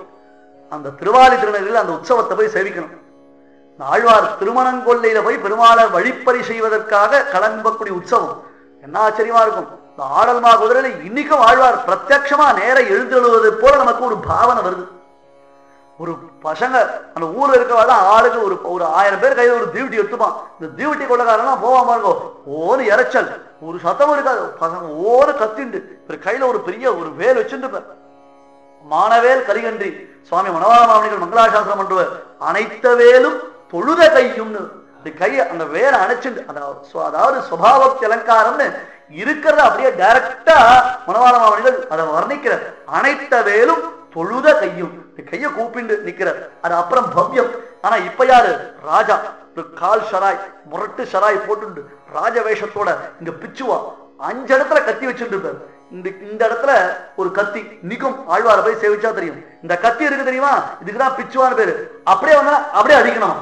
அந்த திருவாலி திருநகரில் அந்த உற்சவத்தை போய் சேவிக்கணும். ஆழ்வார் திருமணங்கொள்ளையில போய் பெருமாளை வழிப்பறி செய்வதற்காக கிளம்பக்கூடிய உற்சவம் என்ன ஆச்சரியமா இருக்கும். இந்த ஆடல்மா குதிரையில இன்னைக்கும் ஆழ்வார் பிரத்யட்சமா நேர எழுந்தெழுவது போல நமக்கு ஒரு பாவனை வருது. ஒரு பசங்க அந்த ஊர்ல இருக்கிறவா ஆளுக்கு ஒரு 1000 பேர் கையில ஒரு தீவட்டி எடுத்துப்பான். இந்த தீவட்டி கொள்ளக்காரெல்லாம் போவாம இருக்கும், ஓன்னு இறைச்சல், ஒரு சத்தம் இருக்காது, பசங்க ஓன்னு கத்திண்டு கையில ஒரு பெரிய ஒரு வேல் வச்சுட்டு மானவேல் கலிகன்றி சுவாமி மணவாள மாமணிகள் மங்களாசாசனம் பண்ணுவார். அனைத்த வேலும் தொழுத கையும்னு கைய அந்த வேலை அணைச்சுண்டு, அதாவது சுபாவ அலங்காரம்னு இருக்கிறத அப்படியே டைரக்டா மணவாள மாமணிகள் அதை வர்ணிக்கிறார். அனைத்த வேலும் தொழுத கையும், கைய கூப்பிண்டு நிக்கிறார். அது அப்புறம் பவ்யம். ஆனா இப்ப யாரு ராஜா, கால் ஷராய் முரட்டு ஷராய் போட்டு ராஜ வேஷத்தோட இங்க பிச்சுவா 5 இடத்துல கத்தி வச்சுட்டு இருப்பார். இந்த இடத்துல ஒரு கத்தி நிக்கும், ஆழ்வார போய் சேவிச்சா தெரியும். இந்த கத்தி இருக்கு தெரியுமா, இதுக்குதான் பிச்சுவான்னு பேரு. அப்படியே வந்தா அப்படியே அடிக்கணும்.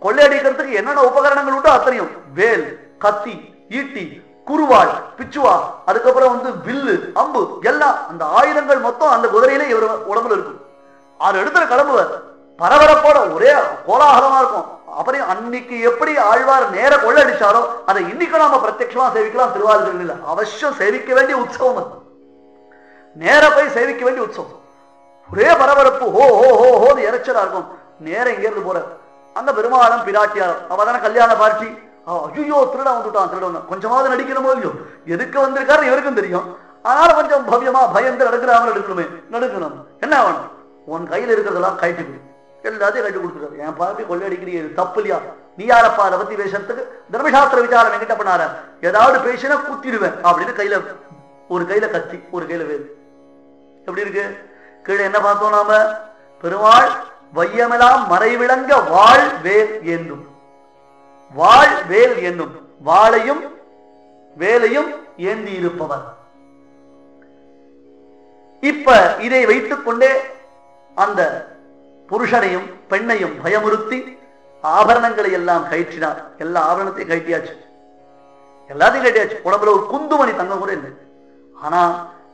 கொள்ளையடிக்கிறதுக்கு என்னென்ன உபகரணங்கள் உண்டோ அத்தனையும், வேல், கத்தி, ஈட்டி, குருவாள், பிச்சுவா, அதுக்கப்புறம் வில்லு, அம்பு, எல்லாம் அந்த ஆயுதங்கள் மொத்தம் அந்த குதிரையில இவர் உடம்புல இருக்கும். 6 இடத்துல கிளம்புவார். பரபரப்போட ஒரே கோலாகலமா இருக்கும். அப்புறம் அன்னைக்கு எப்படி ஆழ்வார் நேர கொள்ளடிச்சாரோ அதை இன்னைக்கு நாம பிரத்யட்சமா சேவிக்கலாம். திருவாரூரில் அவசியம் சேவிக்க வேண்டிய உற்சவம் அது. நேர போய் சேவிக்க வேண்டிய உற்சவம். ஒரே பரபரப்பு, ஹோ ஹோ ஹோ ஹோன்னு இறைச்சலா இருக்கும். நேர இங்க இருந்து போற அந்த பெருமாளும் பிராட்டியாரும், அவதான கல்யாண பார்ட்டி. ஐயோ திருட வந்துட்டான், திருடன் கொஞ்சமாவது நடிக்கணுமோ இல்லையோ, எதுக்கு வந்திருக்காரு இவருக்கும் தெரியும். ஆனால கொஞ்சம் பவ்யமா பயந்து நடக்கிறாமல் எடுக்கணுமே, நடுக்கணும். என்ன ஆகணும், உன் கையில இருக்கிறதெல்லாம் கைட்டு எல்லாத்தையும் கைட்டு கொடுத்துருக்காரு. என் பாப்பி கொள்ளையடிக்கிறீங்க, தப்பு இல்லையா, நீ யாரப்பா அதை பத்தி பேசுறதுக்கு? தர்மசாஸ்திர விசாரம் என்கிட்ட பண்ணார, ஏதாவது பேசினா குத்திடுவேன் அப்படின்னு கையில ஒரு கையில கத்தி, ஒரு கையில வேல். எப்படி இருக்கு கீழே என்ன பார்த்தோம் நாம? பெருமாள் வையமெல்லாம் மறைவிளங்க வாழ் வேல் என்னும், வாழ் வேல் என்னும், வாளையும் வேலையும் ஏந்தி இருப்பவர். இப்ப இதை வைத்துக் கொண்டே அந்த புருஷனையும் பெண்ணையும் பயமுறுத்தி ஆபரணங்களை எல்லாம் கயிற்றினார். எல்லா ஆபரணத்தையும் கயிற்றியாச்சு, எல்லாத்தையும் கட்டியாச்சு. உடம்புல ஒரு குந்துமணி தங்கம் கூட இல்லை. ஆனா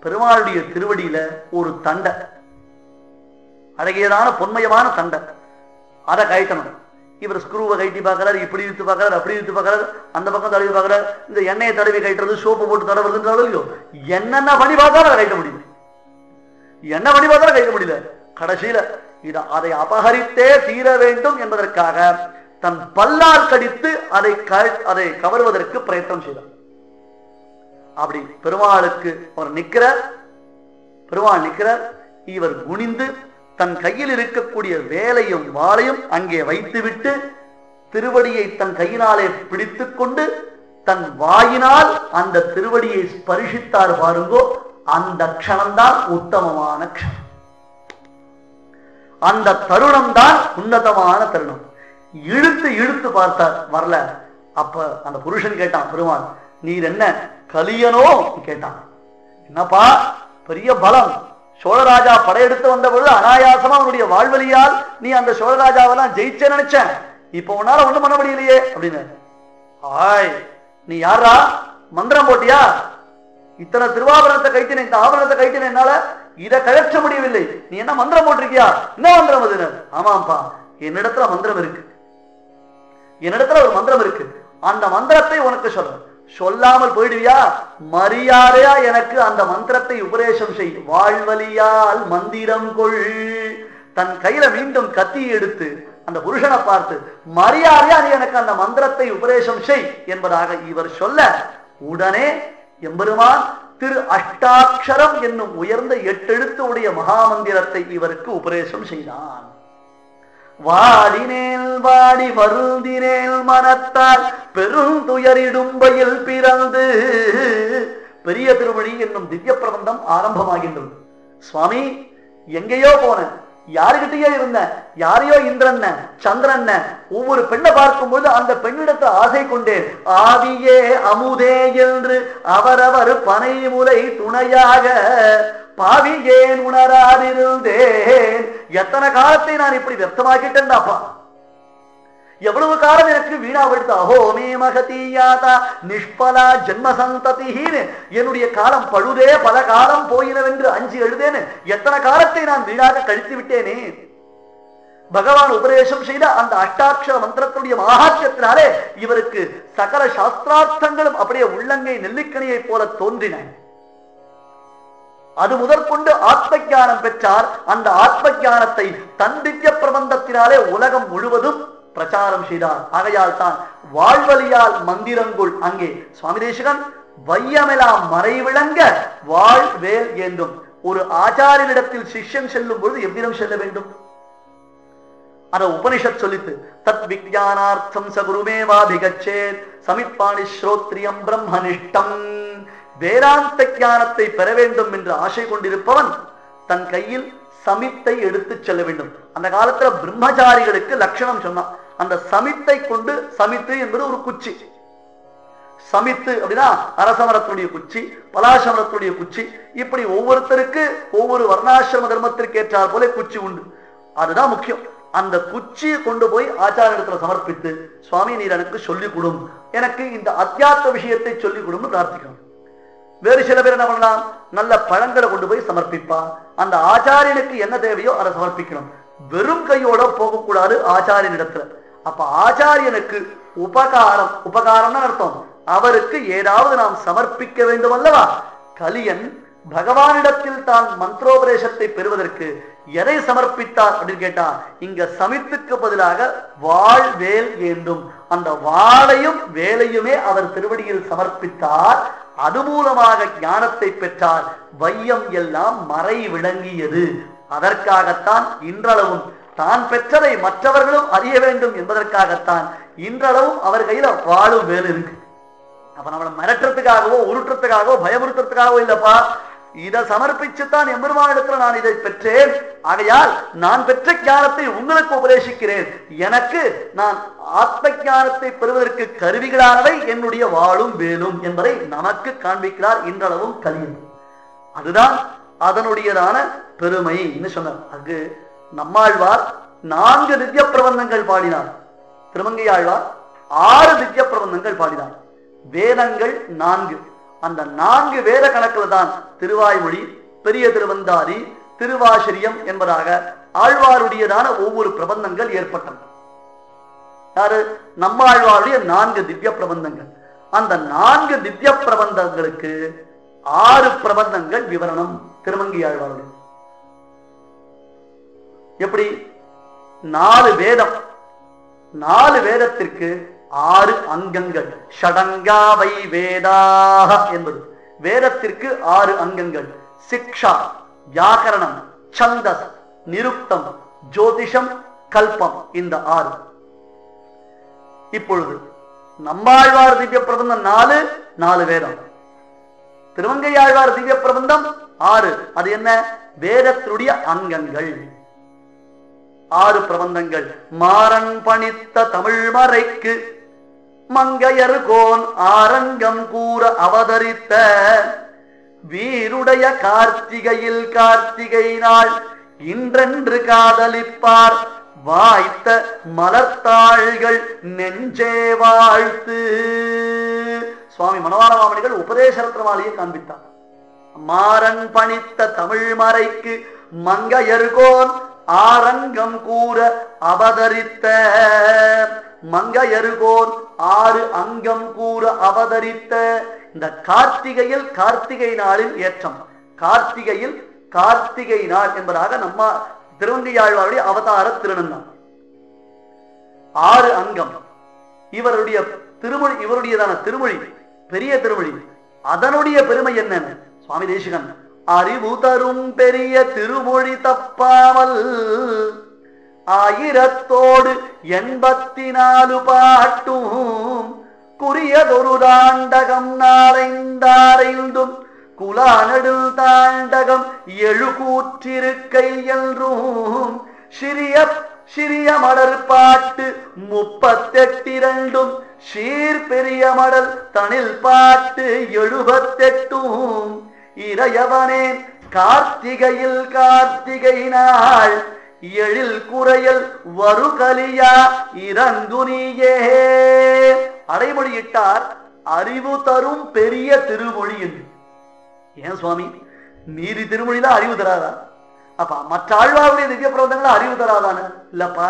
பெருமாளுடைய திருவடியில ஒரு தண்டை, அழகியதான பொன்மயமான தண்டை, அதை கயிட்டணும். இவர் ஸ்க்ரூவை கட்டி பார்க்கிறார், இப்படி இழுத்து பார்க்கிறார், அப்படி இழுத்து பார்க்கிறார், அந்த பக்கம் தடவி பார்க்கிறார். இந்த எண்ணெயை தடவி கட்டுறது, சோப்பு போட்டு தடவுறதுன்றாலும் இல்லையோ, என்னென்ன பண்ணி பார்த்தாலும் அதை கட்ட முடியல, என்ன பண்ணி பார்த்தாலும் கட்ட முடியல. கடைசியில அதை அபகரித்தே தீர வேண்டும் என்பதற்காக தன் பல்லால் கடித்து அதை கவர்வதற்கு பிரயத்தனம் செய்தார். அப்படி பெருமாளுக்கு அவர் நிற்கிறார், பெருமாள் நிற்கிறார். இவர் குனிந்து தன் கையில் இருக்கக்கூடிய வேலையும் வாளையும் அங்கே வைத்துவிட்டு திருவடியை தன் கையினாலே பிடித்துக் கொண்டு தன் வாயினால் அந்த திருவடியை ஸ்பரிசித்தார் பாருங்கோ. அந்த க்ஷணம்தான் உத்தமமான க்ஷணம், அந்த தருணம் தான் உன்னதமான தருணம். இழுத்து இழுத்து பார்த்தார், வரல. அப்ப அந்த புருஷன் கேட்டான், பெருமாள் நீர் என்ன கலியனோ கேட்டான். என்னப்பா பெரிய பலம், சோழராஜா படையெடுத்து வந்த பொழுது அனாயாசமா அவனுடைய வாழ்வழியால் நீ அந்த சோழராஜாவெல்லாம் ஜெயிச்ச நினைச்சேன், இப்ப உன்னால ஒண்ணும் பண்ண முடியலையே அப்படின்னு. ஆய் நீ யாரா, மந்திரம் போட்டியா? இத்தனை திருவாபரணத்தை கைட்டின, இந்த ஆபரணத்தை கைட்டின, என்னால இதை கழற்ற முடியவில்லை, நீ என்ன மந்திரம் போட்டிருக்கியா? என்ன மந்திரம் அது? ஆமாப்பா என்னிடத்துல மந்திரம் இருக்கு, என்னிடத்துல ஒரு மந்திரம் இருக்கு, அந்த மந்திரத்தை உனக்கு சொல்றேன், சொல்லாமல் போயிடுவியா? மரியாதையா எனக்கு அந்த மந்திரத்தை உபதேசம் செய். வாழ்வழியால் மந்திரம் கொள். தன் கையில மீண்டும் கத்தி எடுத்து அந்த புருஷனை பார்த்து, மரியாதையா நீ எனக்கு அந்த மந்திரத்தை உபதேசம் செய் என்பதாக இவர் சொல்ல, உடனே எம்பெருமான் திரு அஷ்டாட்சரம் என்னும் உயர்ந்த 8 எழுத்து உடைய மகாமந்திரத்தை இவருக்கு உபதேசம் செய்தான். வாடினேல் வாடி வருந்தினேல் மனத்தால் பெருந்துயரிடும்பையில் பிறந்து. பெரிய திருமொழி என்னும் திவ்ய பிரபந்தம் ஆரம்பமாகின்றது. சுவாமி எங்கேயோ போன, யாருகிட்டயோ இருந்த, யாரையோ இந்திரன் சந்திரன், ஒவ்வொரு பெண்ணை பார்க்கும்போது அந்த பெண்ணிடத்தில் ஆசை கொண்டேன். ஆவியே அமுதே என்று அவரவர் பனை முலை துணையாக பாவி ஏன் உணராதிருந்தேன். எத்தனை காலத்தை நான் இப்படி வியர்த்தமாக்கிட்டேன்டாப்பா, எவ்வளவு காலம் எனக்கு வீணாவிடுத்த. அஹோமே மகதீயாதா நிஷ்பலா ஜென்மசந்ததிஹீன், என்னுடைய காலம் பழுதே பல காலம் போயினவென்று அஞ்சு எழுதேன்னு எத்தனை காலத்தை நான் வீணாக கழித்து விட்டேனே. பகவான் உபதேசம் செய்த அந்த அஷ்டாட்சர மந்திரத்துடைய மகாத்மியத்தினாலே இவருக்கு சகல சாஸ்திரார்த்தங்களும் அப்படியே உள்ளங்கை நெல்லிக்கனியை போல தோன்றின. அது முதற்கொண்டு ஆத்ம ஞானம் பெற்றார். அந்த ஆத்ம ஞானத்தை தன் திவ்ய பிரபந்தத்தினாலே உலகம் முழுவதும் பிரச்சாரம் செய்தார். ஆகையால் தான் வாழ்வழியால் மந்திரங்குள் அங்கே சுவாமி தேசிகன் வையமெல்லாம் மறைவிளங்க வாழ்வேல் ஏந்தும். ஒரு ஆச்சாரியனிடத்தில் சிஷ்யன் செல்லும் பொழுது எவ்விதம் செல்ல வேண்டும்? அத உபனிஷத் சொல்லித்து தத் விஜயானார்த்தம் சகுருமேவாபிகச்சேத் சமிப்பாணி ஸ்ரோத்ரியம் பிரம்மனிஷ்டம். வேதாந்த ஞானத்தை பெற வேண்டும் என்று ஆசை கொண்டிருப்பவன் தன் கையில் சமித்தை எடுத்து செல்ல வேண்டும். அந்த காலத்துல பிரம்மச்சாரிகளுக்கு லட்சணம் சொன்னான். அந்த சமித்தை கொண்டு, சமித்து என்பது ஒரு குச்சி, சமித்து அப்படின்னா அரசமரத்துடைய குச்சி, பலாசமரத்துடைய குச்சி, இப்படி ஒவ்வொருத்தருக்கு ஒவ்வொரு வர்ணாசிரம தர்மத்திற்கு ஏற்றார் போல குச்சி உண்டு. அதுதான் முக்கியம். அந்த குச்சியை கொண்டு போய் ஆச்சாரியத்துல சமர்ப்பித்து, சுவாமி நீர் எனக்கு சொல்லிக் கொடும், எனக்கு இந்த அத்தியாத்ம விஷயத்தை சொல்லிக் கொடுன்னு பிரார்த்திக்கணும். வேறு சில பேர் என்ன பண்ணலாம், நல்ல பழங்களை கொண்டு போய் சமர்ப்பிப்பா. அந்த ஆச்சாரியனுக்கு என்ன தேவையோ அதை சமர்ப்பிக்கணும். வெறும் கையோட போகக்கூடாது ஆச்சாரியனிடத்துல. அப்ப ஆச்சாரியனுக்கு உபகாரம், உபகாரம்னு அர்த்தம், அவருக்கு ஏதாவது நாம் சமர்ப்பிக்க வேண்டும் அல்லவா? கலியன் பகவானிடத்தில் தான் மந்திரோபதேசத்தை பெறுவதற்கு எதை சமர்ப்பித்தார் அப்படின்னு கேட்டா, இங்க சமித்துக்கு பதிலாக வாழ்வேல் வேண்டும். அந்த வாளையும் வேலையுமே அவர் திருவடியில் சமர்ப்பித்தார். அது மூலமாக ஞானத்தை பெற்றார். வையம் எல்லாம் மறை விளங்கியது. அதற்காகத்தான் இன்றளவும் தான் பெற்றதை மற்றவர்களும் அறிய வேண்டும் என்பதற்காகத்தான் இன்றளவும் அவர் கையில வாழும் வேல் இருக்கு. அப்ப நம்மளை மிரட்டுறதுக்காகவோ உருட்டுறதுக்காகவோ பயமுறுத்துறதுக்காகவோ இல்லப்பா, இதை சமர்ப்பிச்சுத்தான் எம்பெருமானிடத்துல நான் இதை பெற்றேன். ஆகையால் நான் பெற்ற ஞானத்தை உங்களுக்கு உபதேசிக்கிறேன். எனக்கு நான் ஆத்ம ஞானத்தை பெறுவதற்கு கருவிகளானவை என்னுடைய வாழும் வேலும் என்பதை நமக்கு காண்பிக்கிறார் இன்றளவும் கலியன். அதுதான் அதனுடையதான பெருமை என்று சொன்னார். அங்கு நம்மாழ்வார் 4 திவ்ய பிரபந்தங்கள் பாடினார். திருமங்கையாழ்வார் 6 திவ்ய பிரபந்தங்கள் பாடினார். வேதங்கள் 4. அந்த 4 வேத கணக்கில் தான் திருவாய்மொழி, பெரிய திருவந்தாதி, திருவாசிரியம் என்பதாக ஆழ்வாருடையதான ஒவ்வொரு பிரபந்தங்கள் ஏற்பட்டன. யாரு? நம்மாழ்வாருடைய 4 திவ்ய பிரபந்தங்கள். அந்த 4 திவ்ய பிரபந்தங்களுக்கு 6 பிரபந்தங்கள் விவரணம் திருமங்கை ஆழ்வாருடைய. எப்படி? 4 வேதம், 4 வேதத்திற்கு 6 அங்கங்கள். ஷடங்காவை வேதாக என்பது வேதத்திற்கு 6 அங்கங்கள். சிக்ஷா, வியாக்கரணம், சந்தஸ், நிருக்தம், ஜோதிஷம், கல்பம், இந்த 6. இப்பொழுது நம்மாழ்வார் திவ்ய பிரபந்தம் 4 வேதம். திருமங்கை ஆழ்வார் திவ்ய பிரபந்தம் 6. அது என்ன? வேதத்தினுடைய அங்கங்கள். 6 பிரபந்தங்கள். மாறன் பணித்த தமிழ் மறைக்கு மங்கையர்கோன் ஆரங்கம் கூற அவதரித்த வீருடைய கார்த்திகையில் கார்த்திகை நாள் இன்றென்று காதலிப்பார் வாய்த்த மலர்த்தாள்கள் நெஞ்சே வாழ்த்து. சுவாமி மனோவாள மாமணிகள் உபதேசரத்னமாலையை காண்பித்தார். மாறன் பணித்த தமிழ் மறைக்கு மங்கையர்கோன் ஆரங்கம் கூற அவதரித்த. மங்கையர்கோன் 6 அங்கம் கூற அவதரித்த. இந்த கார்த்திகையில் கார்த்திகை நாளின் ஏற்றம். கார்த்திகையில் கார்த்திகை நாள் என்பதாக நம்ம திருவங்கையாழ்வாருடைய அவதார திருநன்னாள். 6 அங்கம். இவருடைய திருமொழி, இவருடையதான திருமொழி பெரிய திருமொழி. அதனுடைய பெருமை என்னன்னு சுவாமி தேசிகன் அறிவு தரும் பெரிய திருமொழி தப்பாமல் 1000 84 பாட்டும் குறியதொரு தாண்டகம் 4 குலானடில் தாண்டகம் 7 கூற்றிருக்கை என்றும் சிறிய மடர் பாட்டு 38 சீர் பெரிய மடல் தனில் பாட்டு 78 இறையவனே கார்த்திகையில் கார்த்திகை நாள் எழில் குறையல் வருகலியா இறங்குனியே. அடைமொழியிட்டார் அறிவு தரும் பெரிய திருமொழி என்று. ஏன் சுவாமி, நீதி திருமொழிதான் அறிவு தராதா? அப்ப மற்ற ஆழ்வாருடைய திவ்ய பிரபந்தங்களை அறிவு தராதானு? இல்லப்பா,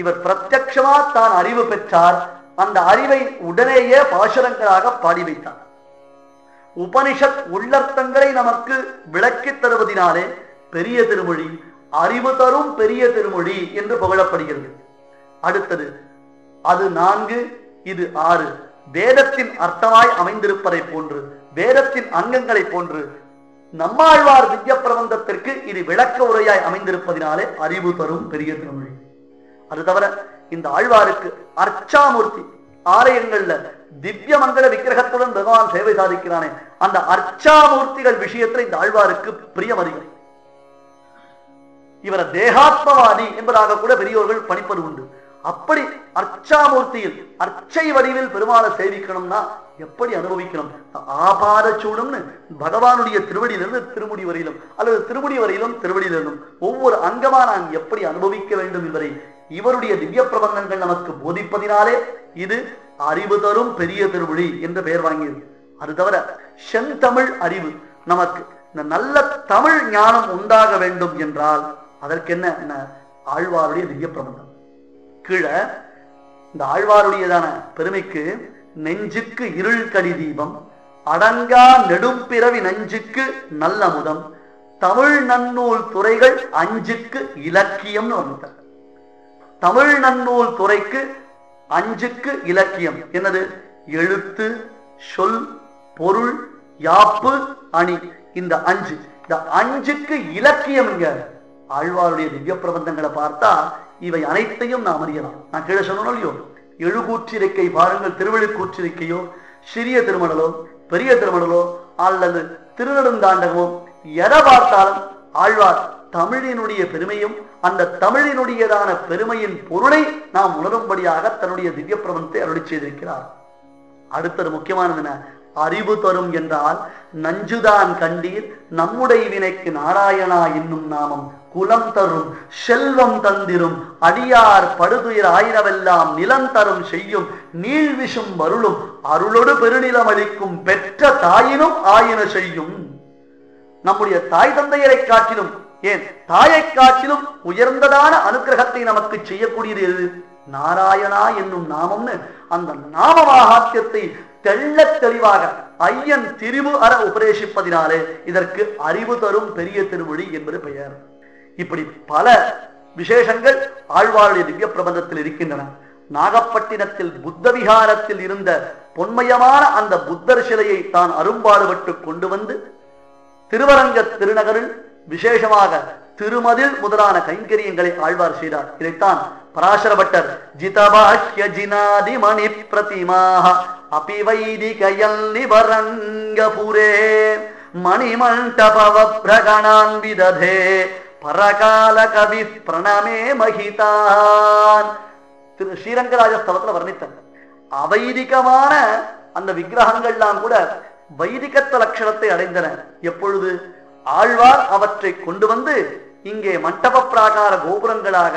இவர் பிரத்யட்சமா தான் அறிவு பெற்றார். அந்த அறிவை உடனேயே பாசுரங்களாக பாடி வைத்தார். உபனிஷத் உள்ளர்த்தங்களை நமக்கு விளக்கித் தருவதினாலே பெரிய திருமொழி, அறிவு தரும் பெரிய திருமொழி என்று புகழப்படுகிறது. அடுத்தது அது 4, இது 6. வேதத்தின் அர்த்தமாய் அமைந்திருப்பதை போன்று, வேதத்தின் அங்கங்களை போன்று நம்மாழ்வார் திவ்ய பிரபந்தத்திற்கு இது விளக்க உரையாய் அமைந்திருப்பதினாலே அறிவு தரும் பெரிய திருமொழி. அது தவிர இந்த ஆழ்வாருக்கு அர்ச்சாமூர்த்தி, ஆலயங்கள்ல திவ்ய மங்கள விக்கிரகத்துடன் பகவான் சேவை சாதிக்கிறானே, அந்த அர்ச்சாமூர்த்திகள் விஷயத்தில் இந்த ஆழ்வாருக்கு பிரியம் அதிகம். இவர தேகாத்மவாதி என்பதாக கூட பெரியோர்கள் பணிப்பது உண்டு. அப்படி அர்ச்சாமூர்த்தியில் அர்ச்சை வடிவில் பெருமாளை சேவிக்கணும்னா எப்படி அனுபவிக்கணும்? ஆபார சூடும்னு பகவானுடைய திருவடியிலிருந்து திருமுடி வரையிலும் அல்லது திருமுடி வரையிலும் திருவடியிலிருந்தும் ஒவ்வொரு அங்கமா நான் எப்படி அனுபவிக்க வேண்டும் என்பதை இவருடைய திவ்ய பிரபந்தங்கள் நமக்கு போதிப்பதினாலே இது அறிவு தரும் பெரிய திருமொழி என்று பெயர் வாங்கியது. அது தவிர செந்தமிழ் அறிவு, நமக்கு இந்த நல்ல தமிழ் ஞானம் உண்டாக வேண்டும் என்றால் அதற்கு என்ன? ஆழ்வாருடைய திவ்ய பிரபந்தம். கீழே இந்த ஆழ்வாருடையதான பெருமைக்கு நெஞ்சுக்கு இருள் கடி தீபம், அடங்கா நெடும் பிறவி நஞ்சுக்கு நல்ல முதம், தமிழ் நன்னூல் துறைகள் 5க்கு இலக்கியம்னு வர்ணித்தார். தமிழ் நன்னூல் துறைக்கு 5க்கு இலக்கியம் என்னது? எழுத்து, சொல், பொருள், யாப்பு, அணி. இந்த 5, இந்த 5க்கு இலக்கியம் இங்க ஆழ்வாருடைய திவ்ய பிரபந்தங்களை பார்த்தா இவை அனைத்தையும் நாம் அறியலாம். நான் கீழே சொன்னோம் இல்லையோ, எழுகூற்றிருக்கை பாருங்கள், திருவள்ளுக்கூற்றிருக்கையோ, சிறிய திருமணலோ பெரிய திருமணலோ அல்லது திருநெடுந்தாண்டகமோ எதை பார்த்தாலும் ஆழ்வார் தமிழினுடைய பெருமையும் அந்த தமிழினுடையதான பெருமையின் பொருளை நாம் உணரும்படியாக தன்னுடைய திவ்ய பிரபந்தத்தை அருளி செய்திருக்கிறார். அடுத்தது முக்கியமானது என்ன? அறிவு தரும் என்றால் நஞ்சுதான் கண்டீர் நம்முடைய வினைக்கு நாராயணா என்னும் நாமம் குலம் தரும் செல்வம் தந்திரும் அடியார் படுதுயர் ஆயிரவெல்லாம் நிலம் தரும் செய்யும் நீழ்விசும் வருளும் அருளொடு பெருநிலம் அளிக்கும் பெற்ற தாயினும் ஆயின செய்யும். நம்முடைய தாய் தந்தையரை காட்டிலும், ஏன் தாயை காட்டிலும் உயர்ந்ததான அனுக்கிரகத்தை நமக்கு செய்யக்கூடியது எது? நாராயணா என்னும் நாமம்னு அந்த நாம மகாத்மியத்தை தெள்ள தெளிவாக ஐயன் திரிவு அற உபதேசிப்பதினாலே இதற்கு அறிவு தரும் பெரிய திருமொழி என்பது பெயர். இப்படி பல விசேஷங்கள் ஆழ்வாருடைய திவ்ய பிரபந்தத்தில் இருக்கின்றன. நாகப்பட்டினத்தில் புத்த விகாரத்தில் இருந்த பொன்மயமான அந்த புத்தர் சிலையை தான் அரும்பாடுபட்டு கொண்டு வந்து திருவரங்க திருநகரில் விசேஷமாக திருமதில் முதலான கைங்கரியங்களை ஆழ்வார் செய்தார். இதைத்தான் பராசர பட்டர் ஜிதபாஹ்ய ஜினாதி மணி பிரதிமாக அபி வைதிகயல் நிவரங்கபுரே மணிமண்டபவ பிரகணான் விததே பரகால கவி பிரணமே மகிதான். திரு ஸ்ரீரங்கராஜஸ்தவத்தில் வர்ணித்தார். அவைதிகமான அந்த விக்கிரகங்கள்லாம் கூட வைதிகத்த லட்சணத்தை அடைந்தன. எப்பொழுது? ஆழ்வார் அவற்றை கொண்டு வந்து இங்கே மண்டப பிராகார கோபுரங்களாக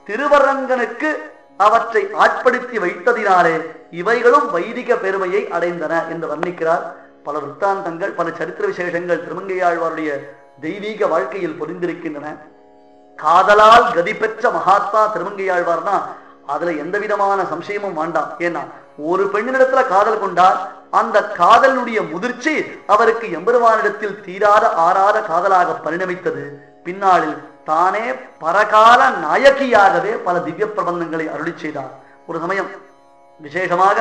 திருவரங்கனுக்கு அவற்றை ஆட்படுத்தி வைத்ததினாலே இவைகளும் வைதிக பெருமையை அடைந்தன என்று வர்ணிக்கிறார். பல விற்த்தாந்தங்கள், பல சரித்திர விசேஷங்கள் திருமங்கையாழ்வாருடைய தெய்வீக வாழ்க்கையில் பொதிந்திருக்கின்றன. காதலால் கதி பெற்ற மகாத்மா திருமங்கையாழ்வார்னா அதுல எந்த விதமான சம்சயமும் வேண்டாம். ஏன்னா ஒரு பெண்ணிடத்துல காதல் கொண்டார், அந்த காதலுடைய முதிர்ச்சி அவருக்கு எம்பெருமானிடத்தில் தீராத ஆறாத காதலாக பரிணமித்தது. பின்னாளில் தானே பரகால நாயகியாகவே பல திவ்ய பிரபந்தங்களை அருளி செய்தார். ஒரு சமயம் விசேஷமாக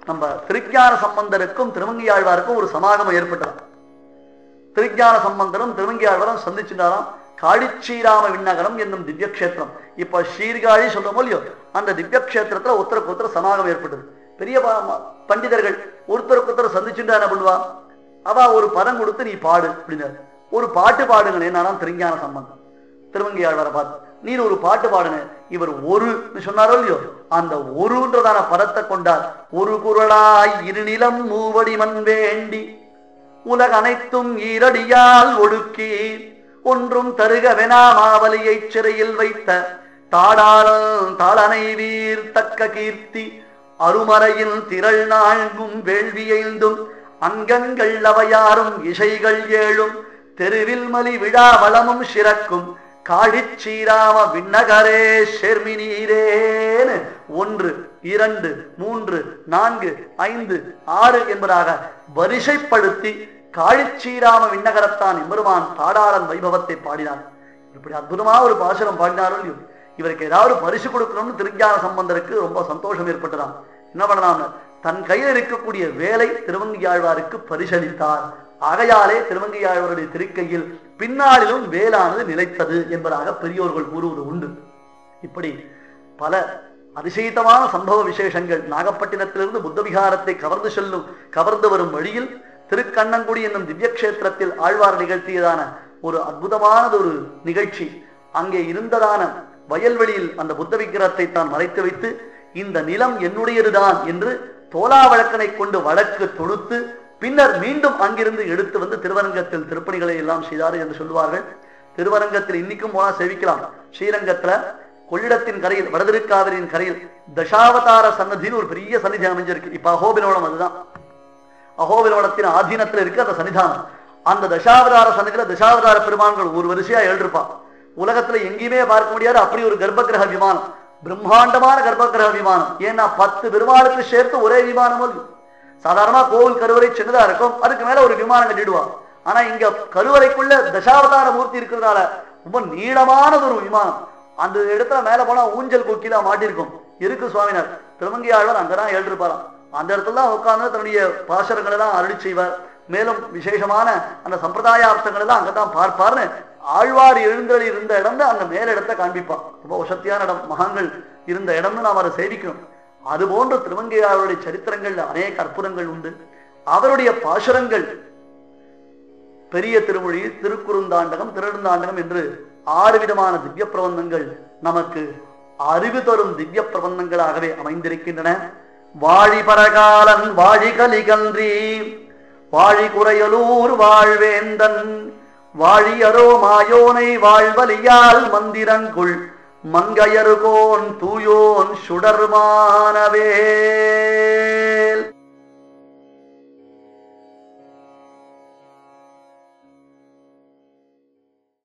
நம்ம திருஞான சம்பந்தருக்கும் திருமங்கையாழ்வாருக்கும் ஒரு சமாகமம் ஏற்பட்டது. திருஞான சம்பந்தரும் திருமங்கையாழ்வாரும் சந்திச்சுட்டாராம். காழிச்சீராம விண்ணகரம் என்னும் திவ்ய கஷேத்திரம், இப்ப சீர்காழி சொல்றோமோ இல்லையோ, அந்த திவ்ய கஷேத்திரத்துல ஒருத்தருக்கு ஒருத்தர் சமாகம் ஏற்பட்டது. பெரிய பண்டிதர்கள் ஒருத்தருக்கு ஒருத்தர் சந்திச்சுட்டா என்ன பண்ணுவா? அவ ஒரு பதம் கொடுத்து நீ பாடு அப்படின்னாரு. ஒரு பாட்டு பாடுங்களேன். நானும் திருஞான சம்பந்தம் திருமங்கையாழ்வாரை பார்த்து நீர் ஒரு பாட்டு பாடுங்க. இவர் ஒரு சொன்னாரோ இல்லையோ, அந்த ஒருன்றதான பதத்தை கொண்டார். ஒரு குரலாய் இருநிலம் மூவடி மண் வேண்டி உலக அனைத்தும் ஈரடியால் ஒடுக்கி ஒன்றும் தருகவெனா மாவலியை சிறையில் வைத்த தாளனை வீர் தக்க கீர்த்தி அருமறையில் திரள் நான்கும் வேள்வியைந்தும் அங்கங்கள் அவையாரும் இசைகள் ஏழும் தெருவில் மலி விழா வளமும் சிறக்கும் காழிச்சீராம விண்ணகரே ஷெர்மினீரேன்னு 1, 2, 3, 4, 5, 6 என்பதாக வரிசைப்படுத்தி காழிச்சீராம விண்ணகரத்தான் எம்பெருமான் தாடாளன் வைபவத்தை பாடினார். இப்படி அற்புதமா ஒரு பாசுரம் பாடினாரோ இல்லையோ, இவருக்கு ஏதாவது பரிசு கொடுக்கணும்னு திருஞான சம்பந்தருக்கு ரொம்ப சந்தோஷம் ஏற்பட்டதாம். என்ன பண்ணலாம், தன் கையில் இருக்கக்கூடிய வேலை திருவங்கியாழ்வாருக்கு பரிசளித்தார். ஆகையாலே திருவங்கியாழ்வாருடைய திருக்கையில் பின்னாளிலும் வேலானது நிலைத்தது என்பதாக பெரியோர்கள் கூறுவது உண்டு. இப்படி பல அதிசயித்தமான சம்பவ விசேஷங்கள் நாகப்பட்டினத்திலிருந்து புத்த விகாரத்தை கவர்ந்து வரும் வழியில் திருக்கண்ணங்குடி என்னும் திவ்ய கஷேத்திரத்தில் ஆழ்வார் நிகழ்த்தியதான ஒரு அற்புதமானது ஒரு நிகழ்ச்சி. அங்கே இருந்ததான வயல்வெளியில் அந்த புத்த விக்கிரத்தை தான் மறைத்து வைத்து இந்த நிலம் என்னுடையதுதான் என்று தோலா வழக்கனை கொண்டு வழக்கு தொடுத்து பின்னர் மீண்டும் அங்கிருந்து எடுத்து வந்து திருவரங்கத்தில் திருப்பணிகளை எல்லாம் செய்தார் என்று சொல்லுவார்கள். திருவரங்கத்தில் இன்னைக்கும் போனா சேவிக்கலாம். ஸ்ரீரங்கத்துல கொள்ளிடத்தின் கரையில் வடதிருக்காவிரியின் கரையில் தசாவதார சன்னதின்னு ஒரு பெரிய சன்னிதி அமைஞ்சிருக்கு. இப்ப அகோபிலோடம் அதுதான், அகோபிலோடத்தின் ஆதீனத்தில் இருக்கு அந்த சன்னிதானம். அந்த தசாவதார சன்னதியில தசாவதார பெருமான்கள் ஒரு வரிசையா எழுதிருப்பான். உலகத்துல எங்கேயுமே பார்க்க முடியாது அப்படி ஒரு கர்ப்பகிரக விமானம், பிரம்மாண்டமான கர்ப்பகிரக விமானம். ஏன்னா 10 பெருமாளுக்கு சேர்த்து ஒரே விமானம். சாதாரணமா கோவில் கருவறை சின்னதா இருக்கும், அதுக்கு மேல ஒரு விமானம் கட்டிடுவான். ஆனா இங்க கருவறைக்குள்ள தசாவதார மூர்த்தி இருக்கிறதுனால ரொம்ப நீளமானது ஒரு விமானம். அந்த இடத்துல மேல போனா ஊஞ்சல் கொக்கில மாட்டிருக்கும். இருக்கு சுவாமினார் திருமங்கையாழ்வார் அங்கதான் எழுதிருப்பாராம். அந்த இடத்துல தான் உட்கார்ந்து தன்னுடைய பாசரங்கள் எல்லாம் அருளி செய்வார். மேலும் விசேஷமான அந்த சம்பிரதாயார்த்தங்கள் எல்லாம் அங்கதான் பார்ப்பார்னு ஆழ்வார் எழுந்தளி இருந்த இடம் அந்த மேல இடத்தை காண்பிப்பான். ரொம்ப வசத்தியான இடம், மகான்கள் இருந்த இடம்னு நாம் அதை சேவிக்கணும். அதுபோன்று திருமங்கையாருடைய சரித்திரங்கள்ல அநேக அற்புதங்கள் உண்டு. அவருடைய பாசுரங்கள் பெரிய திருமொழி, திருக்குறுந்தாண்டகம், திருநெடுந்தாண்டகம் என்று 6 விதமான திவ்ய பிரபந்தங்கள் நமக்கு அறிவு தரும் திவ்ய பிரபந்தங்களாகவே அமைந்திருக்கின்றன. வாழி பரகாலன் வாழி கலிகன்றி வாழி குறையலூர் வாழ்வேந்தன் வாழியரோ மாயோனை வாழ்வலியால் மந்திரங்குள் மங்கையருகோன் தூயோன் சுடர்மானவே.